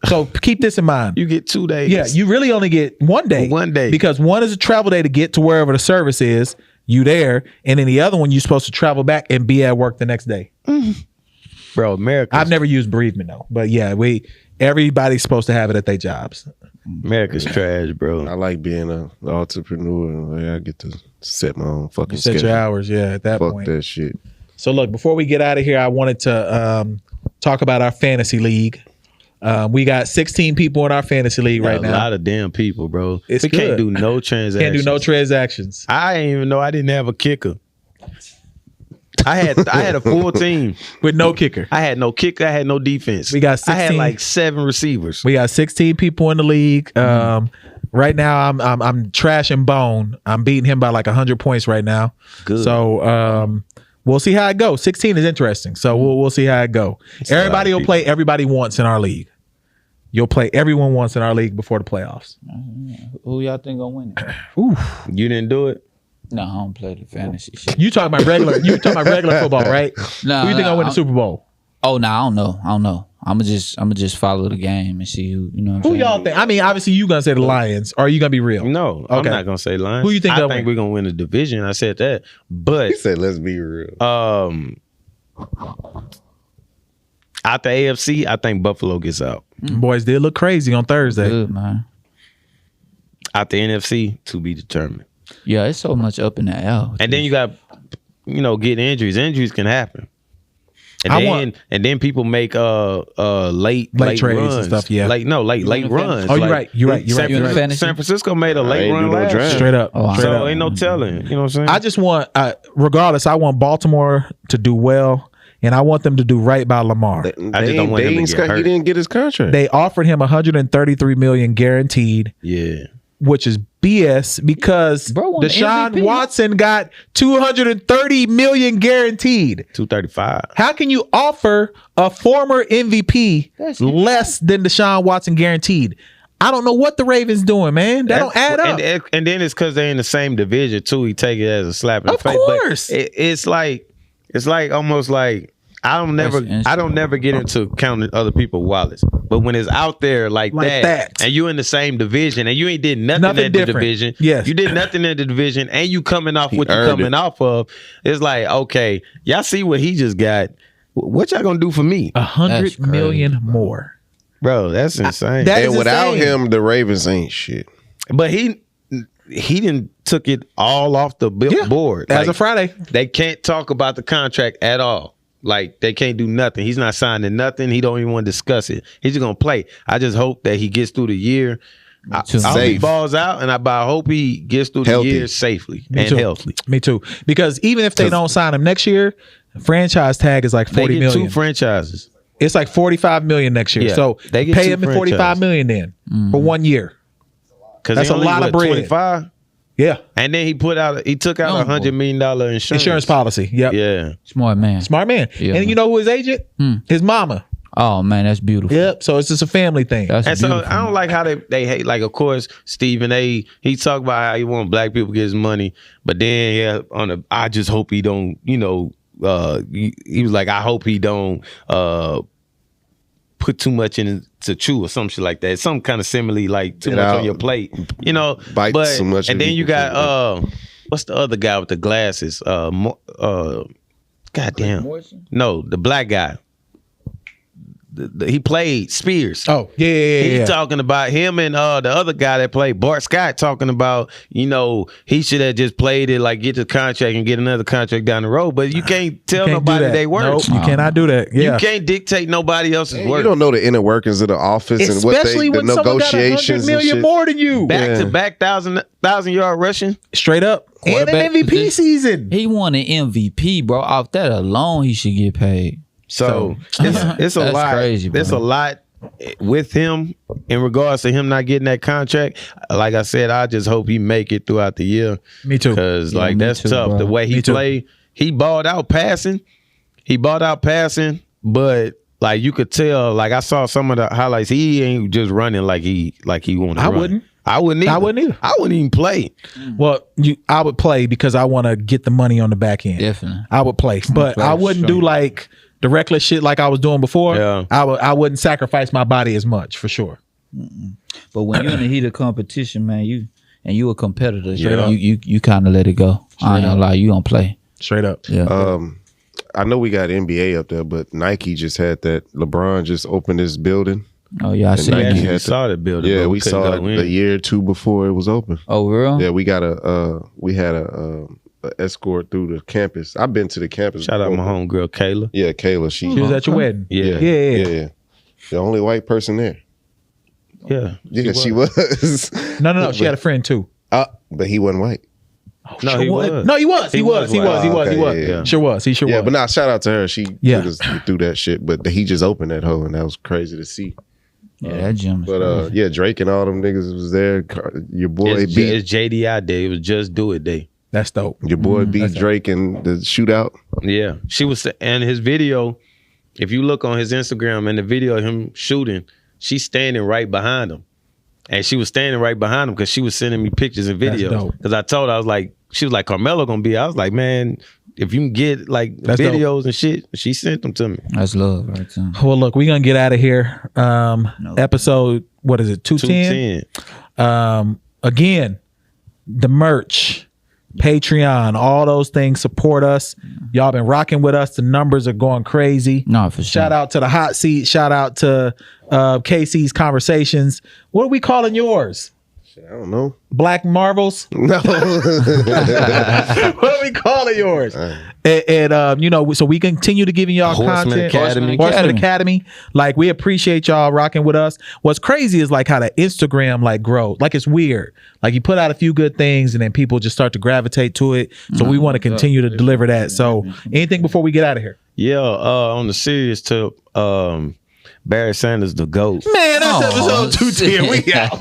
[SPEAKER 1] So keep this in mind.
[SPEAKER 2] you get 2 days.
[SPEAKER 1] Yeah, you really only get 1 day.
[SPEAKER 2] 1 day.
[SPEAKER 1] Because one is a travel day to get to wherever the service is. You there, and then the other one you're supposed to travel back and be at work the next day.
[SPEAKER 2] bro. America.
[SPEAKER 1] I've never used bereavement though, but yeah, everybody's supposed to have it at their jobs.
[SPEAKER 2] America's trash,
[SPEAKER 4] I
[SPEAKER 2] bro.
[SPEAKER 4] like being an entrepreneur. Like, I get to set my own fucking
[SPEAKER 1] You set
[SPEAKER 4] schedule.
[SPEAKER 1] your hours, yeah, at that
[SPEAKER 4] Fuck
[SPEAKER 1] point.
[SPEAKER 4] that shit.
[SPEAKER 1] So look, before we get out of here, I wanted to talk about our fantasy league. We got 16 people in our fantasy league right
[SPEAKER 2] a
[SPEAKER 1] now.
[SPEAKER 2] lot of damn people, bro.
[SPEAKER 1] It's
[SPEAKER 2] we can't
[SPEAKER 1] good.
[SPEAKER 2] do no transactions.
[SPEAKER 1] Can't do no transactions.
[SPEAKER 2] I didn't even know I didn't have a kicker. I had a full team.
[SPEAKER 1] With no kicker.
[SPEAKER 2] I had no kicker. I had no defense.
[SPEAKER 1] We got
[SPEAKER 2] I had
[SPEAKER 1] 16.
[SPEAKER 2] like 7 receivers.
[SPEAKER 1] We got 16 people in the league. Right now, I'm trashing Bone. I'm beating him by like 100 points right now.
[SPEAKER 2] Good.
[SPEAKER 1] So we'll see how it goes. 16 is interesting. So we'll see how it go. Everybody will play everybody once in our league. You'll play everyone once in our league before the playoffs.
[SPEAKER 6] Who y'all think gonna win it?
[SPEAKER 1] Ooh,
[SPEAKER 2] You didn't do it.
[SPEAKER 6] No, I don't play the fantasy shit.
[SPEAKER 1] You talking about regular? You talking about regular football, right?
[SPEAKER 6] No,
[SPEAKER 1] Who you think I win the Super Bowl?
[SPEAKER 6] Oh no, I don't know. I'ma just follow the game and see who. You know what I'm
[SPEAKER 1] Who
[SPEAKER 6] saying?
[SPEAKER 1] y'all think? I mean, obviously you gonna say the Lions. Or are you gonna be real?
[SPEAKER 2] No, I'm
[SPEAKER 1] Okay.
[SPEAKER 2] not gonna say Lions.
[SPEAKER 1] Who you think
[SPEAKER 2] I
[SPEAKER 1] they'll
[SPEAKER 2] think
[SPEAKER 1] win?
[SPEAKER 2] we're gonna win the division. I said that, but
[SPEAKER 4] He said, "Let's be real."
[SPEAKER 2] out the AFC, I think Buffalo gets out.
[SPEAKER 1] Boys did look crazy on Thursday.
[SPEAKER 6] Good, man.
[SPEAKER 2] Out the NFC, to be determined.
[SPEAKER 6] Yeah, it's so much up in the air.
[SPEAKER 2] And then you got, getting injuries. Injuries can happen. And then people make late
[SPEAKER 1] trades and
[SPEAKER 2] runs.
[SPEAKER 1] stuff, yeah.
[SPEAKER 2] late runs.
[SPEAKER 1] Oh, you're
[SPEAKER 2] Like,
[SPEAKER 1] right. You're right.
[SPEAKER 6] fantasy?
[SPEAKER 2] San Francisco made a late
[SPEAKER 4] ain't
[SPEAKER 2] run
[SPEAKER 4] do no
[SPEAKER 2] last
[SPEAKER 4] draft.
[SPEAKER 2] year.
[SPEAKER 1] Straight up.
[SPEAKER 6] Oh,
[SPEAKER 1] Straight
[SPEAKER 2] So
[SPEAKER 1] up.
[SPEAKER 2] ain't no telling. You know what I'm saying?
[SPEAKER 1] I just want, regardless, I want Baltimore to do well, and I want them to do right by Lamar.
[SPEAKER 2] I just don't want him to get hurt.
[SPEAKER 4] He didn't get his contract.
[SPEAKER 1] They offered him $133 million guaranteed,
[SPEAKER 2] Yeah.
[SPEAKER 1] which is BS because
[SPEAKER 6] Bro won the
[SPEAKER 1] Deshaun
[SPEAKER 6] MVP.
[SPEAKER 1] Watson got $230 million guaranteed.
[SPEAKER 2] 235.
[SPEAKER 1] How can you offer a former MVP
[SPEAKER 6] That's
[SPEAKER 1] less than Deshaun Watson guaranteed? I don't know what the Ravens doing, man. That don't add up.
[SPEAKER 2] And then it's because they're in the same division too. He take it as a slap in the
[SPEAKER 1] Of
[SPEAKER 2] face.
[SPEAKER 1] course.
[SPEAKER 2] But it's like almost like I don't never get into counting other people's wallets. But when it's out there like that, and you in the same division and you ain't did nothing in the division.
[SPEAKER 1] Yes.
[SPEAKER 2] You did nothing in the division and you coming off what you
[SPEAKER 4] earned
[SPEAKER 2] coming
[SPEAKER 4] it.
[SPEAKER 2] off of. It's like, okay, y'all see what he just got. What y'all gonna do for me?
[SPEAKER 1] $100 million more.
[SPEAKER 2] Bro, that's insane.
[SPEAKER 1] That
[SPEAKER 4] and
[SPEAKER 1] is
[SPEAKER 4] without
[SPEAKER 1] insane.
[SPEAKER 4] him, the Ravens ain't shit.
[SPEAKER 2] But he didn't took it all off the board.
[SPEAKER 1] As
[SPEAKER 2] Like,
[SPEAKER 1] of Friday.
[SPEAKER 2] they can't talk about the contract at all. Like they can't do nothing. He's not signing nothing. He don't even want to discuss it. He's just gonna play. I just hope that he gets through the year. I
[SPEAKER 6] too.
[SPEAKER 2] hope he
[SPEAKER 4] Safe.
[SPEAKER 2] balls out, and I hope he gets through
[SPEAKER 4] Healthy.
[SPEAKER 2] the year safely
[SPEAKER 1] Me
[SPEAKER 2] and
[SPEAKER 1] too.
[SPEAKER 2] healthy.
[SPEAKER 1] Me too. Because even if they don't sign him next year, franchise tag is like
[SPEAKER 2] They
[SPEAKER 1] $40
[SPEAKER 2] get
[SPEAKER 1] million.
[SPEAKER 2] two franchises.
[SPEAKER 1] It's like $45 million next year.
[SPEAKER 2] Yeah,
[SPEAKER 1] So
[SPEAKER 2] they get
[SPEAKER 1] pay
[SPEAKER 2] two
[SPEAKER 1] him $45
[SPEAKER 2] franchises.
[SPEAKER 1] million then for 1 year.
[SPEAKER 2] Because
[SPEAKER 1] That's a lot of bread.
[SPEAKER 2] 25,
[SPEAKER 1] Yeah.
[SPEAKER 2] and then he took out
[SPEAKER 6] Young boy.
[SPEAKER 2] $100 million
[SPEAKER 1] Insurance policy. Yep.
[SPEAKER 2] Yeah,
[SPEAKER 6] Smart man.
[SPEAKER 1] Smart man.
[SPEAKER 6] Yeah,
[SPEAKER 1] and
[SPEAKER 6] man.
[SPEAKER 1] you know who his agent? His mama.
[SPEAKER 6] Oh man, that's beautiful.
[SPEAKER 1] Yep. So it's just a family thing.
[SPEAKER 6] That's
[SPEAKER 2] and so
[SPEAKER 6] beautiful.
[SPEAKER 2] I don't like how they hate. Like, of course, Stephen A. He talked about how he want black people to get his money, but then I just hope he don't. He was like, I hope he don't put too much in to chew or some shit like that. Some kind of simile, like too
[SPEAKER 4] Get
[SPEAKER 2] much
[SPEAKER 4] out.
[SPEAKER 2] on your plate.
[SPEAKER 4] Bite
[SPEAKER 2] but
[SPEAKER 4] too much
[SPEAKER 2] and
[SPEAKER 4] of
[SPEAKER 2] then you
[SPEAKER 4] people's
[SPEAKER 2] got what's the other guy with the glasses? Goddamn, no, the black guy. He played Spears.
[SPEAKER 1] Oh, yeah.
[SPEAKER 2] He talking about him and the other guy that played Bart Scott talking about, he should have just played it, like get the contract and get another contract down the road. But you can't tell
[SPEAKER 1] You can't do
[SPEAKER 2] nobody
[SPEAKER 1] that.
[SPEAKER 2] they work.
[SPEAKER 1] Nope, you cannot do that. Yeah.
[SPEAKER 2] You can't dictate nobody else's
[SPEAKER 4] You
[SPEAKER 2] work.
[SPEAKER 4] don't know the inner workings of the office and what
[SPEAKER 1] Especially
[SPEAKER 4] the
[SPEAKER 1] when someone got
[SPEAKER 4] negotiations
[SPEAKER 1] $100 million
[SPEAKER 4] and shit.
[SPEAKER 1] more than you.
[SPEAKER 2] Back to back 1,000-yard rushing.
[SPEAKER 1] Straight up. And
[SPEAKER 6] Quarterback
[SPEAKER 1] an MVP
[SPEAKER 6] position.
[SPEAKER 1] season.
[SPEAKER 6] He won an MVP, bro. Off that alone, he should get paid.
[SPEAKER 2] So it's a
[SPEAKER 6] That's
[SPEAKER 2] lot.
[SPEAKER 6] crazy, bro.
[SPEAKER 2] It's a lot with him in regards to him not getting that contract. Like I said, I just hope he make it throughout the year.
[SPEAKER 1] Me too.
[SPEAKER 2] Because
[SPEAKER 6] Yeah, me
[SPEAKER 2] that's
[SPEAKER 6] too,
[SPEAKER 2] tough.
[SPEAKER 6] bro.
[SPEAKER 2] The way he
[SPEAKER 1] Me too.
[SPEAKER 2] played, he balled out passing. But like you could tell, like I saw some of the highlights. He ain't just running like he wanted to
[SPEAKER 1] I
[SPEAKER 2] run.
[SPEAKER 1] wouldn't.
[SPEAKER 2] I wouldn't either.
[SPEAKER 1] I wouldn't either.
[SPEAKER 2] I wouldn't even play.
[SPEAKER 1] Well, I would play because I want to get the money on the back end.
[SPEAKER 6] Definitely.
[SPEAKER 1] I would play, but
[SPEAKER 6] play
[SPEAKER 1] I wouldn't do
[SPEAKER 6] straight.
[SPEAKER 1] like the reckless shit like I was doing before.
[SPEAKER 2] Yeah.
[SPEAKER 1] I wouldn't sacrifice my body as much for sure.
[SPEAKER 6] But when you're in the heat of competition, man, you a competitor.
[SPEAKER 2] Yeah.
[SPEAKER 6] You kind of let it go. I ain't gonna lie, you gonna play.
[SPEAKER 1] Straight up.
[SPEAKER 6] Yeah.
[SPEAKER 4] I know we got NBA up there, but Nike just had that. LeBron just opened his building.
[SPEAKER 6] Oh yeah, I see.
[SPEAKER 4] Nike
[SPEAKER 6] that.
[SPEAKER 4] had
[SPEAKER 2] We
[SPEAKER 4] to-
[SPEAKER 2] saw the building.
[SPEAKER 4] Yeah,
[SPEAKER 2] but
[SPEAKER 4] we
[SPEAKER 2] couldn't
[SPEAKER 4] saw
[SPEAKER 2] go
[SPEAKER 4] it
[SPEAKER 2] in.
[SPEAKER 4] a year or two before it was open.
[SPEAKER 6] Oh real?
[SPEAKER 4] Yeah, we had a escort through the campus. I've been to the campus.
[SPEAKER 2] Shout out
[SPEAKER 4] before,
[SPEAKER 2] my
[SPEAKER 4] but-
[SPEAKER 2] homegirl Kayla.
[SPEAKER 4] Yeah, Kayla. She
[SPEAKER 1] She was at your wedding.
[SPEAKER 2] Yeah.
[SPEAKER 1] Yeah.
[SPEAKER 4] The only white person there.
[SPEAKER 2] Yeah.
[SPEAKER 4] Yeah, she was.
[SPEAKER 1] No. She had a friend too.
[SPEAKER 4] But he wasn't white.
[SPEAKER 2] No, he was.
[SPEAKER 1] No, he was. He was.
[SPEAKER 4] Okay, yeah.
[SPEAKER 1] Sure was. He sure
[SPEAKER 4] Yeah,
[SPEAKER 1] was.
[SPEAKER 4] but nah, shout out to her. She
[SPEAKER 1] Yeah.
[SPEAKER 4] took us through that shit. But he just opened that hoe, and that was crazy to see.
[SPEAKER 6] Yeah, that gym. Is
[SPEAKER 4] But
[SPEAKER 6] crazy.
[SPEAKER 4] yeah, Drake and all them niggas was there. Your boy
[SPEAKER 2] It's
[SPEAKER 4] beat
[SPEAKER 2] JDI day. It was Just Do It day.
[SPEAKER 1] That's dope.
[SPEAKER 4] your boy beat Drake in the shootout.
[SPEAKER 2] Yeah. She was, and his video, if you look on his Instagram and the video of him shooting, she's standing right behind him. And she was standing right behind him because she was sending me pictures and
[SPEAKER 1] That's
[SPEAKER 2] videos.
[SPEAKER 1] dope.
[SPEAKER 2] Because I told her, I was like, she was like, Carmelo gonna be. I was like, man, if you can get like
[SPEAKER 1] That's
[SPEAKER 2] videos and shit, she sent them to me.
[SPEAKER 6] That's love, right there.
[SPEAKER 1] Well, look, we're gonna get out of here. Episode, what is it? 210.
[SPEAKER 2] 210.
[SPEAKER 1] Again, the merch, Patreon, all those things support us. Y'all been rocking with us. The numbers are going crazy.
[SPEAKER 6] No, for sure.
[SPEAKER 1] Shout out to the hot seat. Shout out to KC's Conversations. What are we calling yours?
[SPEAKER 4] I don't know.
[SPEAKER 1] Black Marvels?
[SPEAKER 4] No.
[SPEAKER 1] What are we calling yours? And you know, so we continue to giving y'all
[SPEAKER 2] Horsemen
[SPEAKER 1] content.
[SPEAKER 2] Academy.
[SPEAKER 1] Horsemen Academy. Like, we appreciate y'all rocking with us. What's crazy is like how the Instagram like grows. Like, it's weird. Like, you put out a few good things and then people just start to gravitate to it. So we want to continue to deliver that. So anything before we get out of here?
[SPEAKER 2] Yeah, on the serious tip, Barry Sanders the GOAT.
[SPEAKER 1] Man, that's episode 210. We out.